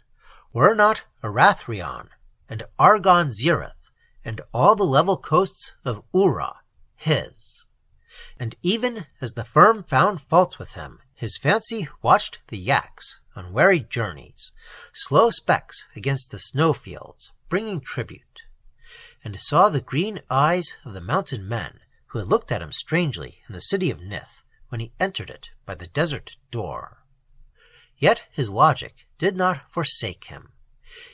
Were not Arathrion and Argon Zereth and all the level coasts of Ura his? And even as the firm found fault with him, his fancy watched the yaks on weary journeys, slow specks against the snowfields, bringing tribute, and saw the green eyes of the mountain men who had looked at him strangely in the city of Nuth when he entered it by the desert door. Yet his logic did not forsake him.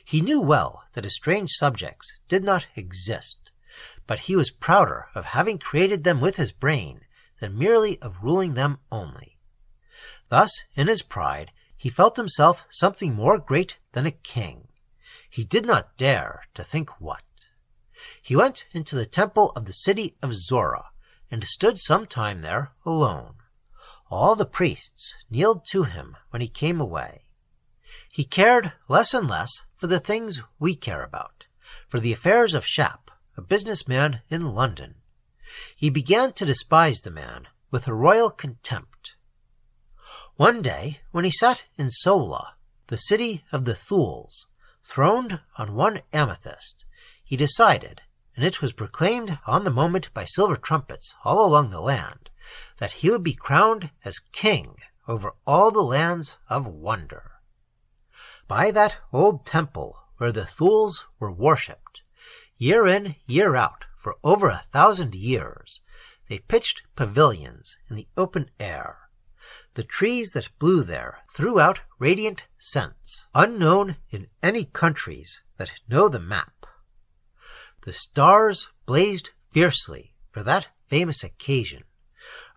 He knew well that his strange subjects did not exist, but he was prouder of having created them with his brain than merely of ruling them only. Thus, in his pride, he felt himself something more great than a king. He did not dare to think what. He went into the temple of the city of Zora, and stood some time there alone. All the priests kneeled to him when he came away. He cared less and less for the things we care about, for the affairs of Shap, a businessman in London. He began to despise the man with a royal contempt. One day, when he sat in Sola, the city of the Thuls, throned on one amethyst, he decided, and it was proclaimed on the moment by silver trumpets all along the land, that he would be crowned as king over all the lands of wonder. By that old temple where the Thuls were worshipped, year in, year out, for over 1,000 years, they pitched pavilions in the open air. The trees that blew there threw out radiant scents, unknown in any countries that know the map. The stars blazed fiercely for that famous occasion.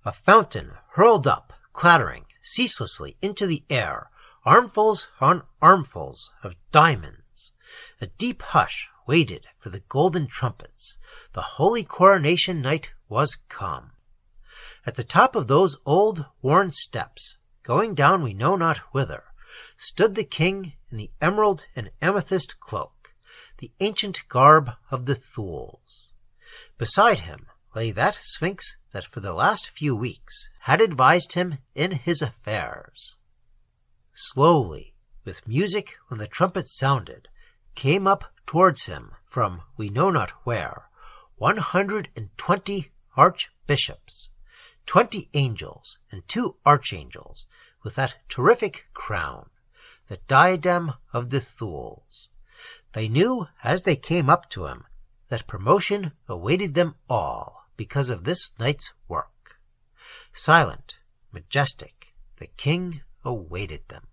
A fountain hurled up, clattering ceaselessly into the air, armfuls on armfuls of diamonds. A deep hush waited for the golden trumpets. The holy coronation night was come. At the top of those old worn steps, going down we know not whither, stood the king in the emerald and amethyst cloak, the ancient garb of the Thuls. Beside him lay that Sphinx that for the last few weeks had advised him in his affairs. Slowly, with music when the trumpet sounded, came up towards him from we know not where 120 archbishops, 20 angels, and 2 archangels, with that terrific crown, the diadem of the Thuls. They knew as they came up to him that promotion awaited them all because of this night's work. Silent, majestic, the king awaited them.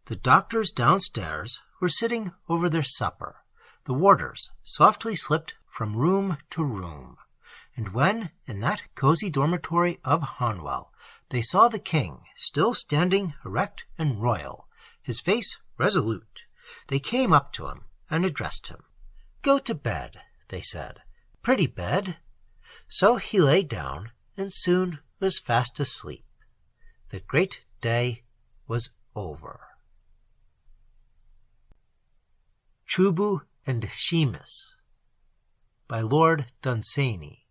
The doctors downstairs were sitting over their supper. The warders softly slipped from room to room, and when, in that cozy dormitory of Hanwell, they saw the king still standing erect and royal, his face resolute, they came up to him and addressed him. "Go to bed," they said. "Pretty bed." So he lay down and soon was fast asleep. The great day was over. Chu-bu and Sheemish by Lord Dunsany.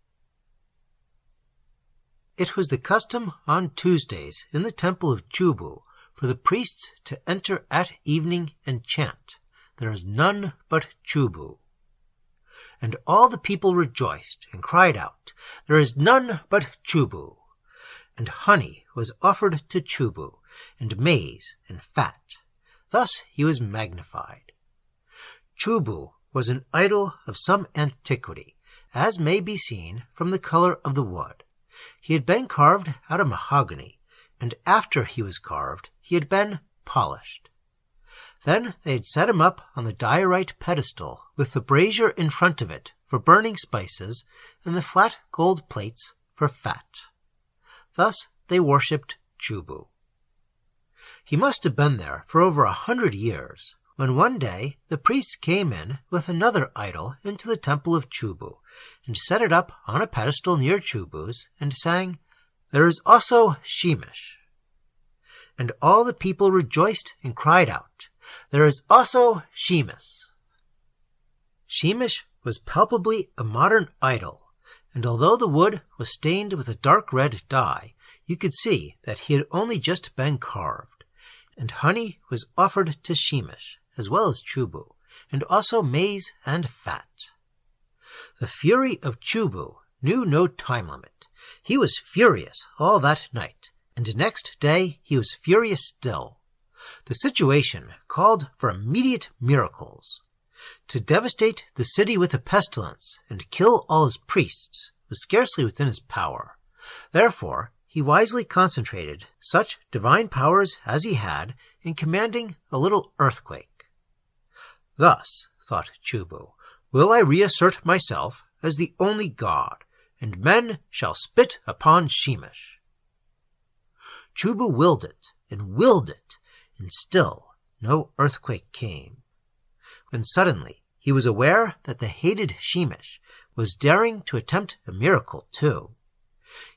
It was the custom on Tuesdays in the temple of Chu-bu for the priests to enter at evening and chant, "There is none but Chu-bu." And all the people rejoiced and cried out, "There is none but Chu-bu." And honey was offered to Chu-bu, and maize and fat. Thus he was magnified. Chu-bu was an idol of some antiquity, as may be seen from the color of the wood. He had been carved out of mahogany, and after he was carved, he had been polished. Then they had set him up on the diorite pedestal with the brazier in front of it for burning spices and the flat gold plates for fat. Thus they worshipped Chu-bu. He must have been there for over 100 years, when one day the priests came in with another idol into the temple of Chu-bu, and set it up on a pedestal near Chu-bu's, and sang, "There is also Sheemish." And all the people rejoiced and cried out, "There is also Sheemish." Sheemish was palpably a modern idol, and although the wood was stained with a dark red dye, you could see that he had only just been carved. And honey was offered to Sheemish, as well as Chu-bu, and also maize and fat. The fury of Chu-bu knew no time limit. He was furious all that night, and next day he was furious still. The situation called for immediate miracles. To devastate the city with a pestilence and kill all his priests was scarcely within his power. Therefore, he wisely concentrated such divine powers as he had in commanding a little earthquake. "Thus," thought Chu-bu, "will I reassert myself as the only god, and men shall spit upon Sheemish." Chu-bu willed it, and still no earthquake came. When suddenly he was aware that the hated Sheemish was daring to attempt a miracle too.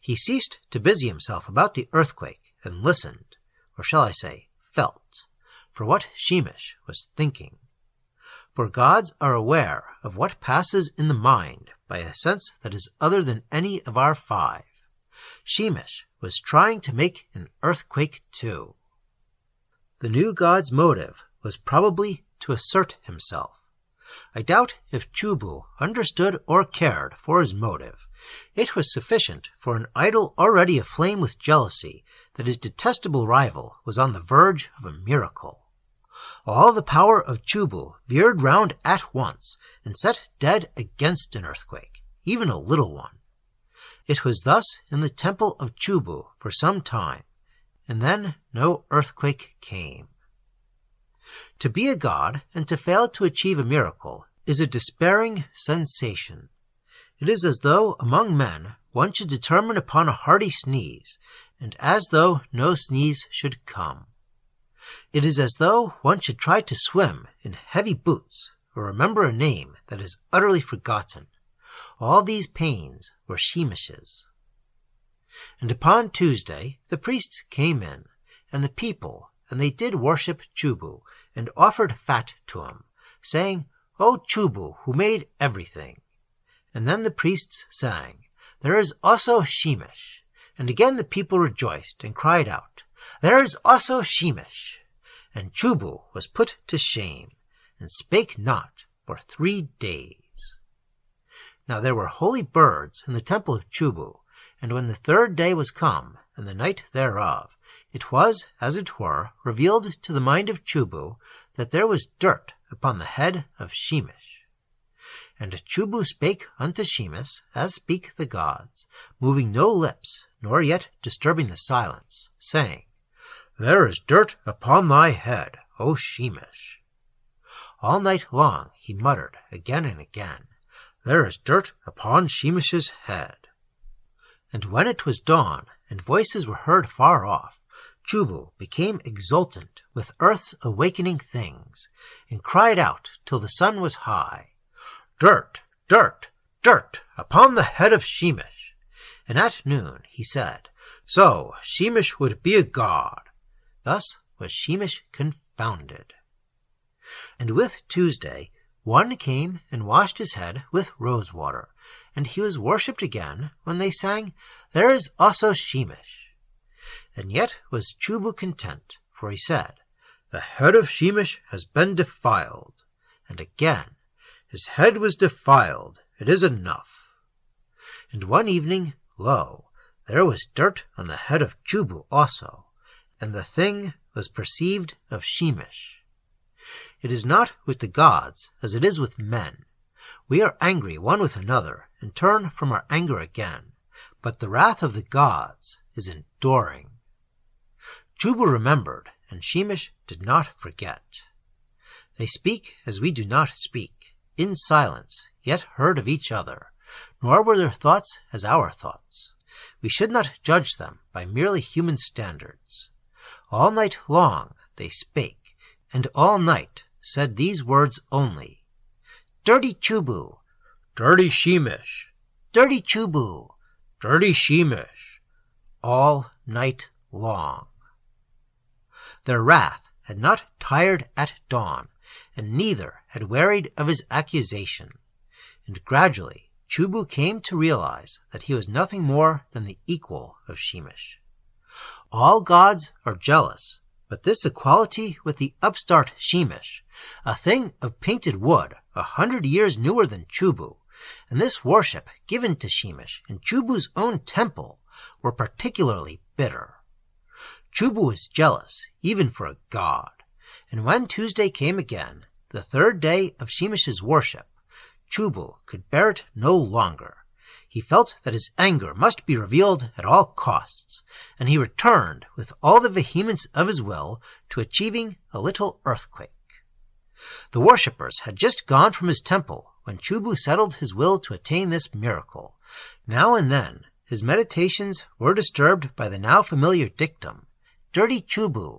He ceased to busy himself about the earthquake and listened, or shall I say, felt, for what Sheemish was thinking. For gods are aware of what passes in the mind by a sense that is other than any of our five. Sheemish was trying to make an earthquake too. The new god's motive was probably to assert himself. I doubt if Chu-bu understood or cared for his motive. It was sufficient for an idol already aflame with jealousy that his detestable rival was on the verge of a miracle. All the power of Chu-bu veered round at once and set dead against an earthquake, even a little one. It was thus in the temple of Chu-bu for some time, and then no earthquake came. To be a god and to fail to achieve a miracle is a despairing sensation. It is as though among men one should determine upon a hearty sneeze, and as though no sneeze should come. It is as though one should try to swim in heavy boots or remember a name that is utterly forgotten. All these pains were Sheemish's. And upon Tuesday the priests came in, and the people, and they did worship Chu-bu, and offered fat to him, saying, "O Chu-bu, who made everything." And then the priests sang, "There is also Sheemish." And again the people rejoiced and cried out, "There is also Sheemish." And Chu-bu was put to shame, and spake not for 3 days. Now there were holy birds in the temple of Chu-bu, and when the 3rd day was come, and the night thereof, it was, as it were, revealed to the mind of Chu-bu that there was dirt upon the head of Sheemish. And Chu-bu spake unto Sheemish as speak the gods, moving no lips, nor yet disturbing the silence, saying, "There is dirt upon thy head, O Sheemish." All night long he muttered again and again, "There is dirt upon Sheemish's head." And when it was dawn, and voices were heard far off, Chu-bu became exultant with earth's awakening things, and cried out till the sun was high, "Dirt, Dirt, dirt upon the head of Sheemish. And at noon he said, so Sheemish would be a god. Thus was Sheemish confounded. And with Tuesday one came and washed his head with rose water, and he was worshipped again when they sang, there is also Sheemish. And yet was Chu-bu content, for he said, the head of Sheemish has been defiled. And again, his head was defiled, it is enough. And one evening, lo, there was dirt on the head of Chu-bu also, and the thing was perceived of Sheemish. It is not with the gods as it is with men. We are angry one with another, and turn from our anger again, but the wrath of the gods is enduring. Chu-bu remembered, and Sheemish did not forget. They speak as we do not speak, in silence, yet heard of each other, nor were their thoughts as our thoughts. We should not judge them by merely human standards. All night long they spake, and all night said these words only, dirty Chu-bu, dirty Sheemish, dirty Chu-bu, dirty Sheemish, all night long. Their wrath had not tired at dawn, and neither had wearied of his accusation. And gradually Chu-bu came to realize that he was nothing more than the equal of Sheemish. All gods are jealous, but this equality with the upstart Sheemish, a thing of painted wood 100 years newer than Chu-bu, and this worship given to Sheemish in Chu-bu's own temple were particularly bitter. Chu-bu was jealous, even for a god, and when Tuesday came again, the third day of Sheemish's worship, Chu-bu could bear it no longer. He felt that his anger must be revealed at all costs, and he returned with all the vehemence of his will to achieving a little earthquake. The worshippers had just gone from his temple when Chu-bu settled his will to attain this miracle. Now and then his meditations were disturbed by the now familiar dictum, dirty Chu-bu.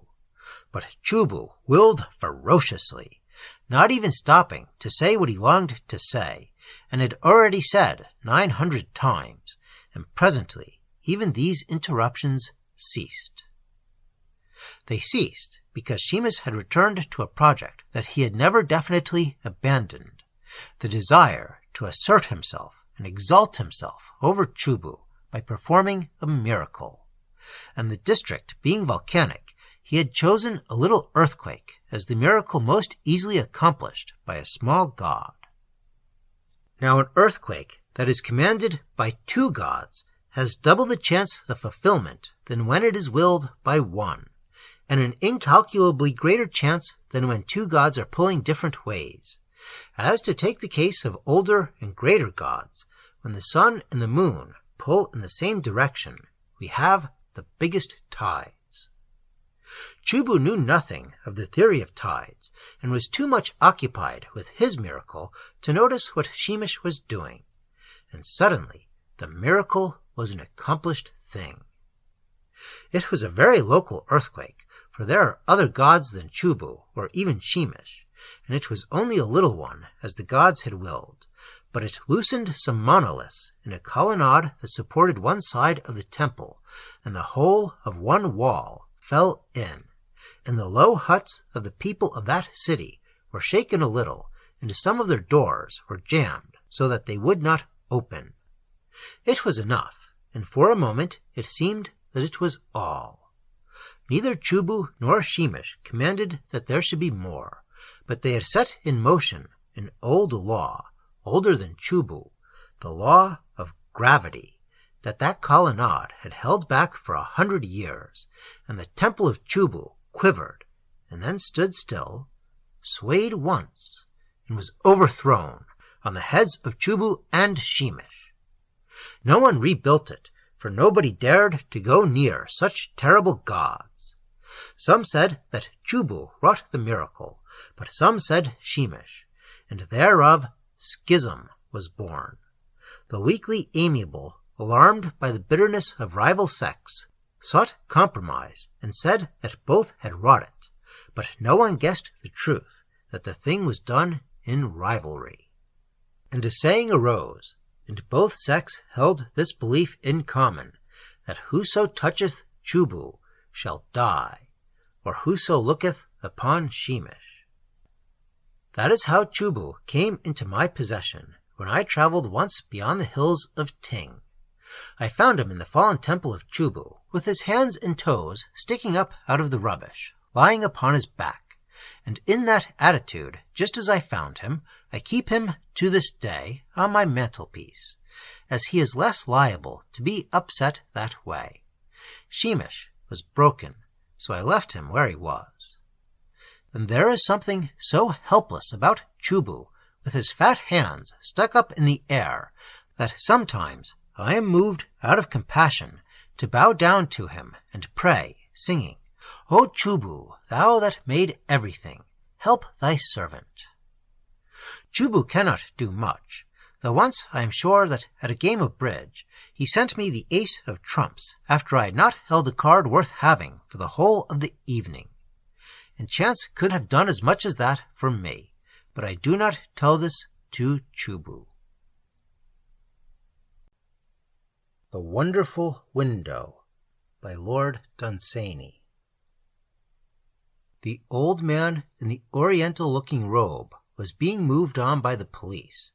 But Chu-bu willed ferociously, not even stopping to say what he longed to say, and had already said 900 times, and presently even these interruptions ceased. They ceased because Sheemish had returned to a project that he had never definitely abandoned, the desire to assert himself and exalt himself over Chu-bu by performing a miracle. And the district being volcanic, he had chosen a little earthquake as the miracle most easily accomplished by a small god. Now an earthquake that is commanded by 2 gods has double the chance of fulfillment than when it is willed by one, and an incalculably greater chance than when 2 gods are pulling different ways. As to take the case of older and greater gods, when the sun and the moon pull in the same direction, we have the biggest tides. Chu-bu knew nothing of the theory of tides, and was too much occupied with his miracle to notice what Sheemish was doing. And suddenly the miracle was an accomplished thing. It was a very local earthquake, for there are other gods than Chu-bu, or even Sheemish, and it was only a little one, as the gods had willed, but it loosened some monoliths in a colonnade that supported one side of the temple, and the whole of one wall fell in, and the low huts of the people of that city were shaken a little, and some of their doors were jammed so that they would not open. It was enough, and for a moment it seemed that it was all. Neither Chu-bu nor Sheemish commanded that there should be more, but they had set in motion an old law, older than Chu-bu, the law of gravity, that colonnade had held back for 100 years, and the temple of Chu-bu quivered, and then stood still, swayed once, and was overthrown on the heads of Chu-bu and Sheemish. No one rebuilt it, for nobody dared to go near such terrible gods. Some said that Chu-bu wrought the miracle, but some said Sheemish, and thereof schism was born. The weakly amiable, alarmed by the bitterness of rival sects, sought compromise and said that both had wrought it, but no one guessed the truth, that the thing was done in rivalry. and a saying arose, and both sects held this belief in common, that whoso toucheth Chu-bu shall die, or whoso looketh upon Sheemish. That is how Chu-bu came into my possession when I traveled once beyond the hills of Ting. I found him in the fallen temple of Chu-bu, with his hands and toes sticking up out of the rubbish, lying upon his back, and in that attitude, just as I found him, I keep him to this day on my mantelpiece, as he is less liable to be upset that way. Sheemish was broken, so I left him where he was. And there is something so helpless about Chu-bu, with his fat hands stuck up in the air, that sometimes I am moved out of compassion to bow down to him and pray, singing, O Chu-bu, thou that made everything, help thy servant. Chu-bu cannot do much, though once I am sure that at a game of bridge he sent me the ace of trumps after I had not held a card worth having for the whole of the evening. And chance could have done as much as that for me, but I do not tell this to Chu-bu. The Wonderful Window by Lord Dunsany. The old man in the oriental-looking robe was being moved on by the police,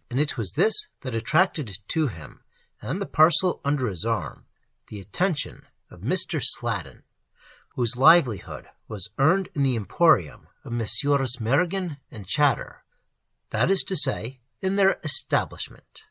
and it was this that attracted to him, and the parcel under his arm, the attention of Mr. Sladen, whose livelihood was earned in the emporium of Messrs. Merrigan and Chatter, that is to say, in their establishment.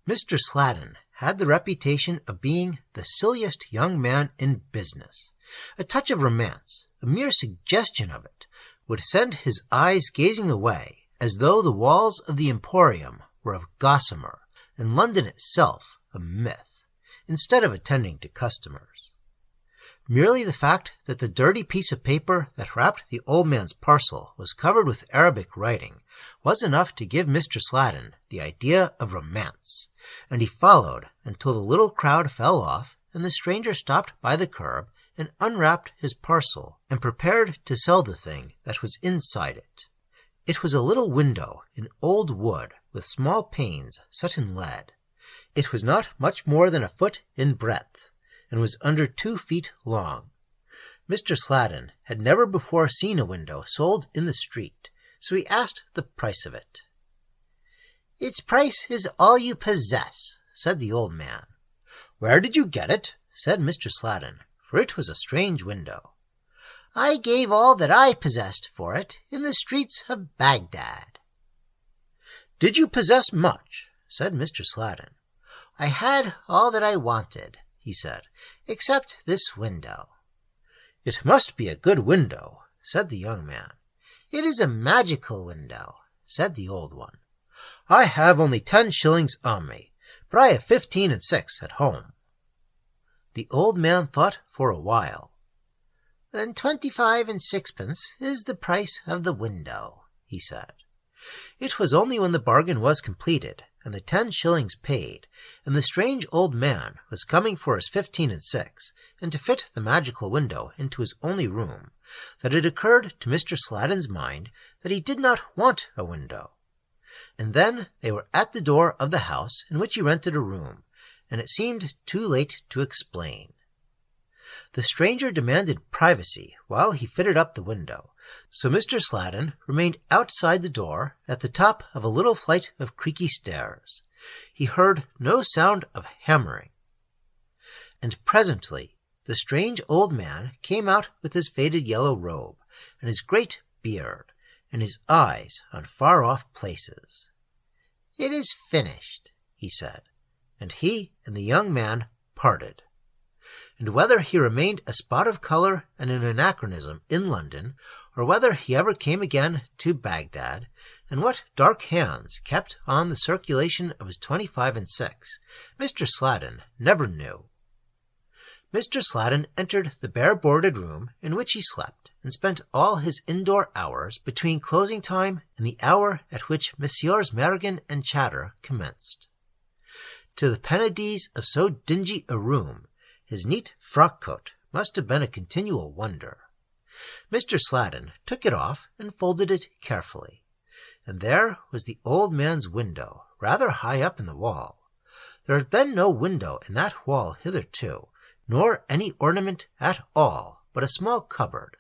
Mr. Sladen had the reputation of being the silliest young man in business. A touch of romance, a mere suggestion of it, would send his eyes gazing away, as though the walls of the emporium were of gossamer, and London itself a myth, instead of attending to customers. Merely the fact that the dirty piece of paper that wrapped the old man's parcel was covered with Arabic writing was enough to give Mr. Sladen the idea of romance, and he followed until the little crowd fell off and the stranger stopped by the curb and unwrapped his parcel and prepared to sell the thing that was inside it. It was a little window in old wood with small panes set in lead. It was not much more than a foot in breadth, and was under 2 feet long. Mr. Sladen had never before seen a window sold in the street, so he asked the price of it. "Its price is all you possess," said the old man. "Where did you get it?" said Mr. Sladen, for it was a strange window. "I gave all that I possessed for it in the streets of Baghdad." "Did you possess much?" said Mr. Sladen. "I had all that I wanted," he said, "except this window." "It must be a good window," said the young man. "It is a magical window," said the old one. "I have only 10 shillings on me, but I have 15 and 6 at home." The old man thought for a while. "Then 25 and 6pence is the price of the window," he said. It was only when the bargain was completed, and the 10 shillings paid, and the strange old man was coming for his 15 and 6, and to fit the magical window into his only room, that it occurred to Mr. Sladen's mind that he did not want a window. And then they were at the door of the house in which he rented a room, and it seemed too late to explain. The stranger demanded privacy while he fitted up the window, so Mr. Sladen remained outside the door at the top of a little flight of creaky stairs. He heard no sound of hammering. And presently the strange old man came out with his faded yellow robe, and his great beard, and his eyes on far-off places. "It is finished," he said, and he and the young man parted. And whether he remained a spot of color and an anachronism in London, or whether he ever came again to Baghdad, and what dark hands kept on the circulation of his 25 and 6, Mr. Sladen never knew. Mr. Sladen entered the bare-boarded room in which he slept, and spent all his indoor hours between closing time and the hour at which Messrs. Merrigan and Chatter commenced. To the penates of so dingy a room, his neat frock-coat must have been a continual wonder. Mr. Sladen took it off and folded it carefully. and there was the old man's window, rather high up in the wall. There had been no window in that wall hitherto, nor any ornament at all but a small cupboard.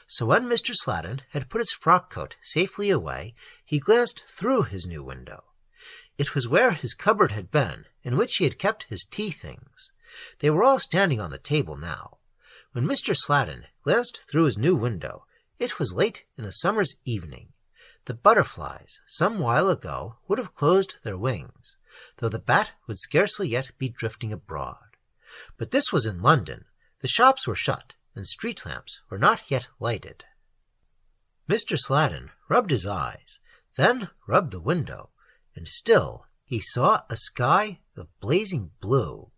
So when Mr. Slatin had put his frock-coat safely away, he glanced through his new window. It was where his cupboard had been, in which he had kept his tea-things. They were all standing on the table now. When Mr. Slatin glanced through his new window, it was late in a summer's evening. The butterflies, some while ago, would have closed their wings, though the bat would scarcely yet be drifting abroad. But this was in London. The shops were shut, and street lamps were not yet lighted. Mr. Slatin rubbed his eyes, then rubbed the window, and still he saw a sky of blazing blue,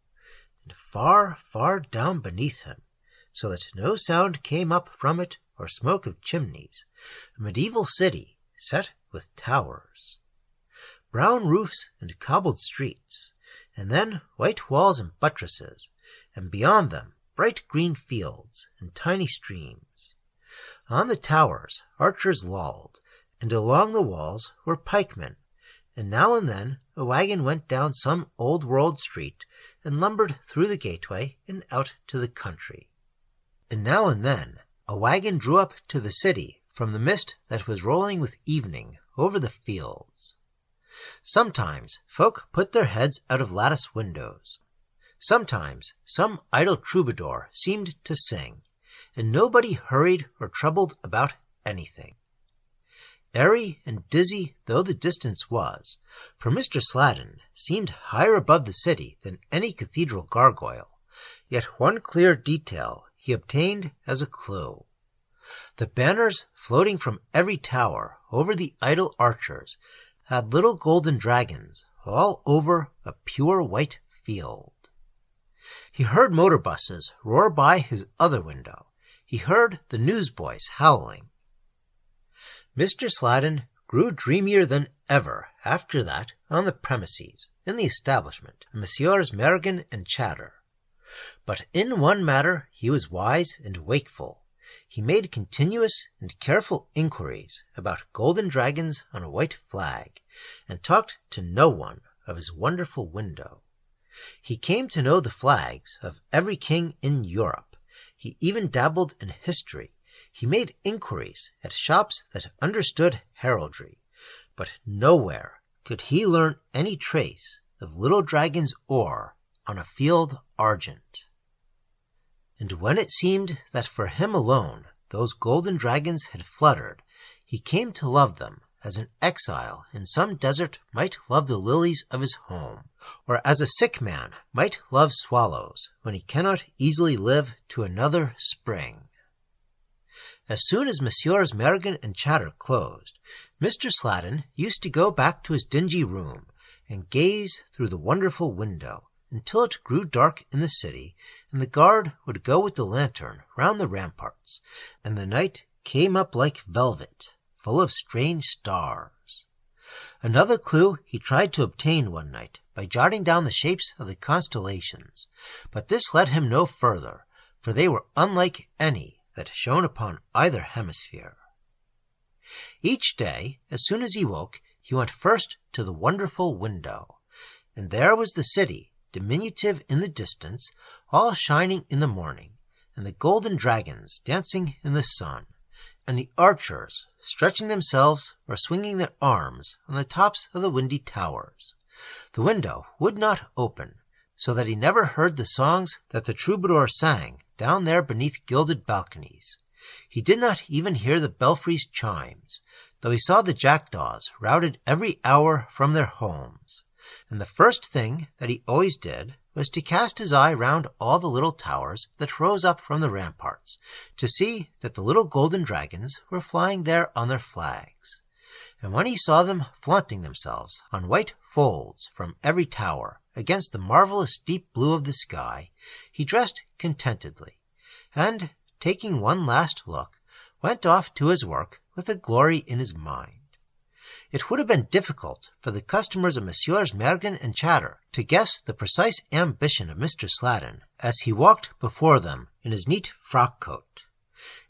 and far, far down beneath him, so that no sound came up from it or smoke of chimneys, a medieval city set with towers, brown roofs and cobbled streets, and then white walls and buttresses, and beyond them bright green fields and tiny streams. On the towers archers lolled, and along the walls were pikemen, and now and then a wagon went down some old-world street and lumbered through the gateway and out to the country. And now and then a wagon drew up to the city from the mist that was rolling with evening over the fields. Sometimes folk put their heads out of lattice windows. Sometimes some idle troubadour seemed to sing, and nobody hurried or troubled about anything. Airy and dizzy though the distance was, for Mr. Slatin seemed higher above the city than any cathedral gargoyle, yet one clear detail he obtained as a clue. The banners floating from every tower over the idle archers had little golden dragons all over a pure white field. He heard motor buses roar by his other window. He heard the newsboys howling. Mr. Slatin grew dreamier than ever after that on the premises, in the establishment, of Messrs. Merrigan and Chatter. But in one matter he was wise and wakeful. He made continuous and careful inquiries about golden dragons on a white flag, and talked to no one of his wonderful window. He came to know the flags of every king in Europe. He even dabbled in history. He made inquiries at shops that understood heraldry, but nowhere could he learn any trace of little dragon's oar on a field argent. And when it seemed that for him alone those golden dragons had fluttered, he came to love them as an exile in some desert might love the lilies of his home, or as a sick man might love swallows when he cannot easily live to another spring. As soon as Messrs. Merrigan and Chatter closed, Mr. Slatin used to go back to his dingy room and gaze through the wonderful window until it grew dark in the city, and the guard would go with the lantern round the ramparts, and the night came up like velvet, full of strange stars. Another clue he tried to obtain one night by jotting down the shapes of the constellations, but this led him no further, for they were unlike any that shone upon either hemisphere. Each day, as soon as he woke, he went first to the wonderful window, and there was the city, diminutive in the distance, all shining in the morning, and the golden dragons dancing in the sun, and the archers stretching themselves or swinging their arms on the tops of the windy towers. The window would not open, so that he never heard the songs that the troubadour sang down there beneath gilded balconies. He did not even hear the belfry's chimes, though he saw the jackdaws routed every hour from their homes. And the first thing that he always did was to cast his eye round all the little towers that rose up from the ramparts, to see that the little golden dragons were flying there on their flags. And when he saw them flaunting themselves on white folds from every tower against the marvelous deep blue of the sky, he dressed contentedly, and, taking one last look, went off to his work with a glory in his mind. It would have been difficult for the customers of Messrs. Merrigan and Chatter to guess the precise ambition of Mr. Slatin as he walked before them in his neat frock-coat.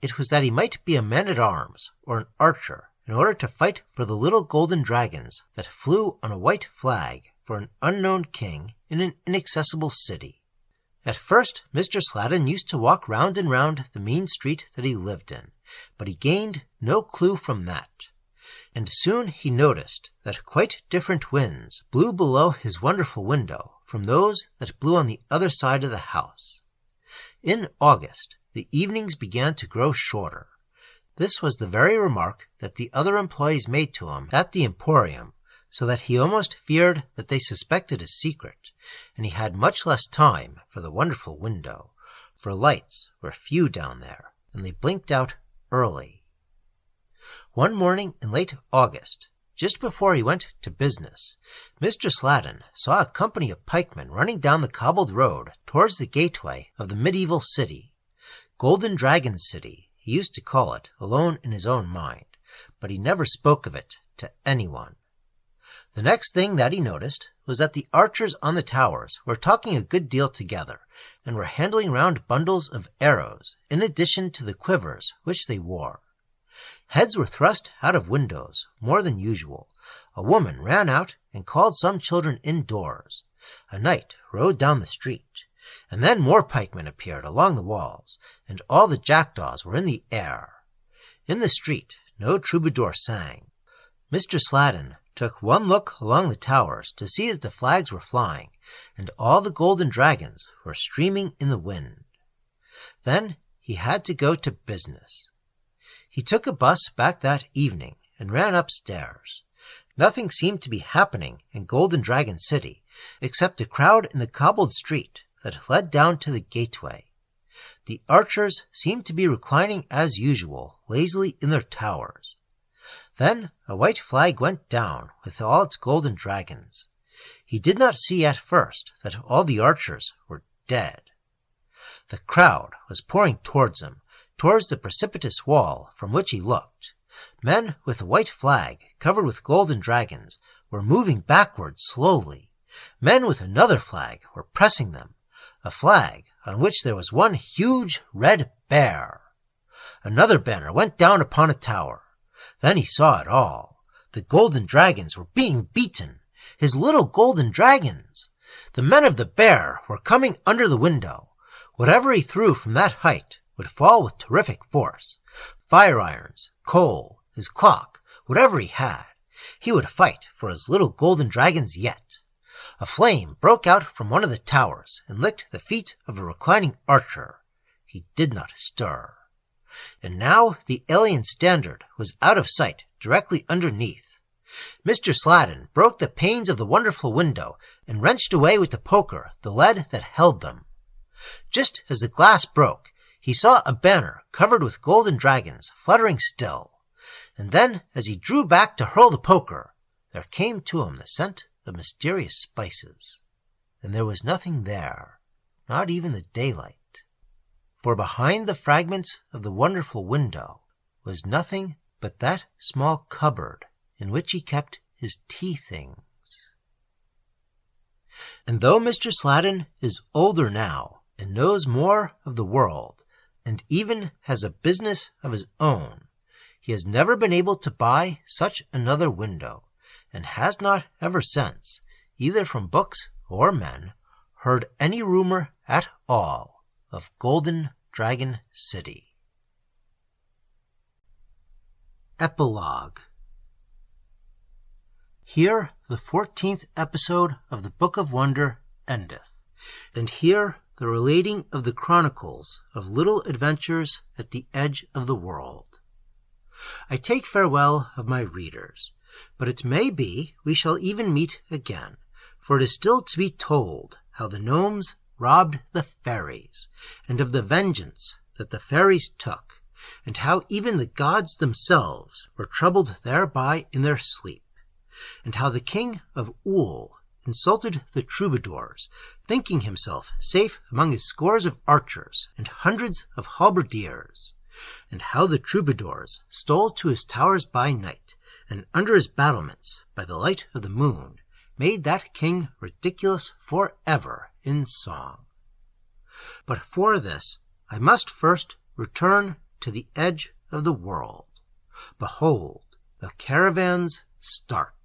It was that he might be a man-at-arms or an archer in order to fight for the little golden dragons that flew on a white flag for an unknown king in an inaccessible city. At first, Mr. Sladen used to walk round and round the mean street that he lived in, but he gained no clue from that. And soon he noticed that quite different winds blew below his wonderful window from those that blew on the other side of the house. In August, the evenings began to grow shorter. This was the very remark that the other employees made to him at the Emporium, so that he almost feared that they suspected his secret, and he had much less time for the wonderful window, for lights were few down there, and they blinked out early. One morning in late August, just before he went to business, Mr. Sladen saw a company of pikemen running down the cobbled road towards the gateway of the medieval city. Golden Dragon City, he used to call it, alone in his own mind, but he never spoke of it to anyone. The next thing that he noticed was that the archers on the towers were talking a good deal together, and were handling round bundles of arrows, in addition to the quivers which they wore. Heads were thrust out of windows, more than usual. A woman ran out and called some children indoors. A knight rode down the street, and then more pikemen appeared along the walls, and all the jackdaws were in the air. In the street no troubadour sang. Mr. Sladen took one look along the towers to see if the flags were flying, and all the golden dragons were streaming in the wind. Then he had to go to business. He took a bus back that evening and ran upstairs. Nothing seemed to be happening in Golden Dragon City except a crowd in the cobbled street that led down to the gateway. The archers seemed to be reclining as usual, lazily in their towers. Then a white flag went down with all its golden dragons. He did not see at first that all the archers were dead. The crowd was pouring towards him, towards the precipitous wall from which he looked. Men with a white flag covered with golden dragons were moving backward slowly. Men with another flag were pressing them, a flag on which there was one huge red bear. Another banner went down upon a tower. Then he saw it all. The golden dragons were being beaten. His little golden dragons! The men of the bear were coming under the window. Whatever he threw from that height would fall with terrific force. Fire irons, coal, his clock, whatever he had, he would fight for his little golden dragons yet. A flame broke out from one of the towers and licked the feet of a reclining archer. He did not stir. And now the alien standard was out of sight directly underneath. Mr. Sladen broke the panes of the wonderful window and wrenched away with the poker the lead that held them. Just as the glass broke, he saw a banner covered with golden dragons fluttering still. And then, as he drew back to hurl the poker, there came to him the scent of mysterious spices. And there was nothing there, not even the daylight. For behind the fragments of the wonderful window was nothing but that small cupboard in which he kept his tea things. And though Mr. Sladen is older now and knows more of the world, and even has a business of his own, he has never been able to buy such another window, and has not ever since, either from books or men, heard any rumor at all of Golden Dragon City. Epilogue. Here the 14th episode of the Book of Wonder endeth, and here the relating of the chronicles of little adventures at the edge of the world. I take farewell of my readers, but it may be we shall even meet again, for it is still to be told how the gnomes robbed the fairies, and of the vengeance that the fairies took, and how even the gods themselves were troubled thereby in their sleep, and how the king of Ool insulted the troubadours, thinking himself safe among his scores of archers and hundreds of halberdiers, and how the troubadours stole to his towers by night, and under his battlements, by the light of the moon, made that king ridiculous forever in song. But for this I must first return to the edge of the world. Behold, The caravans start.